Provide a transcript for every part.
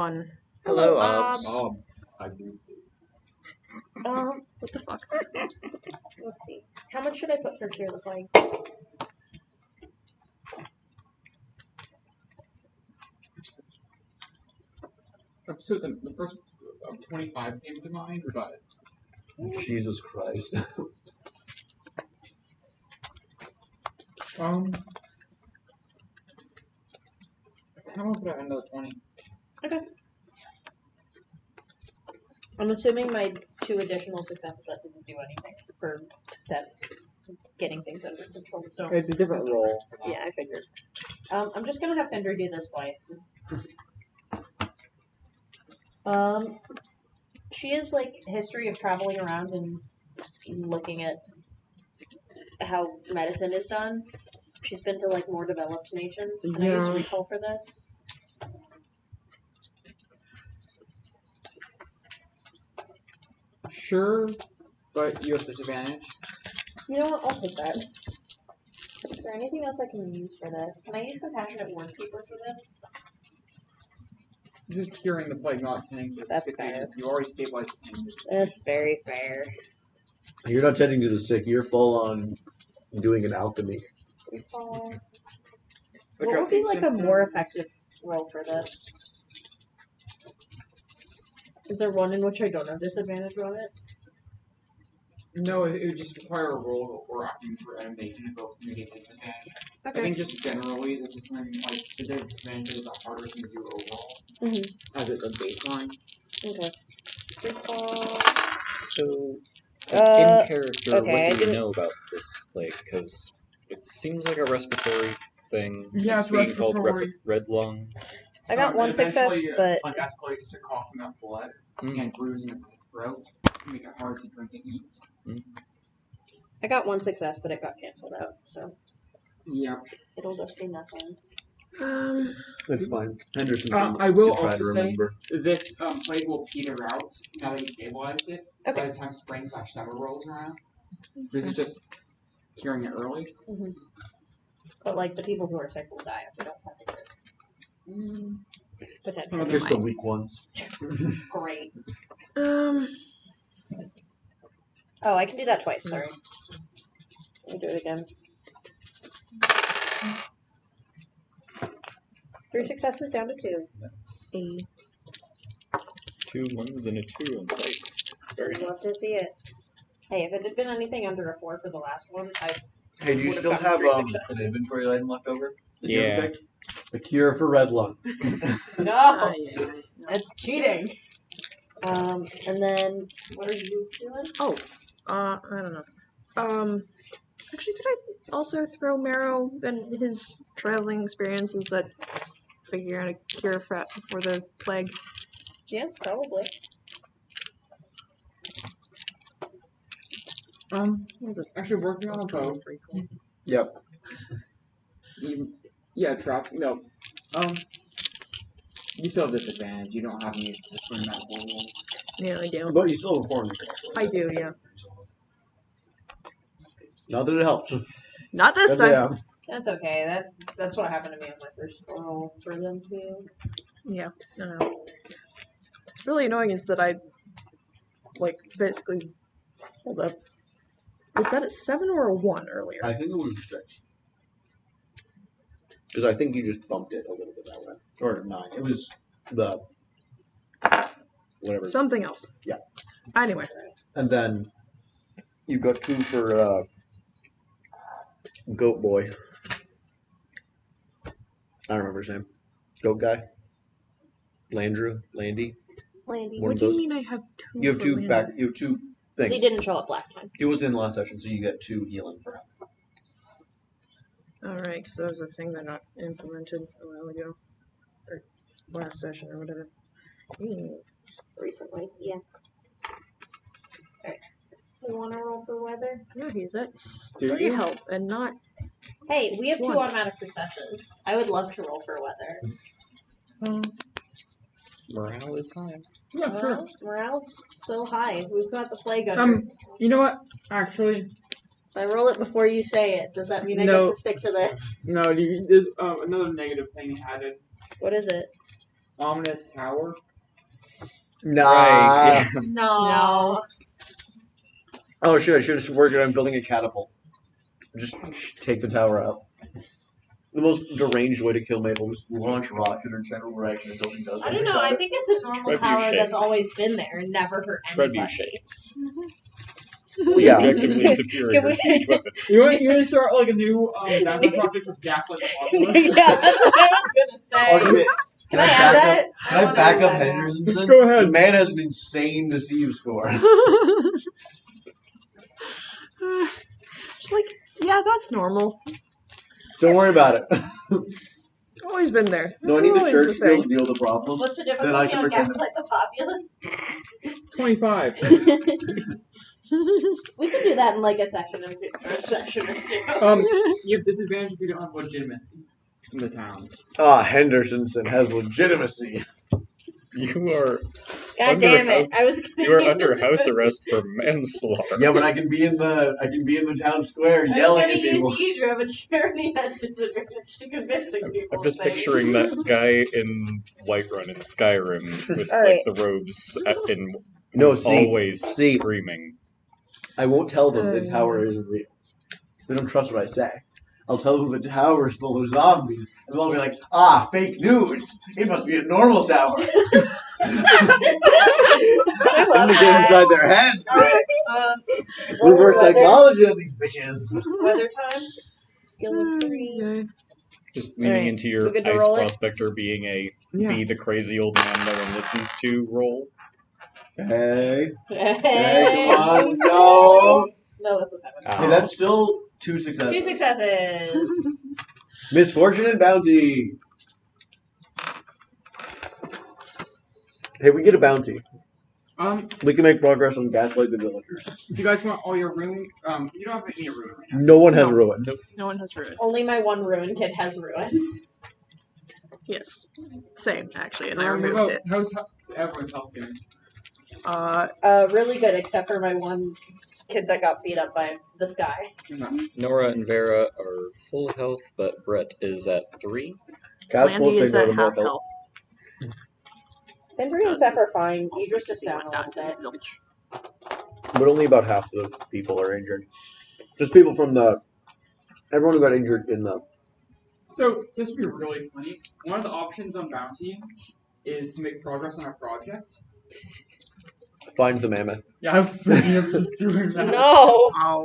Fun. Hello, Obs. What the fuck? Let's see. How much should I put for Cure the Plague? So the first of 25 came to mind, but Jesus Christ. I kind of want to put out another 20. Okay. I'm assuming my 2 additional successes that didn't do anything for Seth getting things under control. So It's a different roll. yeah, I figured. I'm just gonna have Fender do this twice. She has like history of traveling around and looking at how medicine is done. She's been to like more developed nations. Can I use recall for this? Sure, but you have disadvantage. You know what? I'll take that. Is there anything else I can use for this? Can I use Compassionate Wardkeeper for this? This is curing the plague, not tending to That's sick fair. agents. You already stabilized the pain. That's very fair. You're not tending to the sick, you're full on doing an alchemy. Recall. What would Addressing be like a symptoms. more effective roll for this? Is there one in which I don't have disadvantage on it? No, it would just require a roll or option for animation to both negate disadvantage. I think just generally, this is something like the disadvantage is a harder thing to do overall. As a baseline. Okay. Recall. So, Uh, in character, okay, I what do we didn't- know about this plague? Because it seems like a respiratory thing. Yeah, it's being called respiratory. red lung. I got one success, but Like escalates to coughing up blood and bruising of the throat, make it hard to drink and eat. I got one success, but it got canceled out, so Yeah. it'll just be nothing. That's fine. Henderson I will try also to say remember. this plague will peter out now that you stabilized it. Okay. By the time spring/summer rolls around, this is just curing it early. But like the people who are sick will die if we don't have it. Potentially. Just the weak ones. Great. Oh, I can do that twice. Sorry. Let me do it again. 3 successes down to 2. That's 2 ones and a 2 in place. Very Love nice. to see it. Hey, if it had been anything under a 4 for the last one, I Hey, do you Would've still gotten have 3 successes. an inventory item left over? That you haven't Yeah. picked? A cure for red lung. no, that's cheating. And then what are you doing? I don't know. Actually, could I also throw Marrow and his traveling experiences at figuring out a cure for the plague? Yeah, probably. Actually working on a bow. Yep. Yeah, trap. No. You still have disadvantage. You don't have any different medical roll. Yeah, I do. But you still have a form. I do, yeah. Not that it helps. Not this time. Yeah. That's okay. That's what happened to me on my first roll for them too. Yeah, no. What's really annoying is that I, basically, hold up. Was that a 7 or a 1 earlier? I think it was a 6. Because I think you just bumped it a little bit that way. Or 9. It was the... whatever. Something else. Yeah. Anyway. And then you got 2 for Goat Boy. I don't remember his name. Goat Guy? Landrew? Landy? Landy. One What of do you those. mean I have 2 You have for 2 Landon? back. You have 2 things. He didn't show up last time. He wasn't in the last session, so you get 2 healing for him. Alright, because that was a thing that got implemented a while ago. Or last session or whatever. Recently, yeah. Alright. You want to roll for weather? Yeah, that's Do 3 you? help and not... Hey, we have 2 1. automatic successes. I would love to roll for weather. Morale is high. Yeah, sure. Well, morale's so high. We've got the plague under. You know what? Actually, If I roll it before you say it, does that mean I No. get to stick to this? no. There's another negative thing added. What is it? ominous tower. Nah. Right, No. Oh shit! I should have worked on building a catapult. Just take the tower out. The most deranged way to kill Maple is launch rockets in her general direction until she does I something don't know. about I it. think it's a normal Review tower that's shakes. always been there and never hurt Red view anybody. shakes. Yeah. Objectively superior Can we- siege weapon. You want to start like a new diamond project with gaslight the populace? Yeah, that's what I was gonna say. Oh, shit. Can I add that? Can I wanna back add up that now. Henderson? Go ahead. The man has an insane deceive score. Just like, yeah, that's normal. Don't worry about it. Always been there. No, I need the Always church to be able thing. to deal with the problem. What's the Then I difficulty can on pretend gaslight the populace? 25. We could do that in like a session or two. You have disadvantage if you don't have legitimacy in the town. Ah, Henderson has legitimacy. You are God Under damn it! house- I was. Gonna you are use under it. house arrest for manslaughter. Yeah, but I can be in the town square I was yelling gonna at people. use Idra, but she already has disadvantage to convincing people. I'm just of things. picturing that guy in Whiterun in Skyrim with Alright. like the robes in No, who's see, always screaming. I won't tell them the tower isn't real. Because they don't trust what I say. I'll tell them the tower is full of zombies. And they'll be like, ah, fake news. It must be a normal tower. I I'm love gonna get that. inside their heads. Reverse weather. psychology on these bitches. Weather time. Skill of 3. Okay. Just leaning Alright, into your we good to ice roll it? prospector being a Yeah. be the crazy old man no one listens to role. Hey, Hey, come on, let's go. No, that's a 7. Ah. Hey, that's still 2 successes. 2 successes. Misfortune and bounty. Hey, we get a bounty. We can make progress on gaslight the villagers. If you guys want all your rune, you don't have any rune right now. No one has No. ruined. No one has ruined. Only my one ruin kid has ruin. Yes. Same, actually, and I What removed about it. how's everyone's health doing? Really good, except for my one kid that got beat up by this guy. Nora and Vera are full health, but Brett is at 3. God's Landy supposed is to go at to more half health. health. Henry and Zeph are fine. Idra's just down a little bit. Zilch. But only about half the people are injured. Just people from everyone who got injured in the. So this would be really funny. One of the options on bounty is to make progress on a project. Find the mammoth. Yeah, I was thinking of just doing that. No! Ow.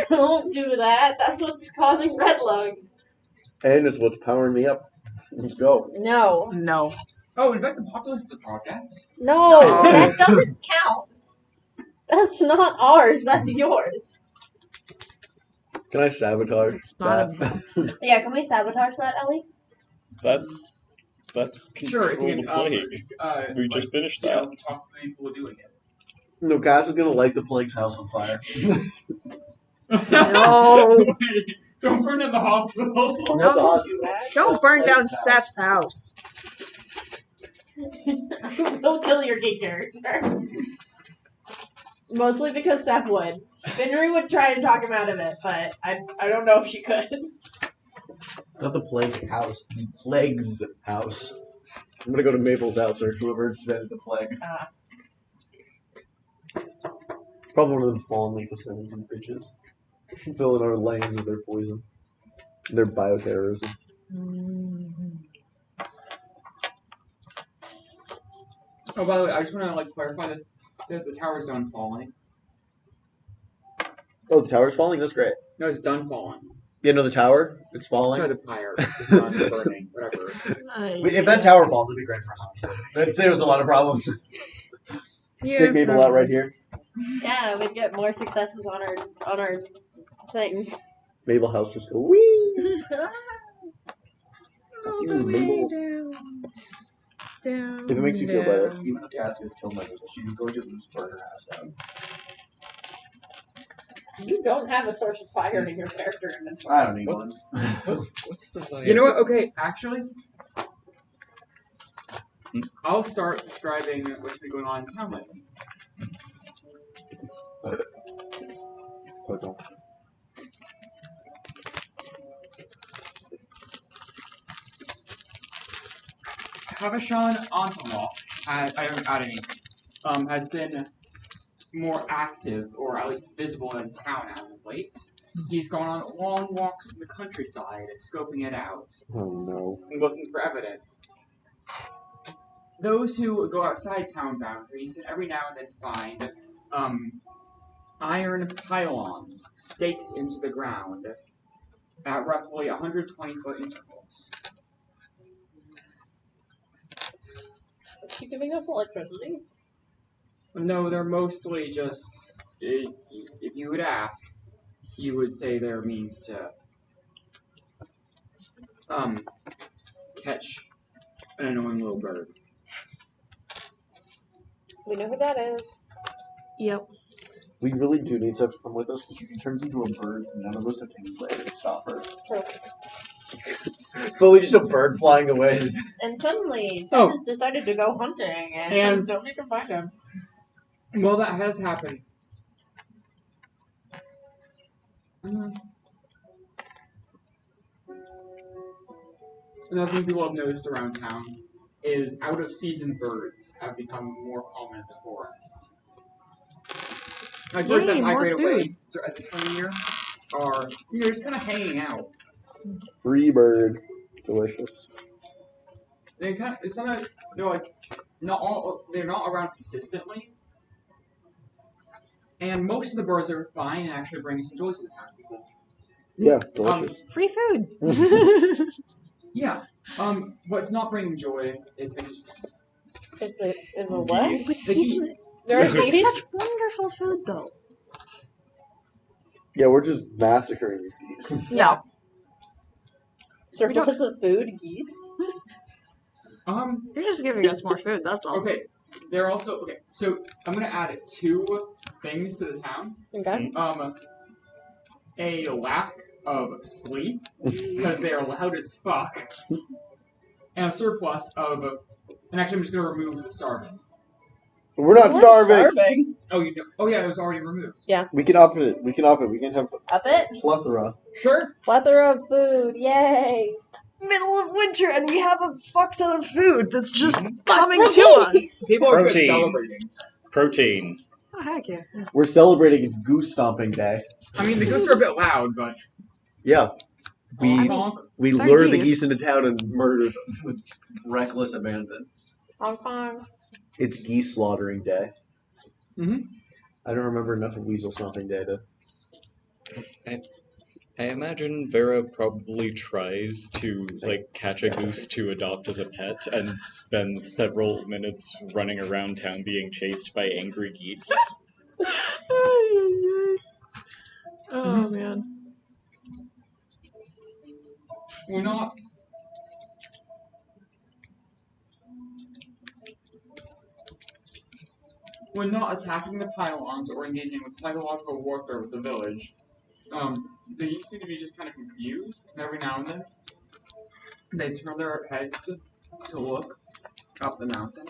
Don't do that. That's what's causing red lung. And it's what's powering me up. Let's go. No. No. Oh, in fact, the populace is a project. No, No. that doesn't count. That's not ours. That's yours. Can I sabotage It's not that? Yeah, can we sabotage that, Ellie? That's Sure, control if you the can, plague. We just finished you that. know, talk to the people doing it. No, Cass is gonna light the plague's house on fire. No. Don't burn down the hospital. Not the hospital. Don't burn down Plague's house. Seth's house. Don't kill your gay character. Mostly because Seth would. Finnery would try and talk him out of it, but I don't know if she could. Not the plague house. The plague's house. I'm gonna go to Maple's house or whoever invented the plague. Probably one of them fallen leaf ascendants and bitches. Filling our lands with their poison. Their bioterrorism. Oh, by the way, I just want to clarify that the tower's done falling. Oh, the tower's falling? That's great. No, it's done falling. Yeah, no, the tower, it's falling. Sorry, the pyre. It's done burning. Whatever. If that tower falls, it'd be great for us. That'd save us a lot of problems. Just take Maple out right here. Yeah, we'd get more successes on our thing. Maple house just go wee. Down, If it makes you feel down. better, even if Cass gets killed by Maple, she can go get this burn her house down. You don't have a source of fire in your character inventory. I don't need one. What's the vibe? You know what? Okay, actually, I'll start describing what's been going on in town lately. But don't. Havashan Antonov, I haven't added any, has been more active, or at least visible in town as of late. He's gone on long walks in the countryside, scoping it out, Oh no. looking for evidence. Those who go outside town boundaries can every now and then find iron pylons staked into the ground at roughly 120-foot intervals. Is she giving us electricity? No, they're mostly just, if you would ask, he would say they're means to catch an annoying little bird. We know who that is. Yep. We really do need Seth to come with us because if she turns into a bird, none of us have any way to stop her. True. Fully just a bird flying away. And suddenly, Seth has decided to go hunting, and And- nobody can find him. Well, that has happened. Another thing people have noticed around town is out-of-season birds have become more common in the forest. Like birds that Yay, more migrate away food. at this time of year are, just kind of hanging out. Free bird. Delicious. They kind of, sometimes they're like, they're not around consistently. And most of the birds are fine and actually bring some joy to the townspeople. Yeah, delicious. Free food. Yeah. What's not bringing joy is the geese. Is the what? Geese. The geese. There's It's geese? such wonderful food, though. Yeah, we're just massacring these geese. Yeah. Surplus of food, geese? You're just giving us more food, that's all. Okay. They're also okay. So I'm gonna add 2 things to the town. Okay. A lack of sleep because they are loud as fuck, and a surplus of. And actually, I'm just gonna remove the starving. We're not starving. Starving. Oh, you know. Oh yeah, it was already removed. We can up it. We can up it. We can have Up it? plethora. Sure. Plethora of food, yay! Middle of winter, and we have a fuck ton of food that's just Fuck coming the to us. geese! People are just Protein. celebrating. Protein. Oh, heck yeah. We're celebrating its goose stomping day. I mean, the goose are a bit loud, but Yeah. We honk. we They're lure the geese. geese into town and murder them with reckless abandon. Hong Kong. It's geese slaughtering day. Mhm. I don't remember enough of weasel stomping day to. I imagine Vera probably tries to catch a goose to adopt as a pet and spends several minutes running around town being chased by angry geese. Oh, man. We're not. When not attacking the pylons or engaging with psychological warfare with the village, the geese seem to be just kind of confused. And every now and then, they turn their heads to look up the mountain.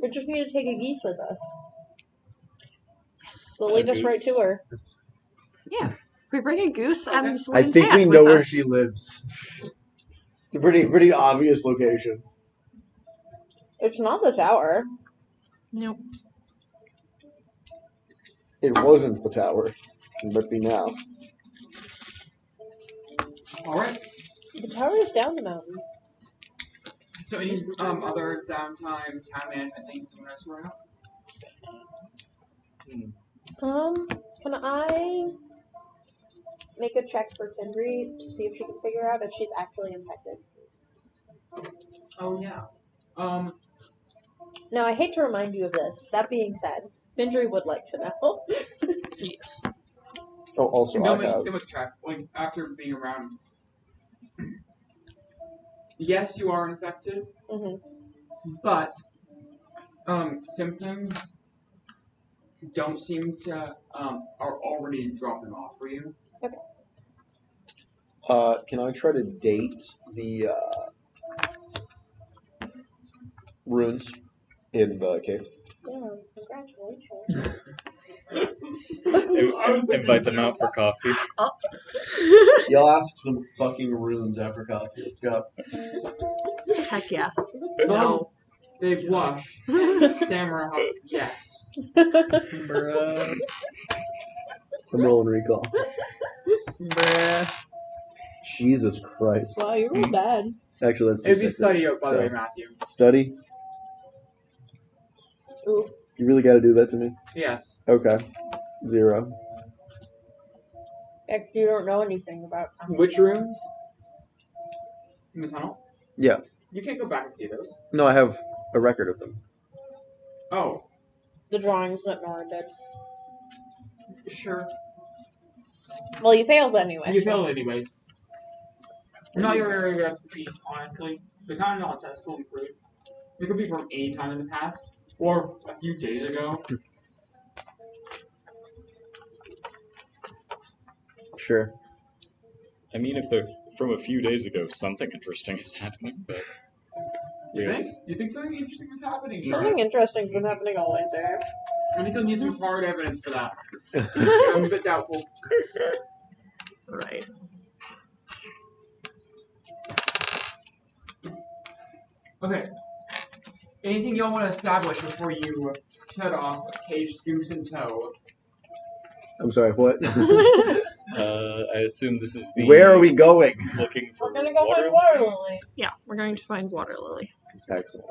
We just need to take a geese with us. Yes. They'll lead us right to goose? her. Yeah. We bring a goose and Okay. I Celine's think we hat know with where us. she lives. It's a pretty obvious location. It's not the tower. Nope. It wasn't the tower. It might be now. Alright, The tower is down the mountain. so any other downtime, town management things you want to sort out? Can I make a check for Sindri to see if she can figure out if she's actually infected? Oh, yeah. Now, I hate to remind you of this. That being said, Sindri would like to know. Yes. Oh, also I have. They must track, after being around. Yes, you are infected, Mm-hmm. but symptoms don't seem to are already dropping off for you. Can I try to date the runes in the cave? Yeah, congratulations. Invite them out for coffee. Y'all ask some fucking runes after coffee. Let's go. Heck yeah. No. They blush. Stammer out. Yes. Bruh. I'm rolling recall. Bruh. Jesus Christ. Wow, you rolled bad. Actually, let's do It'd be sixes. study out, by the So, way, Matthew. Study? Ooh. You really gotta do that to me? Yes. Okay. 0. Actually, you don't know anything about them. Which rooms? In the tunnel? Yeah. You can't go back and see those. No, I have a record of them. Oh, The drawings that Nora did. sure. Well, you failed anyway. You failed anyways. Not your area of expertise, honestly. The kind of nonsensical and crude. It could be from any time in the past, or a few days ago. Sure. I mean, if they're from a few days ago, something interesting is happening, but... You Yeah. think? You think something interesting is happening, Something Charlotte? interesting's been happening all winter. I think you'll need some hard evidence for that. I'm a bit doubtful. Right. Okay. Anything y'all want to establish before you head off caged goose in tow? I'm sorry, what? I assume this is the... Where are we going? Looking for We're gonna go water? find Waterlily. Yeah, we're going to find Waterlily. Excellent.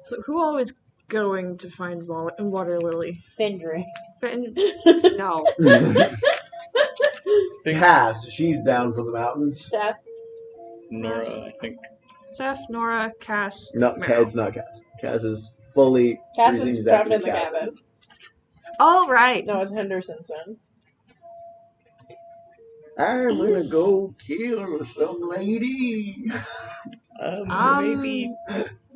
So who all is going to find Waterlily? Findry. No. Cass, she's down from the mountains. Seth. Nora, I think. Steph, Nora, Cass, No, Meryl. it's not Cass. Cass is fully... Cass freezing is his trapped in active the cat. cabin. Oh, right. No, it's Hendersonson. I'm gonna go kill some lady.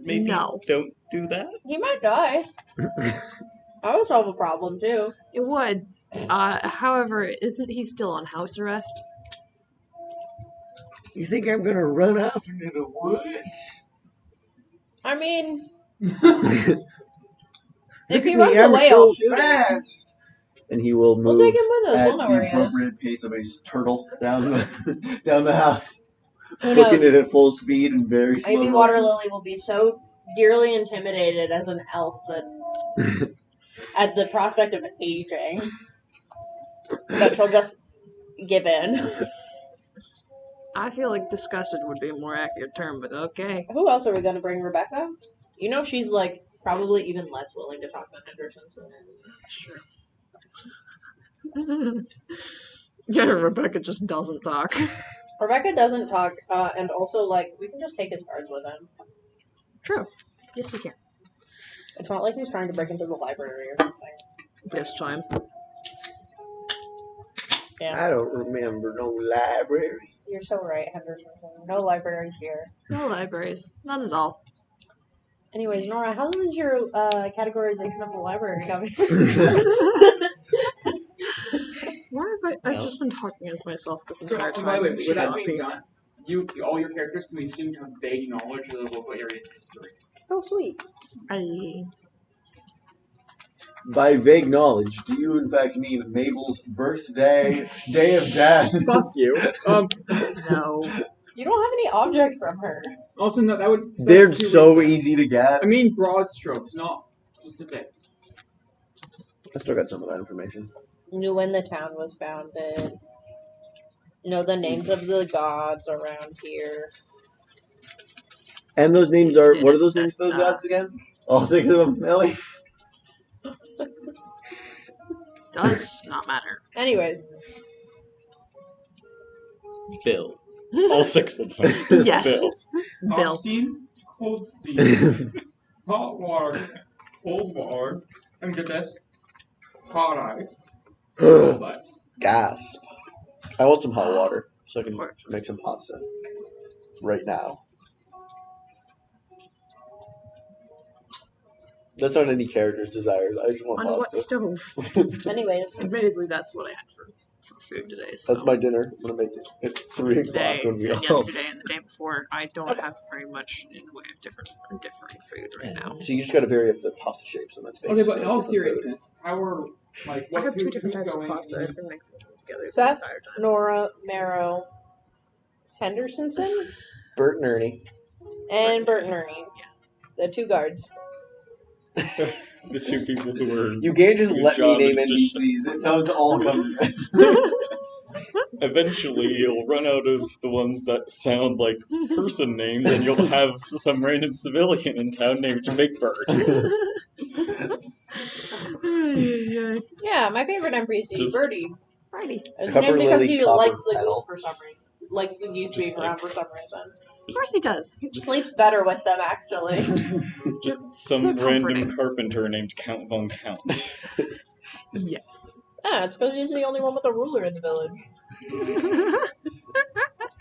Maybe no. don't do that. He might die. I would solve a problem too. It would. However, isn't he still on house arrest? You think I'm gonna run off into the woods? I mean, Look if he at runs me, I'm away, so I'll shoot him. fast. And he will move We'll take him with us. at We'll know the where he is. appropriate pace of a turtle down the down the house, Who looking knows? at it at full speed and very slow. Maybe motion. Waterlily will be so dearly intimidated as an elf that at the prospect of aging that she'll just give in. I feel like disgusted would be a more accurate term, but okay. Who else are we going to bring? Rebecca? You know she's like probably even less willing to talk than Hendersonson is. That's true. Yeah, Rebecca just doesn't talk. Rebecca doesn't talk, and also like we can just take his cards with him. True. Yes, we can. It's not like he's trying to break into the library or something. This time. Yeah, I don't remember no library. you're so right, Hendersonson. No libraries here. No libraries. None at all. Anyways, Nora, how is your categorization of the library coming? Why have I've just been talking as myself this So, entire time. by the way, It with should that not being be. done, all your characters can be assumed to have vague knowledge of the local area's history. Oh, sweet. By vague knowledge, do you in fact mean Mabel's birthday, day of death? Fuck you. No. You don't have any objects from her. Also, no, that would. They're that's too so recent. easy to get. I mean, broad strokes, not specific. I still got some of that information. Knew when the town was founded. Know the names of the gods around here. And those names are, what are those names of those gods again? All 6 of them, Ellie? Does not matter. Anyways, Bill. All 6 of them. Yes. Bill. Bill. Hot steam, cold steam, hot water, cold water, and get this, hot ice, cold ice. Gasp. I want some hot water so I can make some pasta. Right now. That's not any character's desires. I just want On what pasta. stove? Anyways, Admittedly, that's what I had for food today. So. That's my dinner. I'm gonna make it at 3 o'clock Today when we and all. yesterday and the day before, I don't have very much in the way of different food right now. So you just gotta vary up the pasta shapes, and that's Okay, basically but in all different food. seriousness, how are like I what have two food, different who's types of going? pasta. I've been mixing them together the Seth, entire time. Nora, Marrow, Hendersonson, Bert and Ernie. and Bert and Ernie. The 2 guards. The two people who were. You can't just whose let me job name is to NPCs. It does all come to this. Eventually, you'll run out of the ones that sound like person names, and you'll have some random civilian in town named Big Bird. Yeah, my favorite NPC, Just- Birdie. Righty. It's Copper named because Lily, he Copper likes the Petal. goose for some reason. Likes the geese Just being like- around for some reason. Of course he does. He sleeps better with them, actually. Just So some comforting. random carpenter named Count Von Count. Yes. Yeah, it's because he's the only one with a ruler in the village.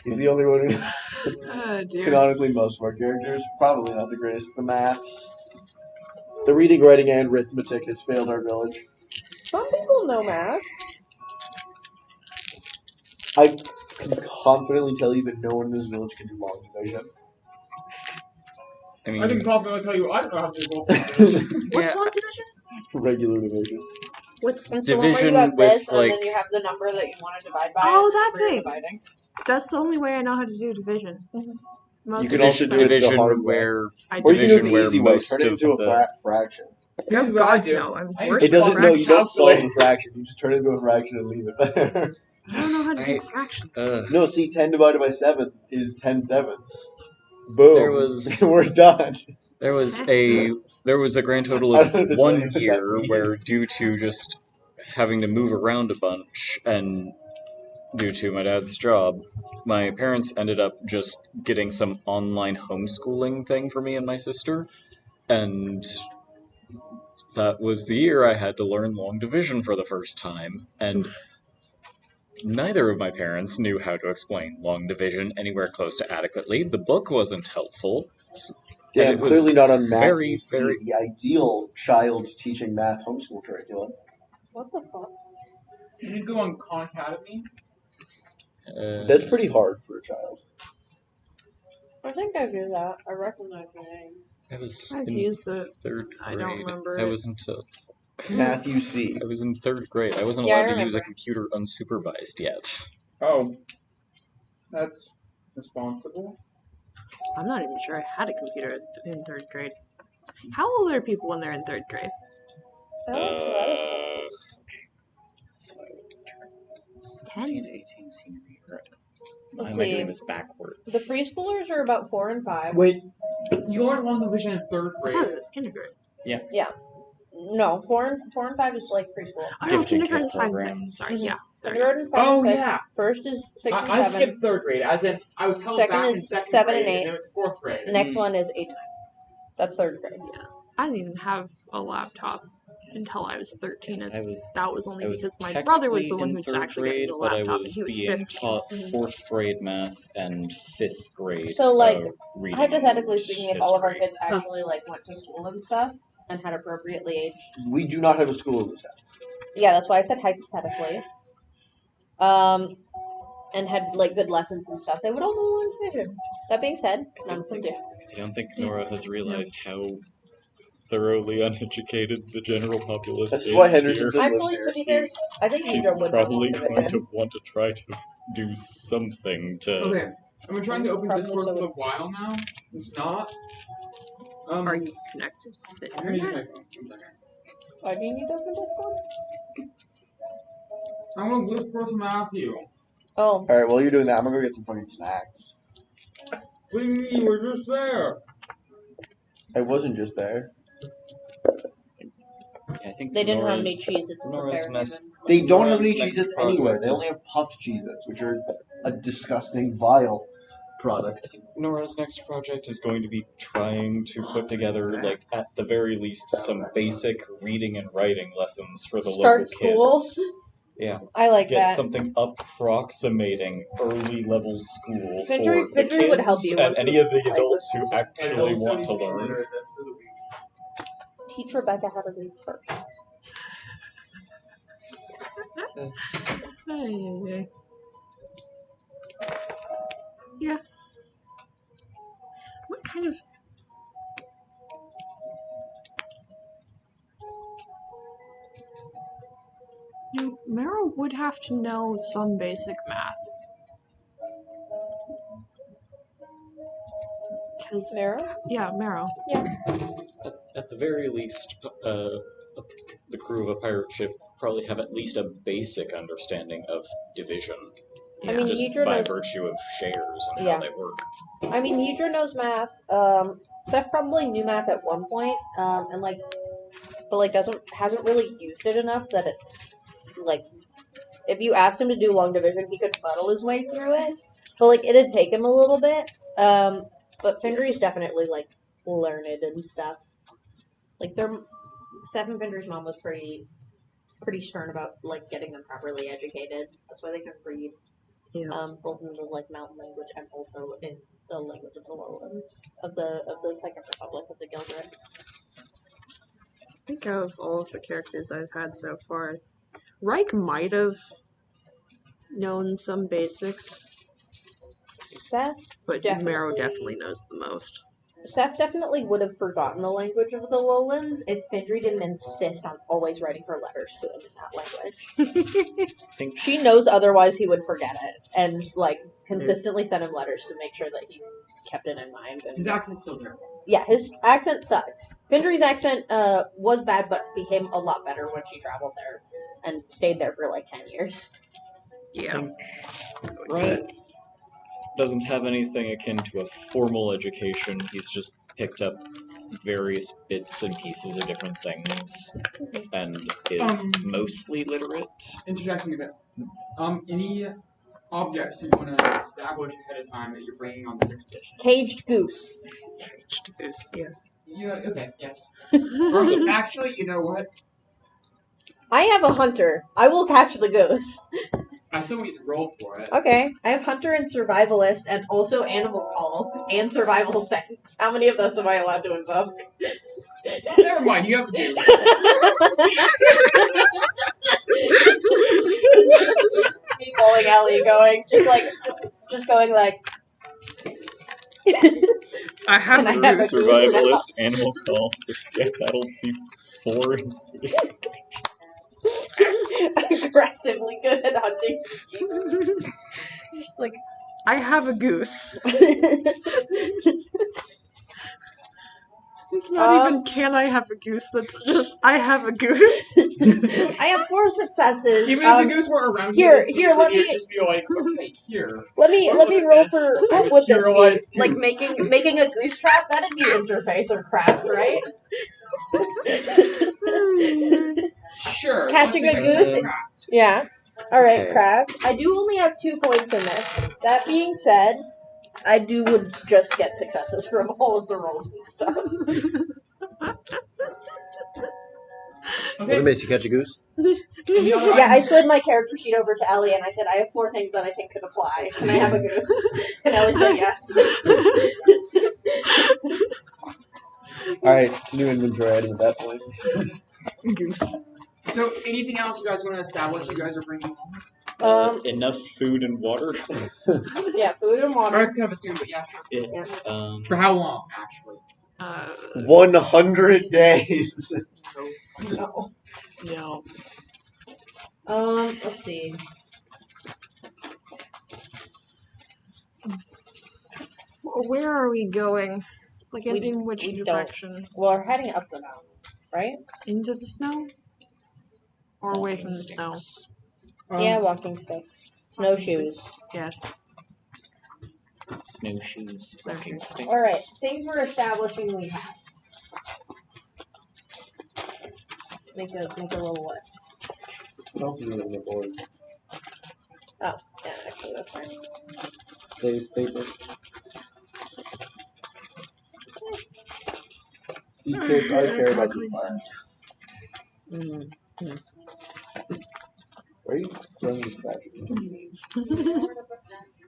He's the only one who Oh dear. canonically most of our characters. Probably not the greatest at the maths. The reading, writing, and arithmetic has failed our village. Some people know math. I can confidently tell you that no one in this village can do long division. I I can mean, confidently tell you I don't know how to do both. What's long division? Regular division. What's It's the one where Division you have with, this, and like- then you have the number that you want to divide by. Oh, that for your thing. dividing. That's the only way I know how to do division. Most You of can the also time do it the division hard way. where I Or you can do it division the where easy way. most Turn it of into a the fraction. No Here's what I gods do. no. I'm I worse It at doesn't. No, you fractions. don't solve a fraction. You just turn it into a fraction and leave it there. I don't know how to do I- fractions. No, see, 10 divided by 7 is 10 sevenths. Boom. There was- We're done. there was a grand total I of don't know what 1 that year means. where, due to just having to move around a bunch and due to my dad's job, my parents ended up just getting some online homeschooling thing for me and my sister, and that was the year I had to learn long division for the first time, and neither of my parents knew how to explain long division anywhere close to adequately. The book wasn't helpful. Damn, it was clearly not on math. very, You see very- the ideal child teaching math homeschool curriculum. What the fuck? You need to go on Khan Academy. That's pretty hard for a child. I think I do that. I recognize the name. I was I've in used the. 3rd I grade. don't remember I it. was into. Matthew C. I was in 3rd grade. I wasn't Yeah, I allowed to use a remember. computer unsupervised yet. Oh, that's responsible. I'm not even sure I had a computer in 3rd grade. How old are people when they're in 3rd grade? Okay. So I would turn 10. 18 senior year. Why Let's am I see. doing this backwards? The preschoolers are about 4 and 5. Wait, you learned long division in 3rd I grade. thought it was kindergarten. No, 4 and 5 is like preschool. Oh no, Gifted kindergarten's kid 5 and 6. programs. Sorry, yeah. There we go. Kindergarten 5 Oh and 6. yeah, First is 6 and I 7. skipped 3rd grade. As in, I was held Second back in is 2nd 7 grade and 8. and then went to 4th grade. Next one is 8 and 9. That's 3rd grade. I didn't even have a laptop until I was 13. And I was that was only I was because my brother was technically the one in who's 3rd actually getting grade, the but I laptop, and was he was being 15. taught 4th grade math and 5th grade. So, like, reading Hypothetically and speaking, if all of our history. kids actually like went to school and stuff and had appropriately aged, We do not have a school in this house. yeah, that's why I said hypothetically. And had like good lessons and stuff, they would all go on division. That being said, none of them do. I don't think Nora has realized how thoroughly uneducated the general populace That's is why here. Henderson's in Actually, lives to be there. fair, I think She's neither would probably go on going division. to want to try to do something to. Okay, I've been trying to open Probably Discord so. for a while now. It's not. Are you connected to the I'm gonna use my internet? phone. 1 second. Why do you need to open Discord? I'm gonna whisper to Matthew. Oh, Alright, while you're doing that, I'm gonna go get some fucking snacks. What do you mean? We're just there. I wasn't just there. I think they didn't have Nora's, any cheese. It's Nora's mess. They don't have Nora's any next Cheez-Its project anywhere. They is- only have puffed Cheez-Its, which are a disgusting, vile product. Nora's next project is going to be trying to put together, like, at the very least, some basic reading and writing lessons for the Start local school? kids. Yeah, I like get that. something approximating early level school for Fidgery- the Fidgery kids would help you and once any you of the play adults who actually want to learn. teach Rebecca how to read first. Ay. Yeah. What kind of... Meryl would have to know some basic math. Meryl? Yeah, Meryl. At the very least, the crew of a pirate ship probably have at least a basic understanding of division. I mean, Just Yidra by knows... virtue of shares and Yeah. how they work. I mean, Yidra knows math. Seth probably knew math at one point, and like, but like hasn't really used it enough that it's like, if you asked him to do long division, he could muddle his way through it. But like, it'd take him a little bit. But Findery's definitely like learned and stuff. Like, Seth and Findery's mom was pretty stern about like getting them properly educated. That's why they can read. Both in the like mountain language and also in the language of the lowlands of the Second Republic of the Gildred. I think of all of the characters I've had so far, Reich might have known some basics, Seth but Marrow definitely knows the most. Seth definitely would have forgotten the language of the lowlands if Findry didn't insist on always writing her letters to him in that language. She knows otherwise he would forget it, and like consistently sent him letters to make sure that he kept it in mind. And, his accent's still terrible. Yeah, his accent sucks. Findry's accent was bad, but became a lot better when she traveled there and stayed there for like 10 years. Yeah. Right. Doesn't have anything akin to a formal education. He's just picked up various bits and pieces of different things, and is mostly literate. Interjecting a bit. Any objects you want to establish ahead of time that you're bringing on this expedition? Caged goose. Caged goose, yes. Yeah. Okay. Yes. Actually, you know what? I have a hunter. I will catch the goose. I still need to roll for it. Okay, I have hunter and survivalist, and also animal call and survival sense. How many of those am I allowed to invoke? Never mind. You have to do. Keep bowling alley going, just going like. I have a goose survivalist, animal call. So yeah, that'll be 4. Aggressively good at hunting geese. Just like, I have a goose. It's not even can I have a goose, that's just I have a goose. I have 4 successes. Even if the goose were around here, let me just be like, okay, here. Let me roll for what would this be? Like goose. making a goose trap, that'd be interface or craft, right? Sure. Catching a goose? Yeah. Alright, okay. Craft. I do only have 2 points in this. That being said, I would just get successes from all of the rolls and stuff. Okay. What makes you catch a goose? Yeah, I slid my character sheet over to Ellie and I said, I have 4 things that I think could apply. Can I have a goose? And Ellie said yes. Alright, new inventory item at that point. Goose. So, anything else you guys want to establish you guys are bringing along? Enough food and water. Yeah, food and water. It's kind of assumed, but yeah, sure. Yeah. For how long, actually? 100 days. No. No. Let's see. Where are we going? Like, in which direction? We're heading up the mountain, right? Into the snow? Or away from the snow? Yeah, walking sticks. Snowshoes. Yes. Snowshoes. Walking sticks. Alright, things we're establishing we have. Make a little list. Don't do it on the board. Oh, yeah, actually that's fine. Save paper. See, kids, I care about the environment. Where are you throwing this back?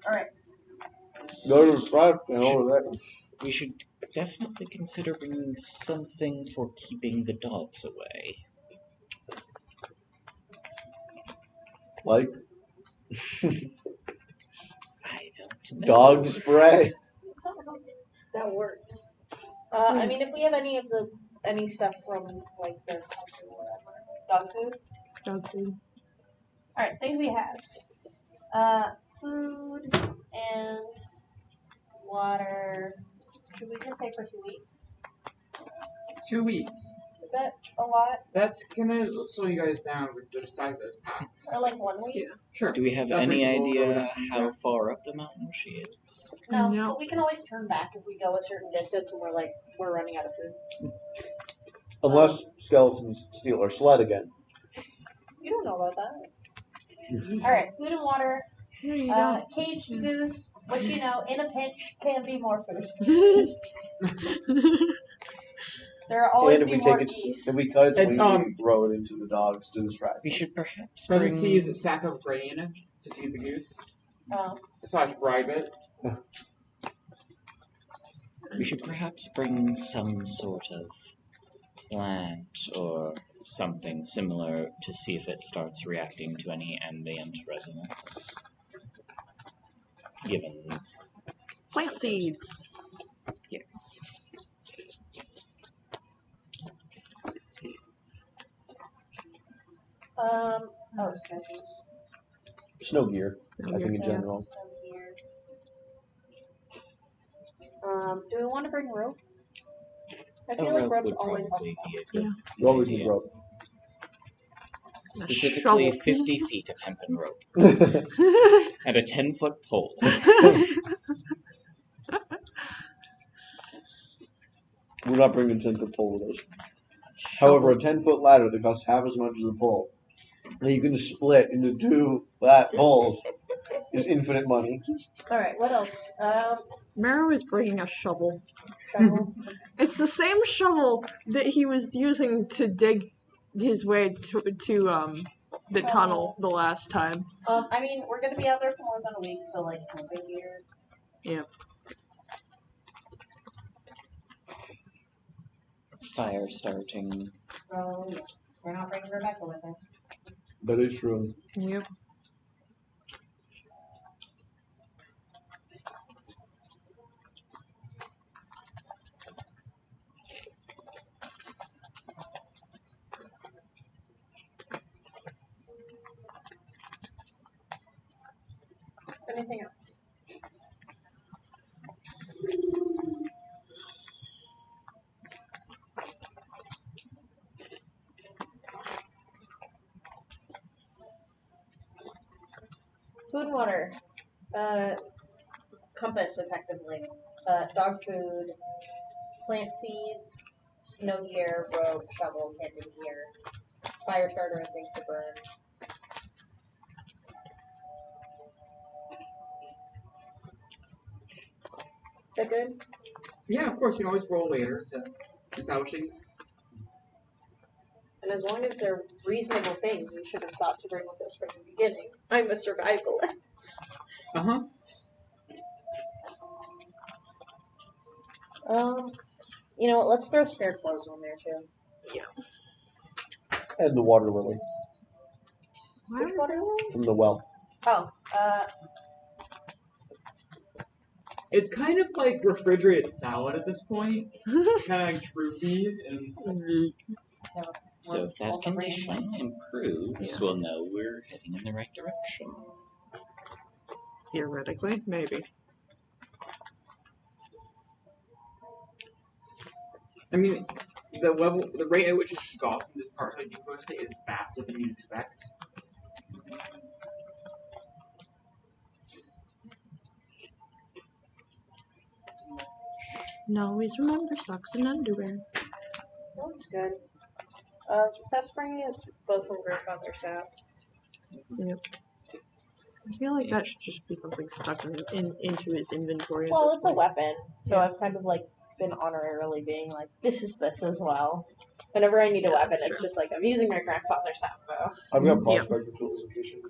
Alright. Go to the front and over there. We should definitely consider bringing something for keeping the dogs away. Like I don't know. dog spray. It's not how that works. I mean, if we have any stuff from like their house or whatever, dog food. Dog food. All right, things we have. Food and water. Should we just say for 2 weeks? 2 weeks. Is that a lot? That's gonna slow you guys down with the size of those packs. Or like 1 week? Yeah. Sure. Do we have That's any reasonable. idea how far up the mountain she is? No, No. but we can always turn back if we go a certain distance and we're running out of food. Unless skeletons steal our sled again. You don't know about that. All right, food and water. No, you don't. Caged goose, which you know, in a pinch, can be more food. There are always And if be we more take it, geese. if we cut its And, wings, we can throw it into the dogs to distract. We should perhaps Parentheses, bring... a sack of grain to feed the goose. Oh. / bribe it. We should perhaps bring some sort of plant or something similar to see if it starts reacting to any ambient resonance. Given... Plant seeds. Yes. Sessions. Snow gear, Snow I think in Yeah. general. Here. Do we want to bring rope? I feel like rope rope's would always probably helpful. be a good You always need idea. rope. A Specifically shovel. 50 feet of hempen rope and a 10-foot pole. We're not bringing 10-foot pole with us. However, a 10-foot ladder that costs half as much as a pole, that you can split into 2 flat poles, is infinite money. All right, what else? Marrow is bringing a shovel. Shovel. It's the same shovel that he was using to dig his way to the tunnel the last time. I mean, we're gonna be out there for more than a week, so like camping gear. Yeah. Fire starting. Oh, yeah. We're not bringing Rebecca with us. That is true. Yep. Anything else? Food and water. Compass, effectively. Dog food. Plant seeds. Snow gear. Rope. Shovel. Camping gear. Fire starter and things to burn. Is that good? Yeah, of course, you can always roll later to establish things. And as long as they're reasonable things, you should have thought to bring with us from the beginning. I'm a survivalist. Uh-huh. You know what? Let's throw spare clothes on there too. And the Waterlily Why Which are water lily? from the well. Oh, It's kind of like refrigerated salad at this point. Kind of like droopy and... So if that condition improves, we'll know we're heading in the right direction. theoretically, maybe. I mean, the rate at which it's scoffed in this part of the depot state is faster than you'd expect. And always remember socks and underwear. looks good. Seth's bringing us both from grandfather's sap. Yep. I feel like that should just be something stuck into his inventory. at Well, this it's a point. weapon, so Yeah. I've kind of like been honorarily being like, this is this as well. Whenever I need a Yeah, weapon, that's it's true. just like I'm using my grandfather's sap though. I've got Yep. prospector tools in case you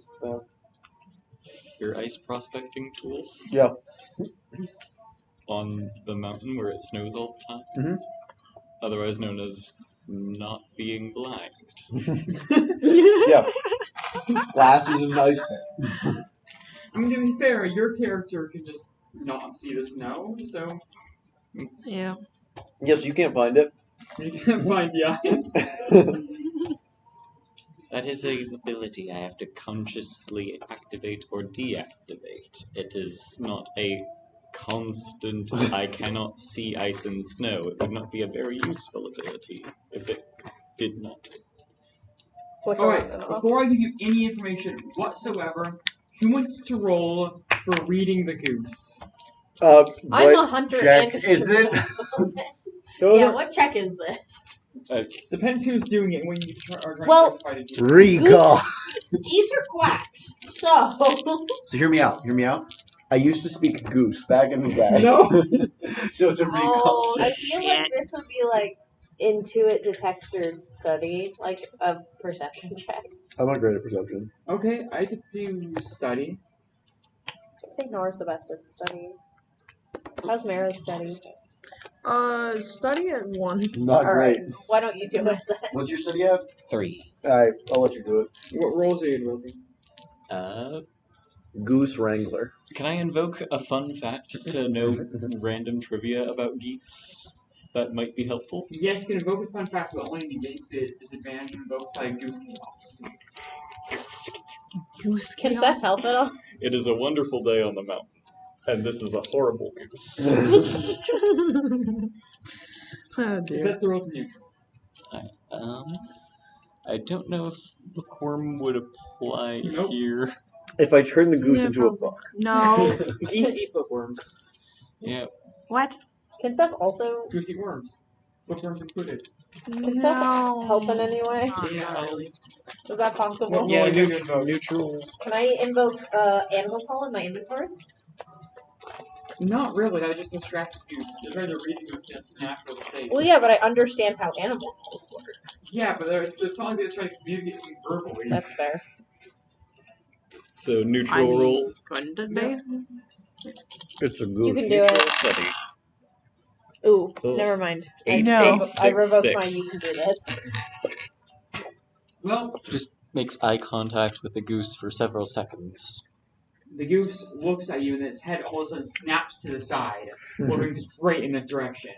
Your ice prospecting tools? Yeah. on the mountain where it snows all the time. Mhm. Otherwise known as not being blind. Yeah. Glasses and ice pick. I mean, to be fair, your character can just not see the snow, so Yeah. Yes, you can't find it. you can't find the ice. That is an ability I have to consciously activate or deactivate. It is not a constant, I cannot see ice and snow. It would not be a very useful ability if it did not. Alright, before I give you any information whatsoever, who wants to roll for reading the goose? I'm What a hunter check and is it? Yeah, what check is this? Depends who's doing it when you are trying Well, to justify it. Recall. Geese are quacks, so So hear me out. Hear me out. I used to speak goose back in the day. No. So it's a recall. I feel like this would be like intuit detect or study, like a perception check. I'm not great at perception. Okay, I could do study. I think Nora's the best at study. How's Mara's study? Study at 1. Not Alright, great. why don't you do it then? What's your study at? 3. Alright, I'll let you do it. What rolls are you invoking? Goose Wrangler. Can I invoke a fun fact to know random trivia about geese? That might be helpful. Yes, you can invoke a fun fact, but only negates the disadvantage invoked by goose chaos. Goose Can Seth help at all? It is a wonderful day on the mountain, and this is a horrible goose. Oh Is dear. that the roll to neutral? I don't know if bookworm would apply Nope. here. If I turn the goose Yeah, into a probably. book. No. Geese eat bookworms. Yeah. What? Can Seth also Goose eat worms. Bookworms included. Can Seth help in any way? Yeah. Is that possible? What Yeah, roll are you going to invoke? Neutral. Can I invoke animal call in my inventory? Not really, that just distracts goose. You're trying to read the goose in its natural state. Well, yeah, but I understand how animal calls work. Yeah, but there's something that's trying to communicate to me verbally. That's fair. So I neutral mean, roll. couldn't it be? It's a goose. You can do Neutral it. study. Ooh, Oh. never mind. Eight, No. I revoked my 6. you can do this. Well, Just makes eye contact with the goose for several seconds. the goose looks at you and its head all of a sudden snaps to the side, looking straight in this direction.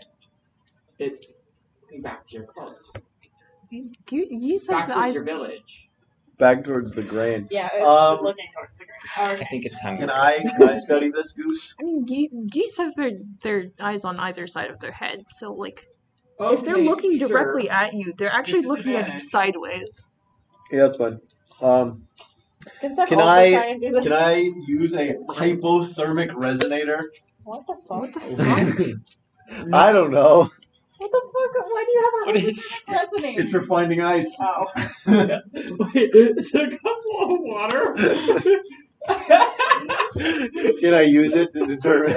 It's looking back to your cart. Geese Back have the towards eyes. your village. Back towards the grain. Yeah, Um, looking towards the ground. I think it's hungry. Can I study this goose? I mean, geese have their eyes on either side of their head, so like Okay, if they're looking sure. directly at you, they're actually looking at you disadvantage. sideways. Yeah, that's fine. Can Seth Can also I- try and do this? Can I use a hypothermic resonator? What the fuck? I don't know. What the fuck? Why do you have a What is- resonator? It's for finding ice. Oh. Wait, is it a cup of water? Can I use it to determine?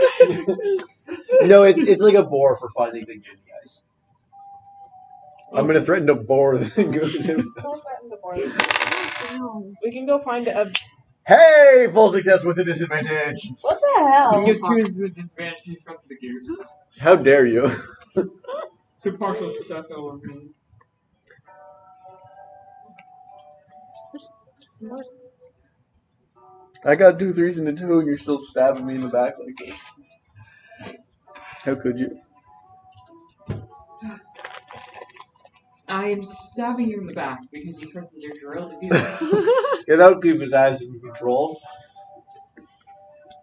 No, it's like a bore for finding things in the ice. I'm gonna threaten to bore the goose. We can go find a. Hey, full success with a disadvantage. What the hell? You get two as a disadvantage to trust the goose. How dare you? So partial success over me. I got 2 3s and a 2, and you're still stabbing me in the back like this. How could you? I am stabbing you in the back because you trusted your drill to do this. Yeah, that would keep his ass in control.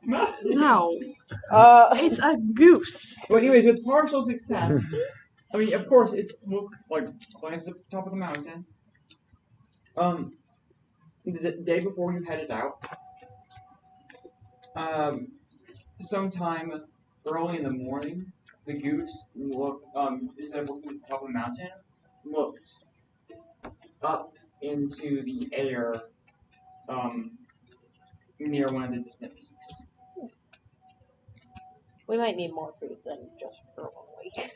No, Uh, it's a goose. But anyways, with partial success, I mean, of course, it's like climbs up the top of the mountain. The day before you headed out, sometime early in the morning, the goose looked, instead of looking at the top of the mountain, looked up into the air, near one of the distant peaks. we might need more food than just for 1 week.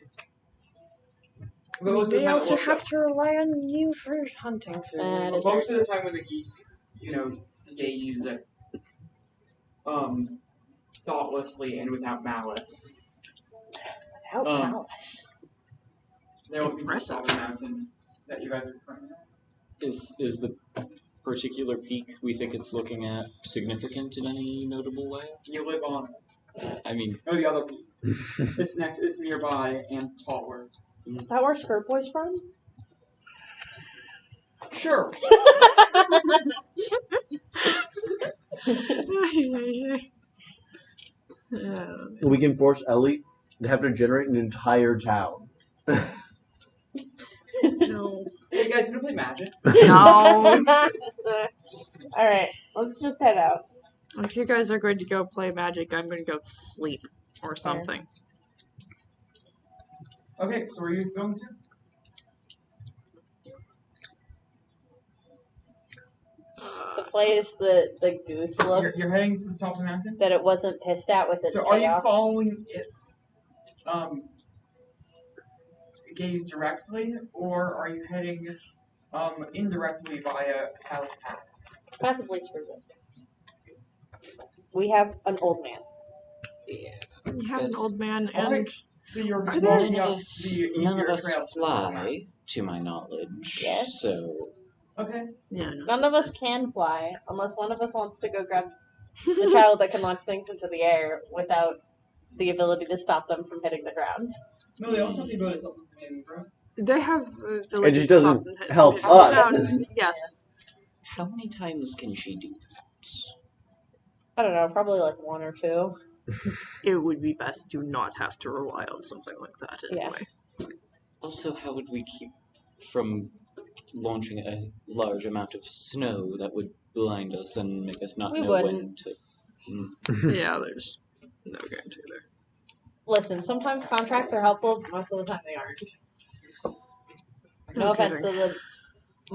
But most of the They time, also it looks have to rely on you for hunting food. That is most of the time when the geese, gaze, thoughtlessly and without malice Without Um, malice. They will be to the Impressive. top of the mountain that you guys are currently at. Is the particular peak we think it's looking at significant in any notable way? You live on. I mean, No, the other peak. It's nearby and taller. Is that where Skirt Boy's from? Sure. We can force Ellie to have to generate an entire town. No. Hey guys, you wanna play Magic? No. Alright, let's just head out. If you guys are going to go play Magic, I'm going to go sleep or something. Okay, so where are you going to? The place that the goose looked You're heading to the top of the mountain? that it wasn't pissed at with its So are you chaos. following its gaze directly, or are you heading indirectly via south paths? Path of least resistance. We have an old man. yeah. You have an Yes. old man All and right. So you're Are just there- walking None of up us, the none of easier us trail to the top of the fly, mountain. to my knowledge. Yes. So Okay. yeah, no, None of us can fly unless one of us wants to go grab the child that can launch things into the air without the ability to stop them from hitting the ground. No, they also have the ability to stop them from hitting the ground. They have the It ability just to stop doesn't and hit- help hit us. down. Yes. how many times can she do that? I don't know, probably like one or two. It would be best to not have to rely on something like that anyway. Also, how would we keep from launching a large amount of snow that would blind us and make us not We know when wouldn't. to? Yeah, there's no guarantee there. Listen, sometimes contracts are helpful, but most of the time they aren't. No offense kidding. to the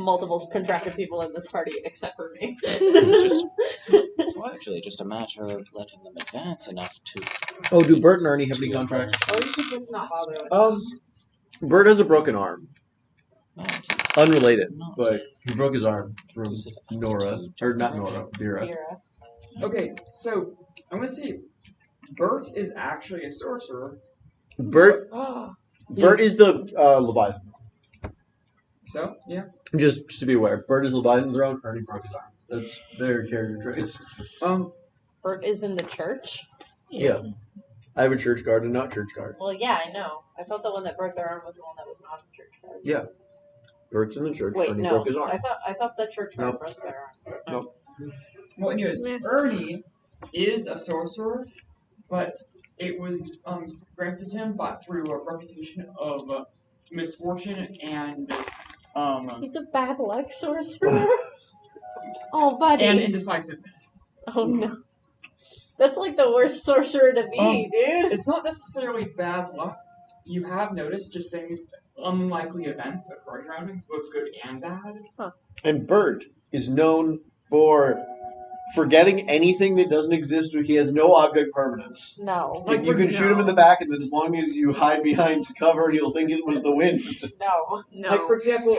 multiple contracted people in this party, except for me. It's actually just a matter of letting them advance enough to. Oh, do Bert and Ernie have any contracts? Or you should just not bother with Bert has a broken arm. That is Unrelated, not but he broke his arm from Is it Nora. Or not direction? Nora, Vera. Vera. Okay, so I'm gonna say Bert is actually a sorcerer. Bert is the Leviathan. So yeah. Just to be aware, Bert is Leviathan throne, Ernie broke his arm. That's their character traits. Bert is in the church? Yeah. I have a church guard and not church guard. Well, yeah, I know. I thought the one that broke their arm was the one that was not in church guard. Yeah. Bert's in the church, Wait, Ernie no. broke his arm. I thought the church guard Nope. broke their arm. Nope. Well, anyways, Meh. Ernie is a sorcerer, but it was granted him through a reputation of misfortune and He's a bad luck sorcerer? Oh, buddy. and indecisiveness. Oh, no. That's like the worst sorcerer to be, dude. It's not necessarily bad luck. You have noticed just things, unlikely events occurring around him, both good and bad. And Bert is known for forgetting anything that doesn't exist. He has no object permanence. No. Like, You can shoot him in the back, and then as long as you hide behind cover, he'll think it was the wind. No. No. Like, for example,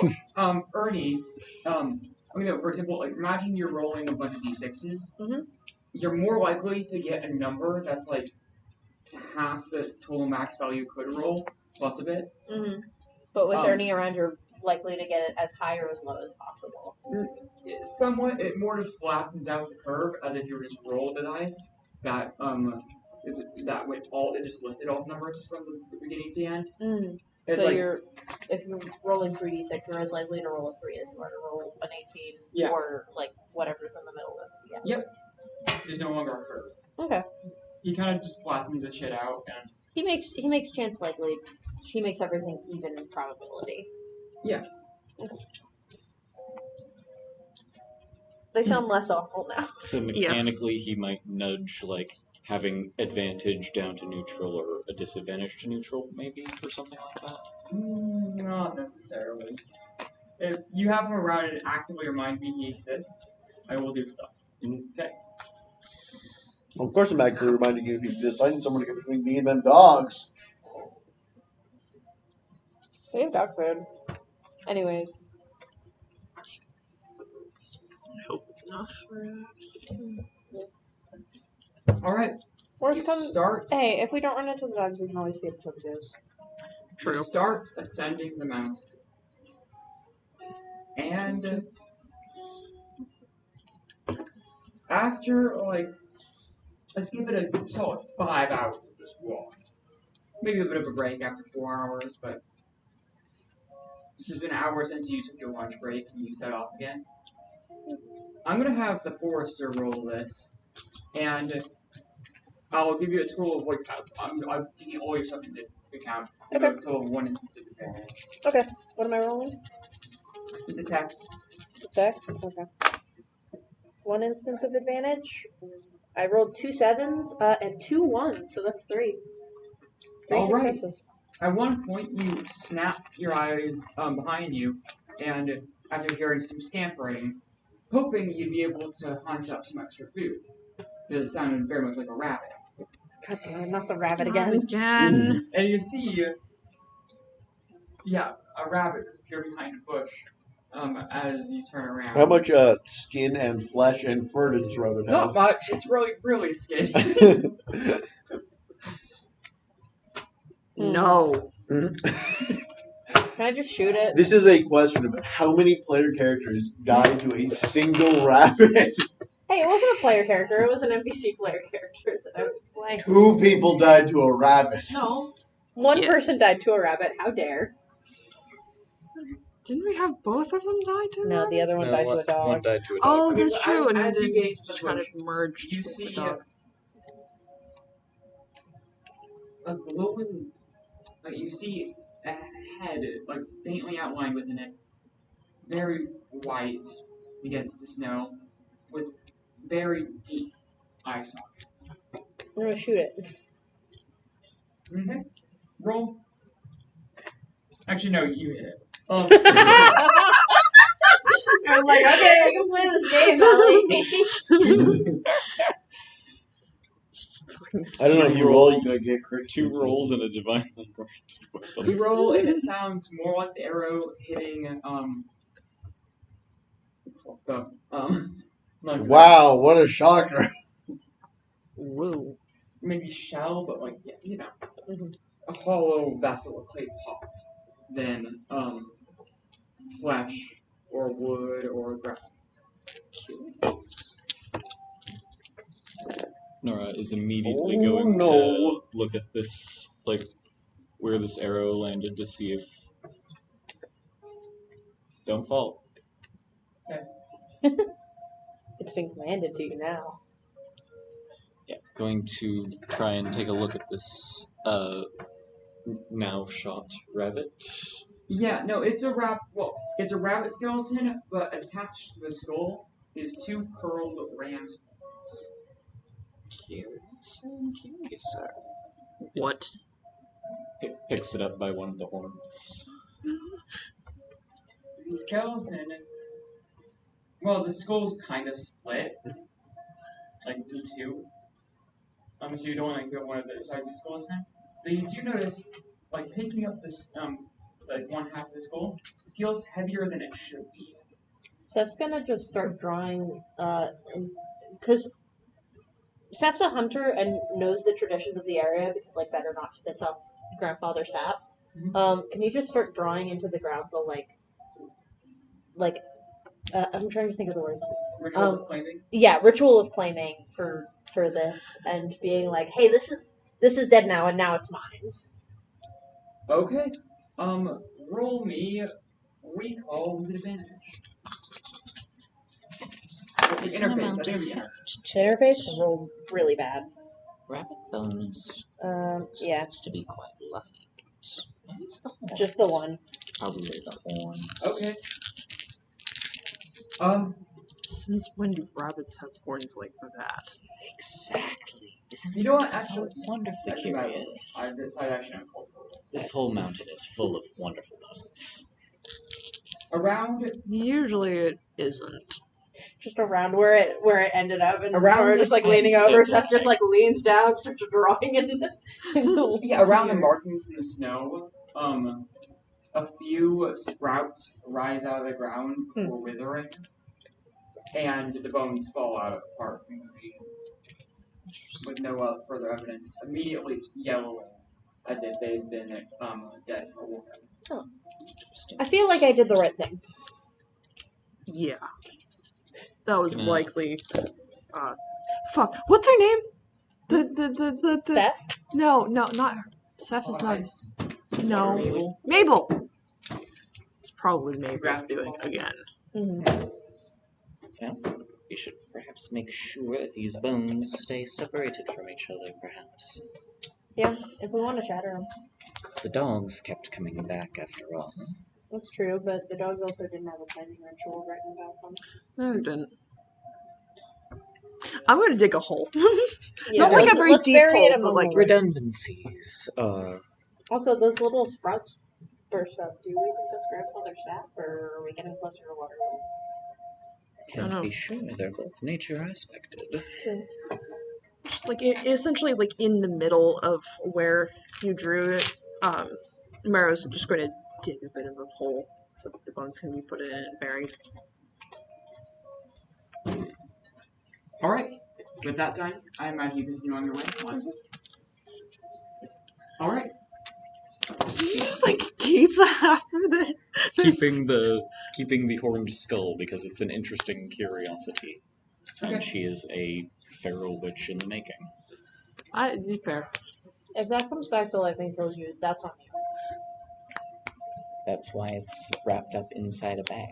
Ernie, for example, like, imagine you're rolling a bunch of d6s. Mhm. You're more likely to get a number that's, like, half the total max value you could roll, plus a bit. Mm-hmm. But with Um, Ernie around, you're likely to get it as high or as low as possible. Somewhat, it more just flattens out the curve, as if you were just roll the dice. That, that went it just listed all the numbers from the beginning to the end. Mm. It's So like, if you're rolling 3d6, you're as likely to roll a 3 as you are to roll an 18 Yeah. or like whatever's in the middle of there's no longer a curve. Okay. He kind of just flattens the shit out, and He makes chance likely. He makes everything even in probability. Yeah. Okay. They sound less awful now. So mechanically, he might nudge like having advantage down to neutral or a disadvantage to neutral, maybe, or something like that. Not necessarily. If you have him around and actively remind me he exists, I will do stuff. Okay. Of course, I'm actually reminding you he exists. I need someone to get between me and them dogs. We have dog food. Anyways. I hope it's enough for All right. Worst You comes. start. Hey, if we don't run into the dogs, we can always feed them to the goose. True. You start ascending the mountain, and after let's give it a solid 5 hours of just walk. Maybe a bit of a break after 4 hours, but this has been an hour since you took your lunch break and you set off again. I'm gonna have the forester roll this, and I'll give you a total of I'm taking all your stuff into account. Give you a total of 1 instance of advantage. Okay. What am I rolling? It's a text. Dex? Okay. 1 instance of advantage. I rolled 2 7s and 2 1s, so that's 3. 3 All right. successes. At one point, you snap your eyes behind you, and after hearing some scampering, hoping you'd be able to hunt up some extra food, because it sounded very much like a rabbit. God damn, not the rabbit Not again. again. And you see, a rabbit appear behind a bush as you turn around. How much skin and flesh and fur does this rabbit Not have? much. It's really skinny. No. Can I just shoot it? This is a question of how many player characters died to a single rabbit. Hey, it wasn't a player character. It was an NPC player character that I was playing. 2 people died to a rabbit. No. One Yeah. person died to a rabbit. How dare? Didn't we have both of them die to No, the other one died to a dog. One died to a dog. Oh, Okay, that's so true. And as then you gaze at the kind bush, of merged you with see the dog. a glowing, you see a head, faintly outlined within it, very white against the snow, with very deep eye sockets. I'm gonna shoot it. Okay. Roll. Actually, no, you hit it. I was like, okay, I can play this game, Ellie. I don't know if you roll, you gotta get crit. 2 rolls and a divine number. You roll, and it sounds more like the arrow hitting, Wow, what a shocker. Woo. maybe shell, but a hollow vessel, a clay pot, than flesh or wood or ground. Nora is immediately Oh, going no. to look at this, where this arrow landed to see if... Don't fall. It's been commanded to you now. Yeah, going to try and take a look at this now shot rabbit. Yeah, no, it's a rabbit skeleton, but attached to the skull is 2 curled ram's horns. Curious, sir. What? Picks it up by one of the horns. The skeleton, the skull's kind of split, in 2. So you don't get one of the sides of the skull now. But you do notice, picking up this, one half of the skull, it feels heavier than it should be. Seth's gonna just start drawing, because Seth's a hunter and knows the traditions of the area because, better not to piss off Grandfather Sap. Mm-hmm. Can you just start drawing into the ground I'm trying to think of the words. Ritual of claiming. Yeah, ritual of claiming for this and being like, hey, this is dead now and now it's mine. Okay. Roll me recall with advantage. The interface. I think the interface. Interface rolled really bad. Rabbit bones Yeah, supposed to be quite light. What's the horns? just the one. Probably the horns. Okay. Since when do rabbits have horns like that? Exactly. Isn't You know what? it so Actually, wonderfully curious? I decided actually I'm called for it. This whole mountain is full of wonderful puzzles. Around Usually it isn't. Just around where it ended up, and Around we're just leaning so over. Seth glad. just leans down, starts drawing in the Yeah, around the markings in the snow, a few sprouts rise out of the ground before withering, and the bones fall out apart from the region. with no further evidence, immediately yellowing, as if they'd been dead for a while. Interesting. I feel like I did the right thing. Yeah. That was Gonna- likely. Fuck. What's her name? The Seth? No, not her. Seth is not. Ice. No. Mabel. Mabel! It's probably Mabel's Graphic doing novels. again. Mm-hmm. Well, we should perhaps make sure these bones stay separated from each other, perhaps. Yeah, if we want to shatter them. The dogs kept coming back after all. That's true, but the dogs also didn't have a planning ritual written about them. No, it didn't. I'm gonna dig a hole. Yeah, Not like a let's- very let's deep bury it hole, among but like the Redundancies are Also, those little sprouts burst up. Do we think that's grandfather's sap, or are we getting closer to Waterlily? don't know. can't be sure. They're both nature aspected. True. just like essentially like in the middle of where you drew it. Marrow's just going to dig a bit of a hole so the bones can be put in and buried. Alright. With that done, I imagine you continue on your way. Once. Alright. Just like keep half of it. keeping the horned skull because it's an interesting curiosity. Okay. And she is a feral witch in the making. Fair. If that comes back to life and kills you, that's on you. That's why it's wrapped up inside a bag.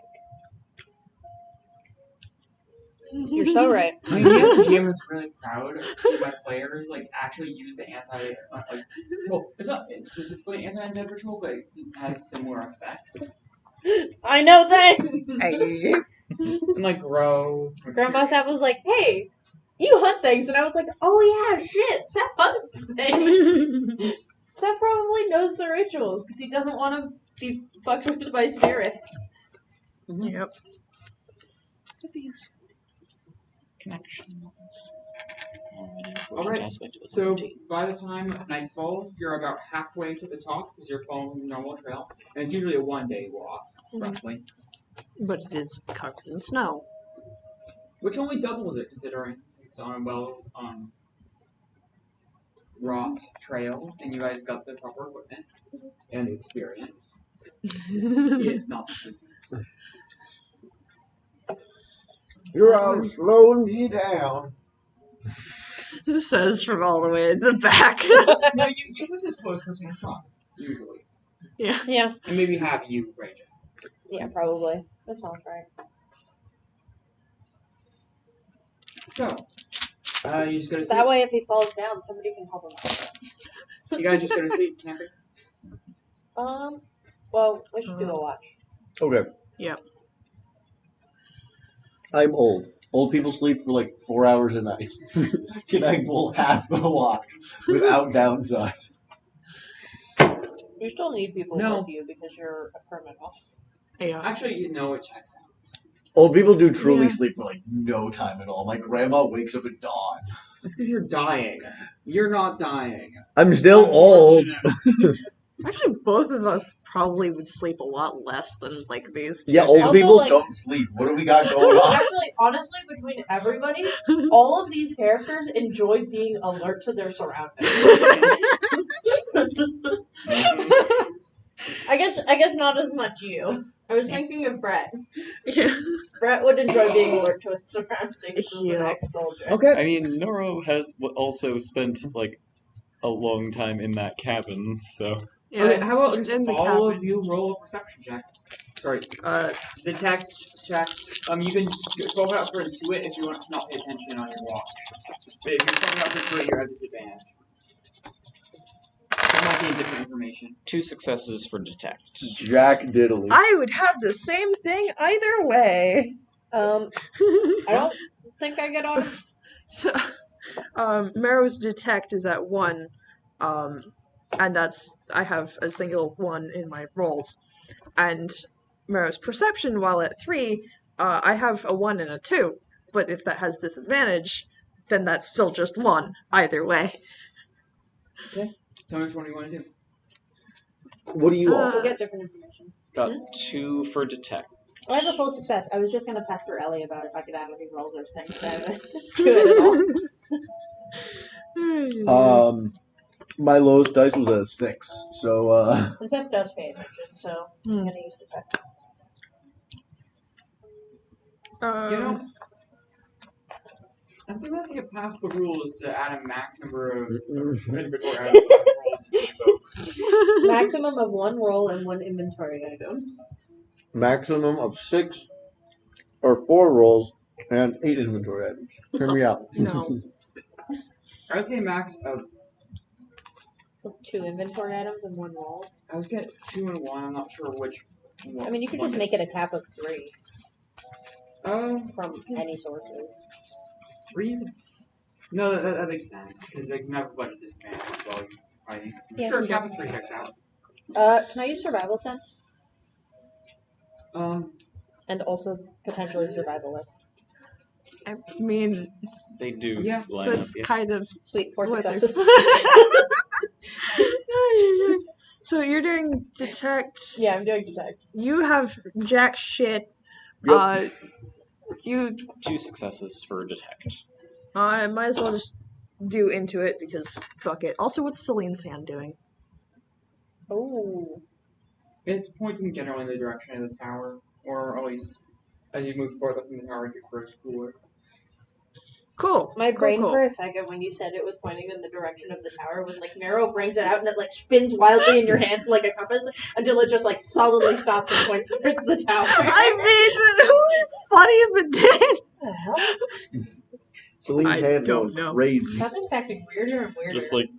You're so right. I mean, me as a GM is really proud to see my players actually use the well, it's not specifically anti-undead ritual, but it has similar effects. I know that. And grow. from Grandma Seth experience. was like, "Hey, you hunt things," and I was like, "Oh yeah, shit, Seth hunts things." Seth probably knows the rituals because he doesn't want to be fucked with by spirits. Yep. Could be useful. Connections. Alright, Aspect of the So quarantine. by the time night falls, you're about halfway to the top because you're following the normal trail, and it's usually a one-day walk, roughly, But it is covered in snow. which only doubles it considering it's on a wrought trail, and you guys got the proper equipment and the experience, if not the disease. You're all slowing me down. This says from all the way in the back. No, you put the slowest person in front, usually, Yeah. Yeah, and maybe have you range it. yeah, probably. That sounds right. So, you just go to sleep. That way, if he falls down, somebody can help him up. You guys just go to sleep, camping. Well, we should do a watch. Okay. Yeah. I'm old. Old people sleep for 4 hours a night. Can I pull half the watch without downside? You still need people No. with you because you're a criminal. Yeah. Actually, you know it checks out. Old people do truly Yeah. sleep for no time at all. My grandma wakes up at dawn. It's because you're dying. You're not dying. I'm still old. Actually, both of us probably would sleep a lot less than these two. Yeah, old do. Also, people like- don't sleep. What do we got going on? Actually, honestly, between everybody, all of these characters enjoy being alert to their surroundings. I guess not as much you. I was thinking of Brett. Yeah. Brett would enjoy being alert to his surroundings as Yeah. an ex-soldier. Okay. I mean, Noro has also spent a long time in that cabin, so Yeah, Okay, how about just just in the all cabin. of you roll a perception check? Sorry, detect check. You can swap it out for intuit if you want to not pay attention on your walk. But if you're swapping out for intuit, you're at disadvantage. That might be different information. 2 successes for detect. Jack Diddley. I would have the same thing either way. I don't think I get on. So, Marrow's detect is at 1, and I have a single 1 in my rolls. And Marrow's perception, while at 3, I have a 1 and a 2. But if that has disadvantage, then that's still just 1, either way. Tell me which one you want to do. What do you all? We'll get different information. got 2 for detect. I have a full success. I was just going to pester Ellie about if I could add any rolls or things to it at all. My lowest dice was a 6, so And Seth does pay attention, so I'm gonna use detect. You know, I think that's get past the rules to add a max number of inventory items to rolls you evoke. Maximum of 1 roll and 1 inventory item. maximum of 6 or 4 rolls and 8 inventory items. Hear me out. No. I would say max of. 2 inventory items and 1 roll. I was getting 2 and 1. I'm not sure which. I mean, you could just make it a cap of 3 from any sources. 3's. No, that makes sense because they can have a bunch of disadvantages while you're fighting. Yeah, Sure, some cap of 3 checks out. Can I use survival sense? And also potentially survivalist. I mean, They do Yeah, line up. that's Yeah. kind of Sweet, 4 what they're- successes. So you're doing detect. Yeah, I'm doing detect. You have jack shit. Yep. You 2 successes for detect. might as well just do into it because fuck it. Also, what's Celine's hand doing? Oh. It's pointing generally in the direction of the tower, or at least as you move further from the tower, it grows cooler. Cool. My cool, brain cool. for a second when you said it was pointing in the direction of the tower was like Marrow brings it out and it like spins wildly in your hand like a compass until it just like solidly stops and points towards the tower. I mean, it would be funny if it did. What the hell? Celine's I hand don't going know. crazy. Nothing's acting weirder and weirder. Just like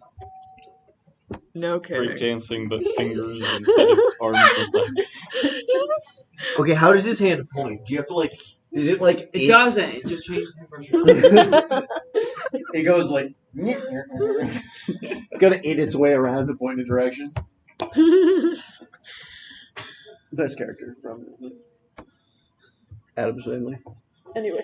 No kidding. breakdancing, but fingers instead of arms and legs. Okay, how does his hand point? Do you have to like? Is it like? It doesn't. It just changes temperature. It goes like. It's gonna eat its way around to point a direction. Best character from Adam Sandler. Anyway.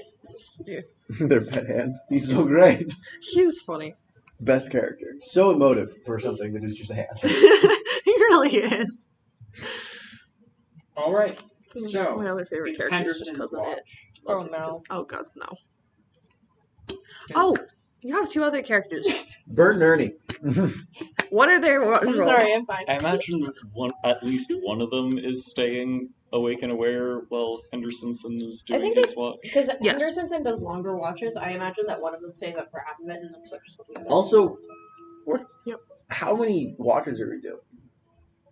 Their pet hand. He's so great. He's funny. Best character. So emotive for something that is just a hand. He really is. All right. He's So, my other favorite it's character just Henderson's because of it. watch. Oh, Mostly no. because- oh gods, no. Oh, you have 2 other characters. Bert and Ernie. What are their I'm roles? sorry, I'm fine. I imagine at least one of them is staying awake and aware while Hendersonson is I doing think his watch. Because Yes. Henderson does longer watches, I imagine that one of them stays up for half of it and then switches between them. Also, what? Yep. How many watches are we doing?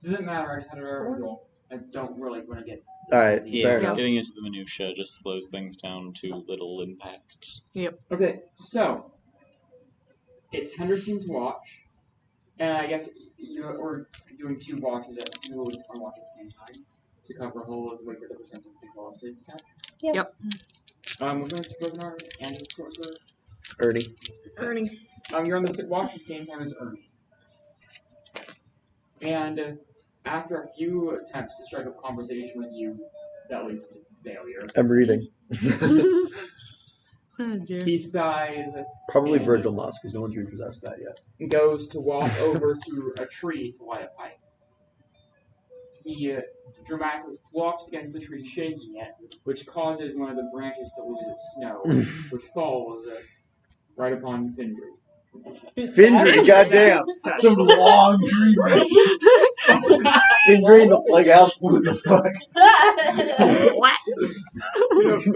Doesn't matter. I just had a roll. I don't really want to get. All right, Yeah, fair enough. getting into the minutia just slows things down to little impact. Okay, so it's Henderson's watch, and I guess we're doing 2 watches at 2 on watch at the same time to cover a whole of like the percent of the fall asleep set. Yep. We're going to Scrivener and his sorcerer. Ernie. Ernie. You're on the watch at the same time as Ernie. And after a few attempts to strike up conversation with you, that leads to failure. I'm reading. Oh, dear. He sighs, Probably Yeah. Virgil Musk, because no one's repossessed that yet. and goes to walk over to a tree to light a pipe. He dramatically flops against the tree, shaking it, which causes one of the branches to lose its snow, which falls right upon Findry. Findry, goddamn! Some long tree branch. Findry in the like how smooth the fuck. What?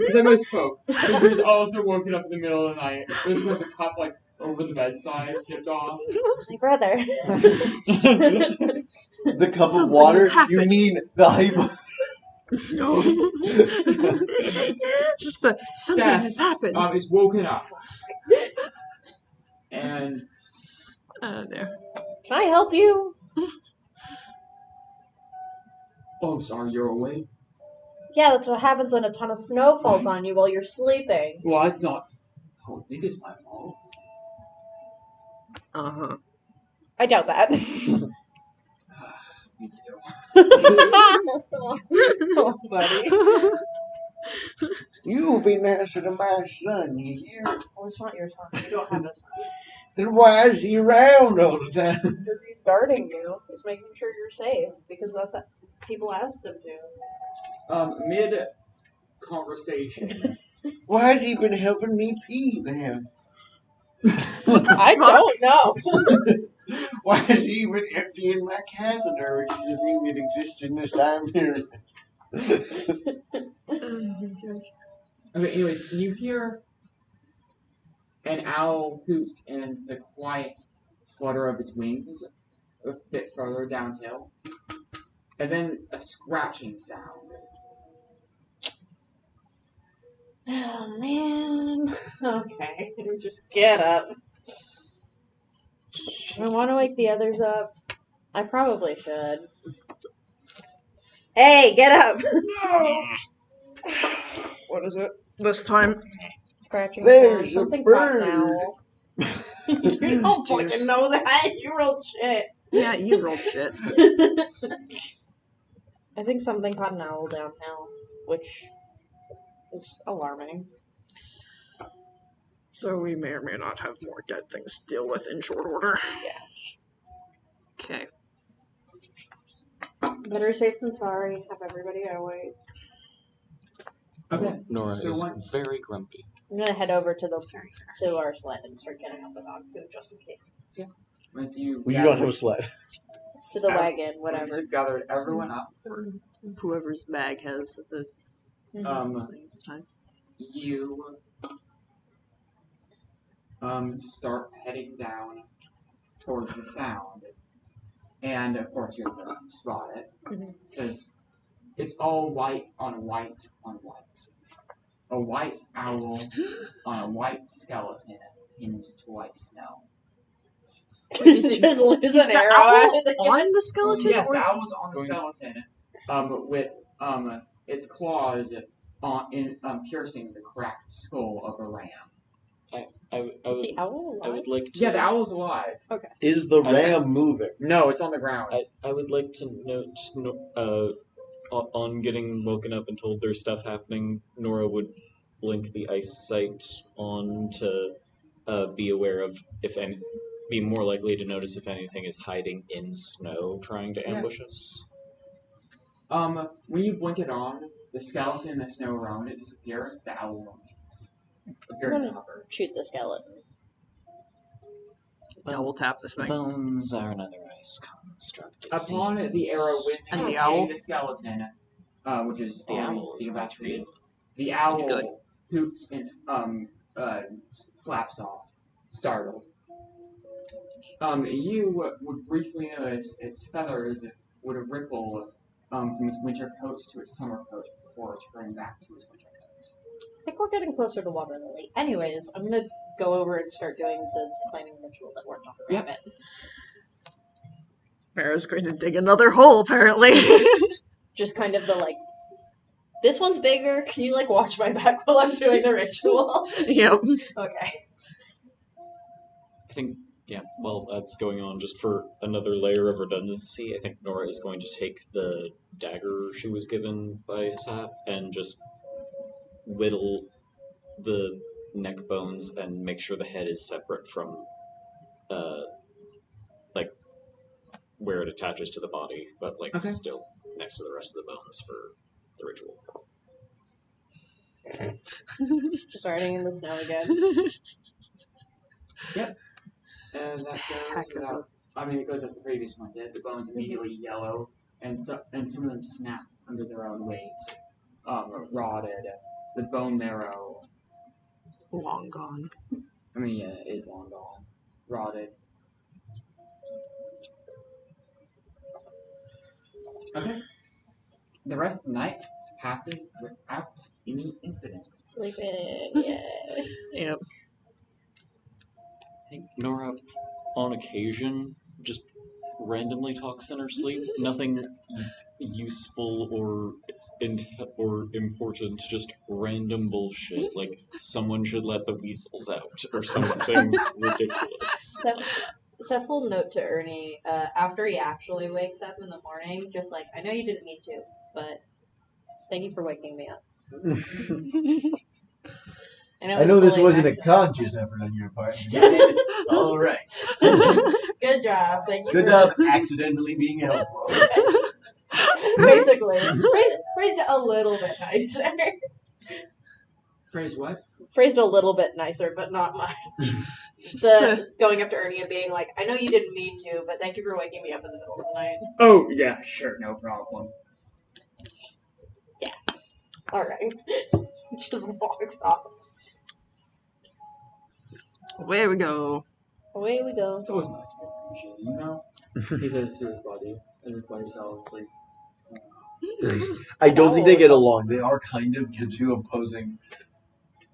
As I misspoke, Findry's also woken up in the middle of the night. There's like a cup like over the bedside, tipped off. My brother. The cup Something of water? has happened. You mean the hypo? No. Just the something Seth, has happened. Is woken up. And Oh, there. Can I help you? oh, sorry, you're awake. Yeah, that's what happens when a ton of snow falls on you while you're sleeping. Well, it's not. I don't think it's my fault. Uh-huh. I doubt that. Me too. Oh, buddy. You be nicer to my son, you hear? Well, it's not your son. You don't have a son. Then why is he around all the time? Because he's guarding you. He's making sure you're safe. Because that's what people asked him to. Mid conversation, Why has he been helping me pee then? I don't know. Why is he even emptying my catheter, which is a thing that exists in this time period? Okay, anyways, you hear an owl hoot and the quiet flutter of its wings a bit further downhill, and then a scratching sound. Oh man. Okay, just get up. I want to wake the others up. I probably should. Hey, get up! What is it this time? Scratching There's sound. a Something caught an bird. owl. You don't fucking know that. You rolled shit. Yeah, you rolled shit. I think something caught an owl downhill, which is alarming. So we may or may not have more dead things to deal with in short order. Yeah. Okay. Better safe than sorry. Have everybody away. Okay, Nora so is once very grumpy. I'm gonna head over to our sled and start getting out the dog food just in case. once you've We don't gathered, have a sled. To the Out. wagon, once whatever. you've gathered everyone up, Whoever's bag has at the time. you start heading down towards the sound, and of course you're the first to spot it because it's all white on white on white. A white owl on a white skeleton pinned to white snow. Is it Just lose is an the arrow owl out of the on the skeleton? Yes, or- the owl was on the skeleton, with its claws piercing the cracked skull of a ram. I Is the owl I alive? would like to. Yeah, the owl's alive. Is the ram moving? No, it's on the ground. I would like to note, on getting woken up and told there's stuff happening, Nora would blink the ice sight on to be aware of be more likely to notice if anything is hiding in snow trying to ambush us. When you blink it on, the skeleton and the snow around it disappear. The owl remains. Appearing to hover. Shoot the skeleton. Double tap this thing. Bones are another ice construct. it Upon the seems. arrow whizzing And the hitting owl? the skeleton, which is The already owl is the not best real. the Sounds good. owl hoots and flaps off, startled. You would briefly notice its feathers would ripple from its winter coat to its summer coat before returning back to its winter coat. I think we're getting closer to Waterlily. Anyways, I'm gonna go over and start doing the planning ritual that we're talking about. Yep. Mara's going to dig another hole, apparently. Just kind of the like, this one's bigger. Can you like watch my back while I'm doing the ritual? Yep. Okay. I think, yeah, while that's going on, just for another layer of redundancy, I think Nora is going to take the dagger she was given by Sap and just whittle the neck bones and make sure the head is separate from, like, where it attaches to the body, but, like, Okay. still next to the rest of the bones for the ritual. Just starting in the snow again. And that Heck goes of without. I mean, it goes as the previous one did. The bones immediately yellow, and some of them snap under their own weight. Rotted. The bone marrow. Long gone. I mean, yeah, it is long gone. Rotted. Okay. The rest of the night passes without any incident. Sleeping. Yeah. Yep. I think Nora, on occasion, just randomly talks in her sleep. Nothing useful or important, just random bullshit. Like someone should let the weasels out or something ridiculous. Seth will note to Ernie after he actually wakes up in the morning, just like, I know you didn't mean to, but thank you for waking me up. I know this wasn't a conscious effort on your part. But you did it. All right. Good job. Thank you. Good job accidentally being helpful. Basically. Phrased it a little bit nicer. Praise what? Phrased a little bit nicer, but not much. Going up to Ernie and being like, I know you didn't mean to, but thank you for waking me up in the middle of the night. Oh, yeah, sure, no problem. Alright. Just walks off. Away we go. Away we go. It's always nice to be appreciated, you know? He says to his buddy, and his buddy's obviously. I don't think they get along. They are kind of the two opposing.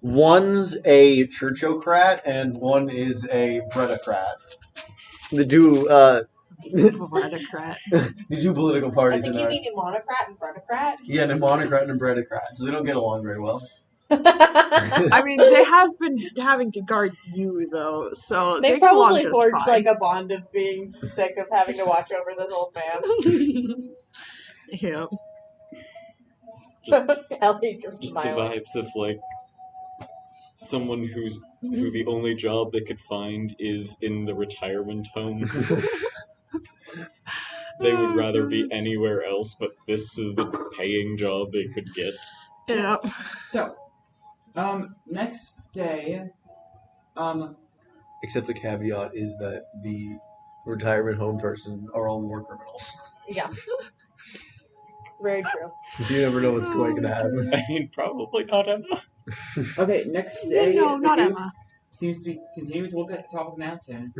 One's a churchocrat and one is a breadocrat. The two, Breadocrat. the two political I parties think in you our. mean a monocrat and breadocrat. Yeah, a monocrat and a breadocrat, so they don't get along very well. I mean, they have been having to guard you, though, so They they get along probably just forged fine. like a bond of being sick of having to watch over this old man. Yeah. Ellie just Just smiling. the vibes of like someone who the only job they could find is in the retirement home. They would rather be anywhere else, but this is the paying job they could get. Yeah. So, next day, Except the caveat is that the retirement home person are all war criminals. Yeah. Very true. So you never know what's going to happen. I mean, probably not Emma. okay, next day, No, the not goose Emma. seems to be continuing to look at the top of the mountain.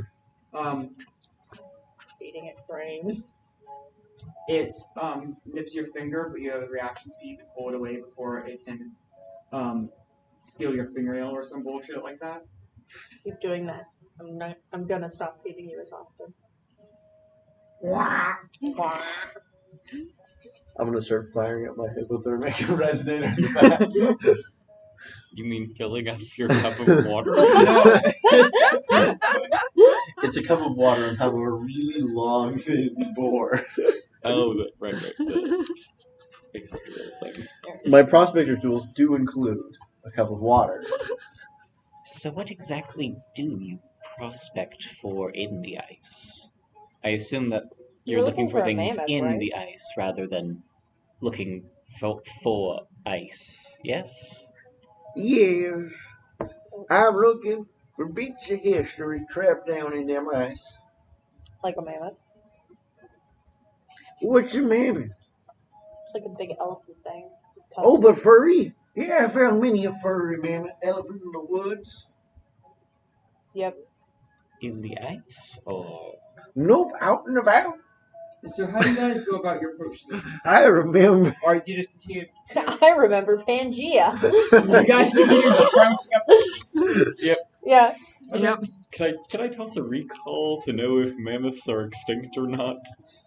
Eating its brain. It nips your finger, but you have a reaction speed to pull it away before it can steal your fingernail or some bullshit like that. Keep doing that. I'm gonna stop feeding you as often. I'm gonna start firing up my hypothermic resonator in the back. You mean filling up your cup of water? It's a cup of water on top of a really long, thin bore. Oh, right. The extra thing. My prospector tools do include a cup of water. So what exactly do you prospect for in the ice? I assume that you're looking for a things mammoth, in right? the ice rather than looking for ice. Yes? Yes, I'm looking for bits of history trapped down in them ice. Like a mammoth. What's a mammoth? It's like a big elephant thing. Oh, but furry? Yeah, I found many a furry mammoth elephant in the woods. Yep. In the ice? Or Nope, out and about. So how do you guys go about your approach to this? I remember. Or do you just continue? I remember Pangea. You guys continue to crouch up. Yeah. Yep. Can I toss a recall to know if mammoths are extinct or not?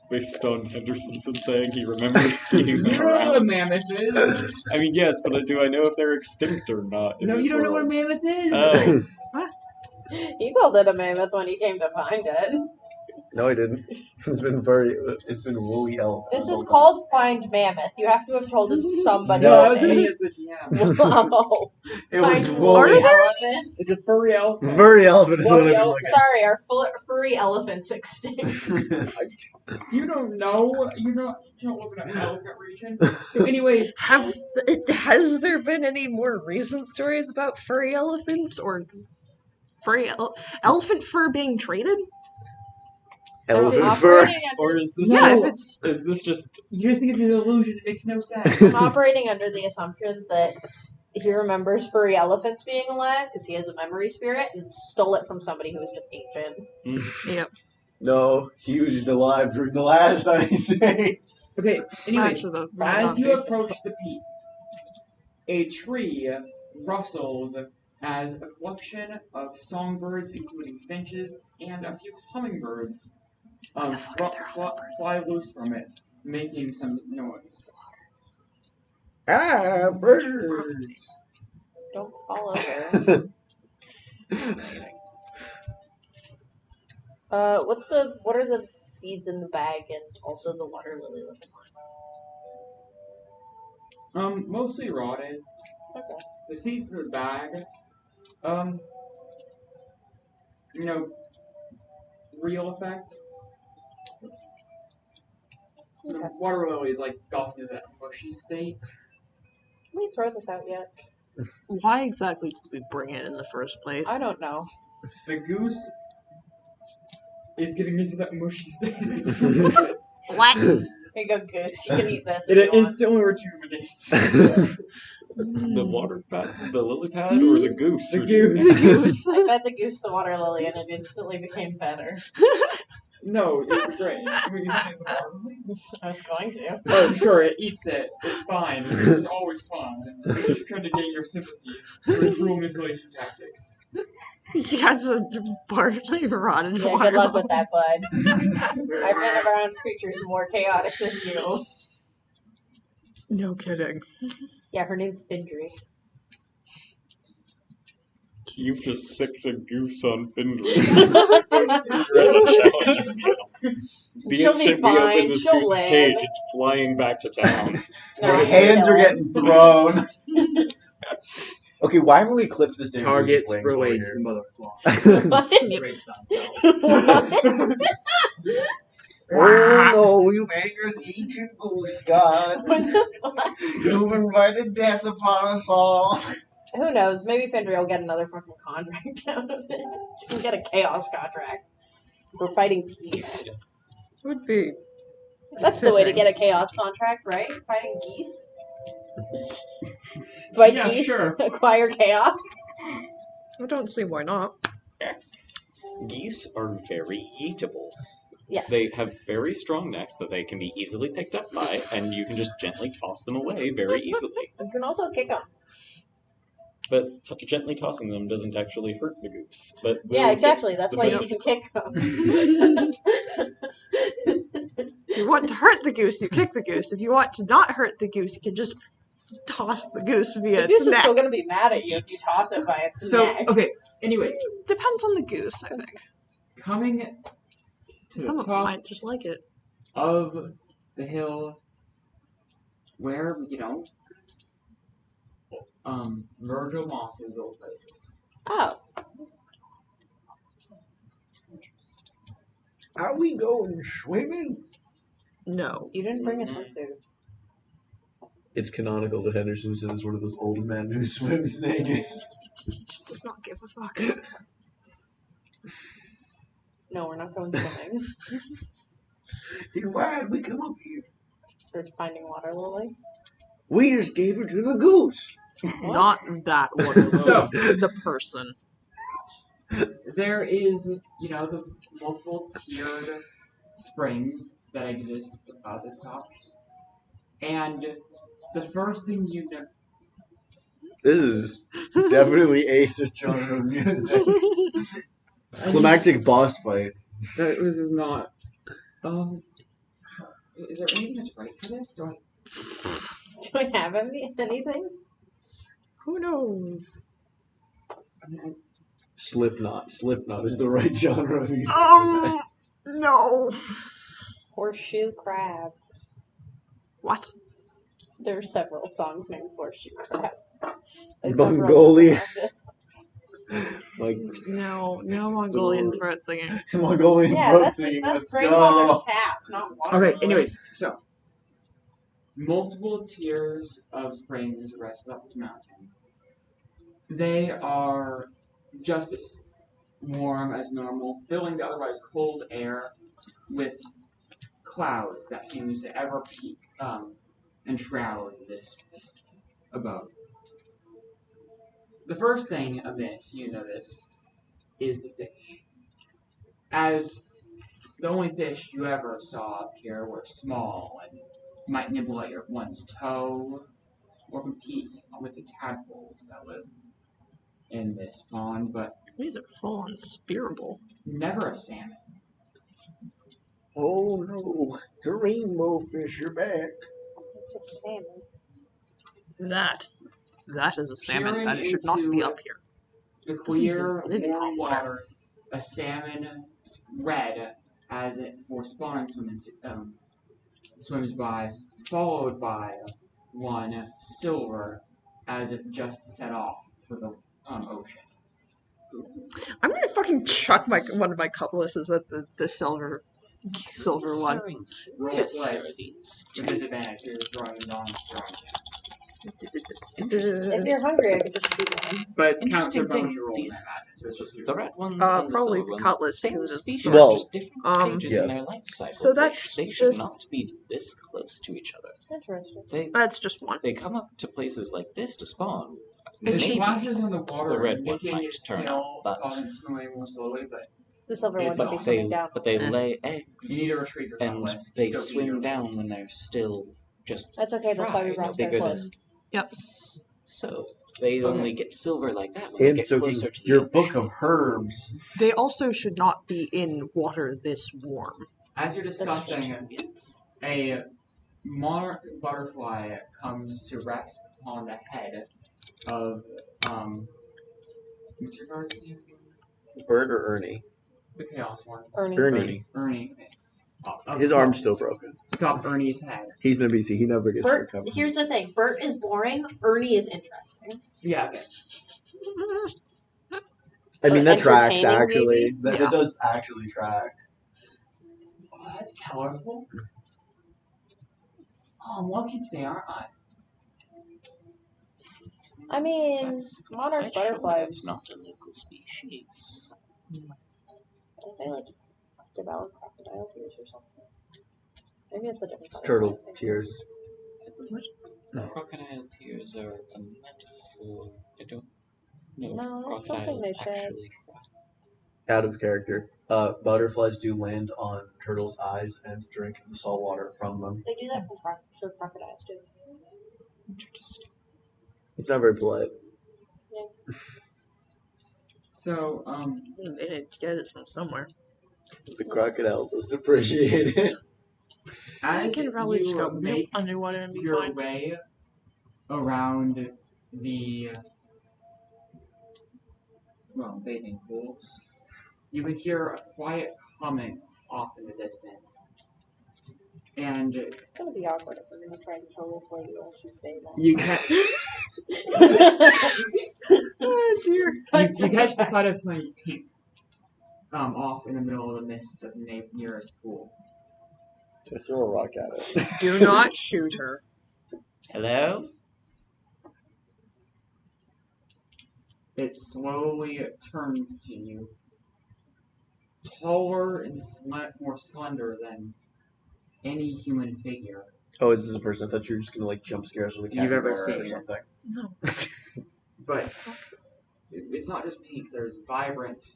Based on Hendersonson saying he remembers seeing You them don't know what a around. mammoth is. I mean, yes, but do I know if they're extinct or not? In No, this you don't know what a world? mammoth is. Oh, You called it a mammoth when you came to find it. No, I didn't. It's been very. It's been woolly elephant. This is called Find Mammoth. You have to have told it somebody. No, I was else. thinking as the GM. Wow. It was Find woolly. elephant. It's a furry elephant. Furry elephant is what Woolly I've been elephant. looking Sorry, our furry elephant's extinct. at. You don't know. You don't live in an elephant region. So, anyways, Has there been any more recent stories about furry elephants or elephant fur being traded? Elephant I'm fur. operating under, or is this No. just you just think it's an illusion. It makes no sense. I'm operating under the assumption that he remembers furry elephants being alive because he has a memory spirit and stole it from somebody who was just ancient. Yep. No, he was just alive during the last ice age. Okay. Anyways, Actually, the as you Renaissance. approach the peak, a tree rustles as a collection of songbirds, including finches and a few hummingbirds, fly loose from it, making some noise. Ah, birds. Don't fall over. What are the seeds in the bag and also the waterlily looking like? Mostly rotted. Okay. The seeds in the bag, real effect. Okay. The waterlily is like got into that mushy state. Can we throw this out yet? Why exactly did we bring it in the first place? I don't know. The goose is getting into that mushy state. What? Here you go, Goose. You can eat this if It you want. instantly rejuvenates. The water pad, the lily pad, or the goose? The Would you- goose. The goose. I fed the goose the water lily and it instantly became better. No, it's great. You think the watermelon? I was going to. Oh, sure, it eats it. It's fine. It's always fun. It's just trying to gain your sympathy through cruel manipulation tactics. Yeah, it's a partially rotted Yeah, water. good luck with that, bud. I've been around creatures more chaotic than you. No kidding. Yeah, her name's Findry. You've just sicked a goose on Findlay. The She'll be instant we fine. open this She'll goose's live. cage, it's flying back to town. No, The I'm hands are gonna getting thrown. Okay, why haven't we clipped this damn Targets goose's wings over relate here? to motherfly. What? Brace thyself. Oh no, you angered the ancient goose gods. What the fuck? You've invited death upon us all. Who knows? Maybe Findry will get another fucking contract out of it. She can get a chaos contract. We're fighting geese. Would be. That's the way to get a chaos contract, right? Fighting geese? Fight Yeah, geese, sure. acquire chaos. I don't see why not. Geese are very eatable. Yeah. They have very strong necks that they can be easily picked up by, and you can just gently toss them away very easily. You can also kick them. But gently tossing them doesn't actually hurt the goose. But Yeah, will exactly. hit That's the why you message. can kick them. If you want to hurt the goose, you kick the goose. If you want to not hurt the goose, you can just toss the goose via The goose its is neck. still going to be mad at you if you toss it by its So, neck. okay, anyways, Depends on the goose, I think. coming to Some the of them top might just like it. of the hill where, Virgil Moss's old places. Oh, Are we going swimming? No. you didn't bring a swimsuit. It's canonical that Henderson's is one of those old men who swims naked. He just does not give a fuck. No, we're not going swimming. Then why did we come up here? We're finding Waterlily. We just gave her to the goose. Not that one. So- the person. There is, the multiple tiered springs that exist at this top. And the first thing you know. This is definitely ace of genre music. Climactic boss fight. This is not. Is there anything that's right for this? Do I have anything? Who knows? Slipknot. Slipknot is the right genre of music. No. Horseshoe crabs. What? There are several songs named Horseshoe crabs. Mongolian. Like No Mongolian throat singing. Mongolian Yeah, throat that's singing. that's Let's grandmother's go. tap, not water. Okay, anyways, so. Multiple tiers of springs rest up this mountain. They are just as warm as normal, filling the otherwise cold air with clouds that seems to ever enshroud this abode. The first thing amiss you notice is the fish. As the only fish you ever saw up here were small and might nibble at your one's toe or compete with the tadpoles that live in this pond, but These are full on spearable. never a salmon. Oh no, the rainbow fish are back. It's a salmon. That is a salmon. Peering That should not be into up here. The clear, live in warm hot water. waters, a salmon red as it for spawning swims by, followed by one silver as if just set off for the ocean. I'm gonna fucking chuck one of my cutlasses at the silver one. Roll To slight these with disadvantage. You're throwing them on throwing. If you're hungry, I could just shoot one. But it's Interesting countered by when thing, you roll these- that, so it's just The red ones Uh, and the probably silver the ones, cutlass, same because it's species, silver. just different stages yeah. in their life cycle. So that's they should just- not be this close to each other. Interesting. That's just one. They come up to places like this to spawn. It Maybe splashes in the water, the red one indicating might its turn tail, up, but- causing it to move more slowly, but The silver one It's would be on. swimming down. but they Eh. lay you need eggs, to retrieve your and cutlass. they so swim either down ways. when they're still just That's okay, that's why we fried, brought bigger close. than. Yep. So they Okay. only get silver like that when they And get so closer to the your ocean. book of herbs. They also should not be in water this warm. As you're discussing, Yes. a monarch butterfly comes to rest upon the head of what's your guard's name again? Bert or Ernie? The chaos one. Ernie. Ernie. Ernie. Okay. His Top- arm's still broken. Top Ernie's head. He's an NPC. He never gets Bert, recovered. here's the thing. Bert is boring. Ernie is interesting. Yeah. Okay. I mean, that tracks entertaining, actually. maybe? That does actually track. Oh, that's colorful. Oh, I'm lucky today, aren't I? I mean, That's monarch quite sure butterflies. That's not a local species. Don't they like devour crocodile tears or something? Maybe it's a different It's butterfly turtle thing. tears. No. Crocodile tears are a metaphor. I don't know No, if it's something crocodiles they said. actually cry. Out of character. Butterflies do land on turtles' eyes and drink the salt water from them. They do that for crocodiles too. Interesting. It's not very polite. So, They need to get it from somewhere. The crocodile doesn't appreciate it. I as can probably just you go nope, make underwater and be your fine. way around the bathing pools, you can hear a quiet humming off in the distance, and It's gonna be awkward if we're gonna try and kill this lady while she's bathing. you catch Oh dear. you catch the sight of something pink off in the middle of the mists of the nearest pool. To throw a rock at it. Do not shoot her. Hello? It slowly turns to you, taller and more slender than any human figure Oh, this is a person. I thought you were just gonna like jump scare us with a You've ever capybara or seen. something. No. But it's not just pink. There's vibrant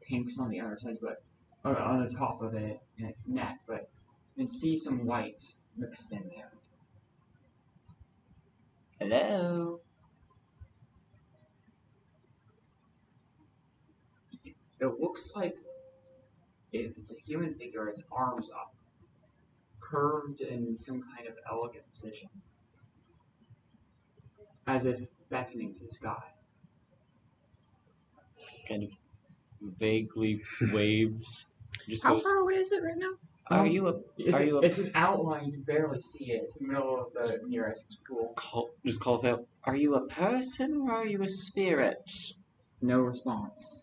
pinks on the other sides, but on the top of it and its neck. But you can see some white mixed in there. Hello? It looks like if it's a human figure, its arms up, curved in some kind of elegant position, as if beckoning to the sky. Kind of vaguely waves. Just How goes, far away is it right now? are you a It's an outline. You can barely see it. It's in the middle of the nearest pool. just calls out, are you a person or are you a spirit? No response.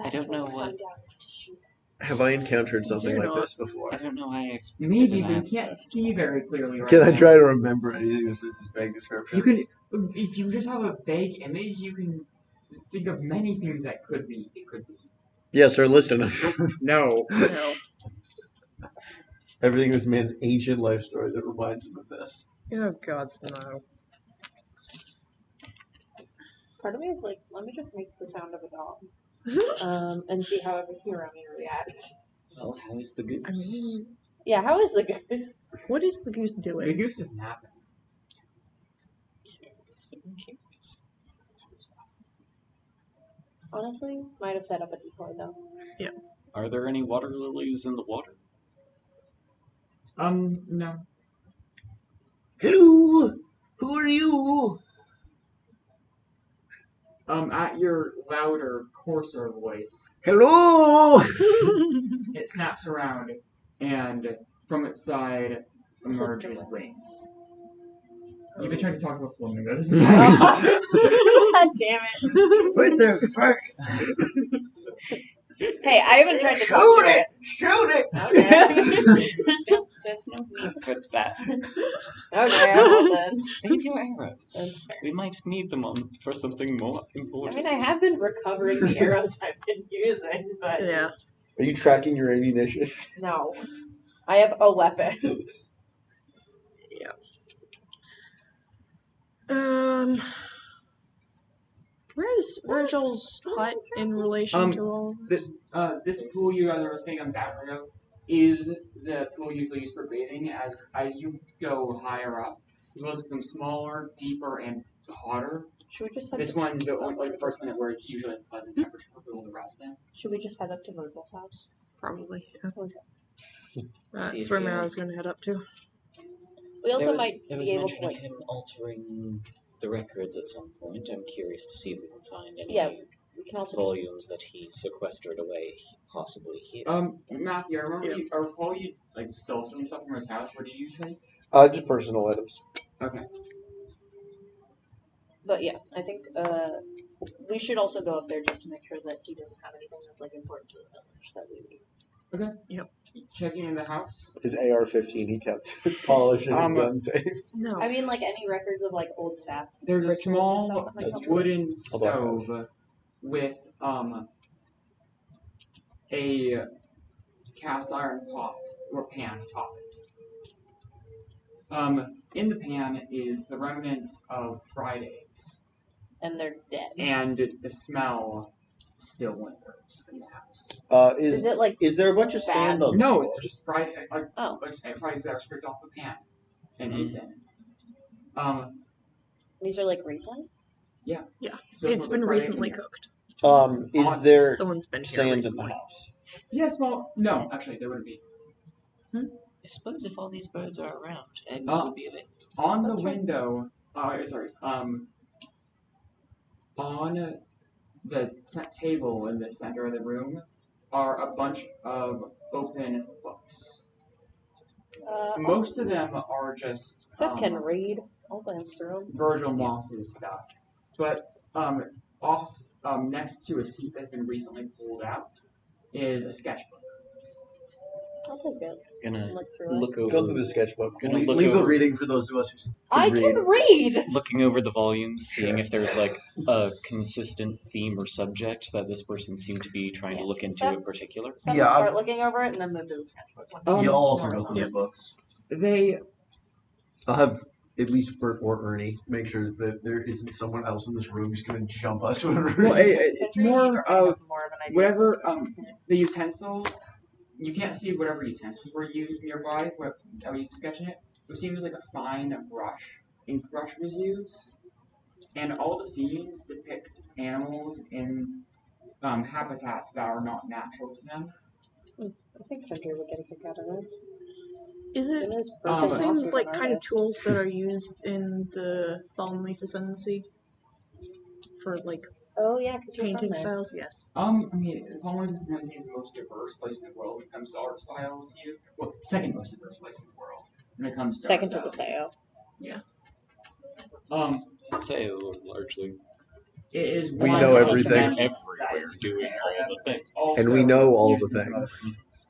I don't know what- Have I encountered something You're like not. this before? I don't know why I expected Maybe, an but you answer. can't see very clearly right Can I now. try to remember anything with this vague description? You can, if you just have a vague image, you can think of many things that could be. It could be. Yes, sir, listen. No. No. Everything in this man's ancient life story that reminds him of this. Oh God, no. Part of me is like, let me just make the sound of a dog, and see how everything around me reacts. Well, how is the goose? I mean, Yeah, how is the goose? what is the goose The doing? goose is napping. Curious, I'm curious. Honestly, might have set up a decoy though. Are there any water lilies in the water? No. Hello! Who are you? At your louder, coarser voice, Hello! it snaps around, and from its side emerges wings. You've been trying to talk to a flamingo this entire time. God damn it! What the fuck? Hey, I haven't tried to talk Shoot to it! Shoot it! Okay. There's no need for that. Okay, I will then. Save your That's arrows. fair. We might need them for something more I important. mean, I have been recovering the arrows I've been using, but Yeah. Are you tracking your ammunition? no. I have a weapon. Where is Virgil's hut in relation to all of this? This pool you guys are saying on Batterio is the pool usually used for bathing. As you go higher up, the pools become smaller, deeper, and hotter. Should we just head This one's the first one where it's usually a pleasant temperature for people to rest in. Should we just head up to Virgil's house? Probably. Yeah. Okay. See That's if where he Marrow's has- going to head up to. We also there was might be able to mention of like. him altering the records at some point. I'm curious to see if we can find any Yeah, we can also. volumes that he sequestered away, possibly here. Matthew, I remember I recall you like stole some stuff from his house. What did you say? Just personal items. Okay. But yeah, I think we should also go up there just to make sure that he doesn't have anything that's like important to the village that we leave. Okay. Yep. Checking in the house. His AR-15 he kept polished in his gun safe. No. I mean, like any records of like old sap. There's a rituals and small stuff that might help. wooden Although stove with a cast iron pot or pan atop it. In the pan is the remnants of fried eggs, And they're dead. and the smell still lingers in the house. Is it like Is there a bunch of bad? sand on the No, floor? it's just fried. Oh. Fried eggs that are scraped off the pan and Mm-hmm. eaten. These are like recent? Yeah. Still It's smells been like fried eggs in recently here. cooked. Is there Someone's been here sand in the recently. house? Yeah, small. No, actually, there wouldn't be. I suppose if all these birds are around, eggs would be available. On the That's right. window, on the table in the center of the room are a bunch of open books. Most of them are just Seth can read. I'll glance through them. Virgil Moss's stuff, but off next to a seat that's been recently pulled out is a sketchbook. I'll take it. Gonna Look through it. look over. Go through the sketchbook. Gonna Leave look the over- reading for those of us who I read. can read! Looking over the volumes, seeing Sure. if there's like a consistent theme or subject that this person seemed to be trying to look into Seth- in particular. Seth Yeah, will I'll- start looking over it and then move to the sketchbook. You'll also no, go it's through not. the books. They I'll have at least Bert or Ernie make sure that there isn't someone else in this room who's going to jump us when we're well, reading. it's more of more of an idea. whatever the utensils. You can't see whatever utensils were used nearby. What I was sketching it. It seems like a fine ink brush was used, and all the scenes depict animals in habitats that are not natural to them. I think Fender would get a kick out of this. Is it It is the Virgil Moss same was like an kind of artist. tools that are used in the Fallen Leaf Ascendancy for like Oh yeah, because you're from painting there. styles? Yes. I mean, Fallen is the most diverse place in the world when it comes to art styles. Well, second most diverse place in the world when it comes to Second art to the styles. Sao. Yeah. Sao, largely. It is We one know of everything. many that Everywhere is used doing in the all area, the but things. it's And we also know all used the in some other things. regions.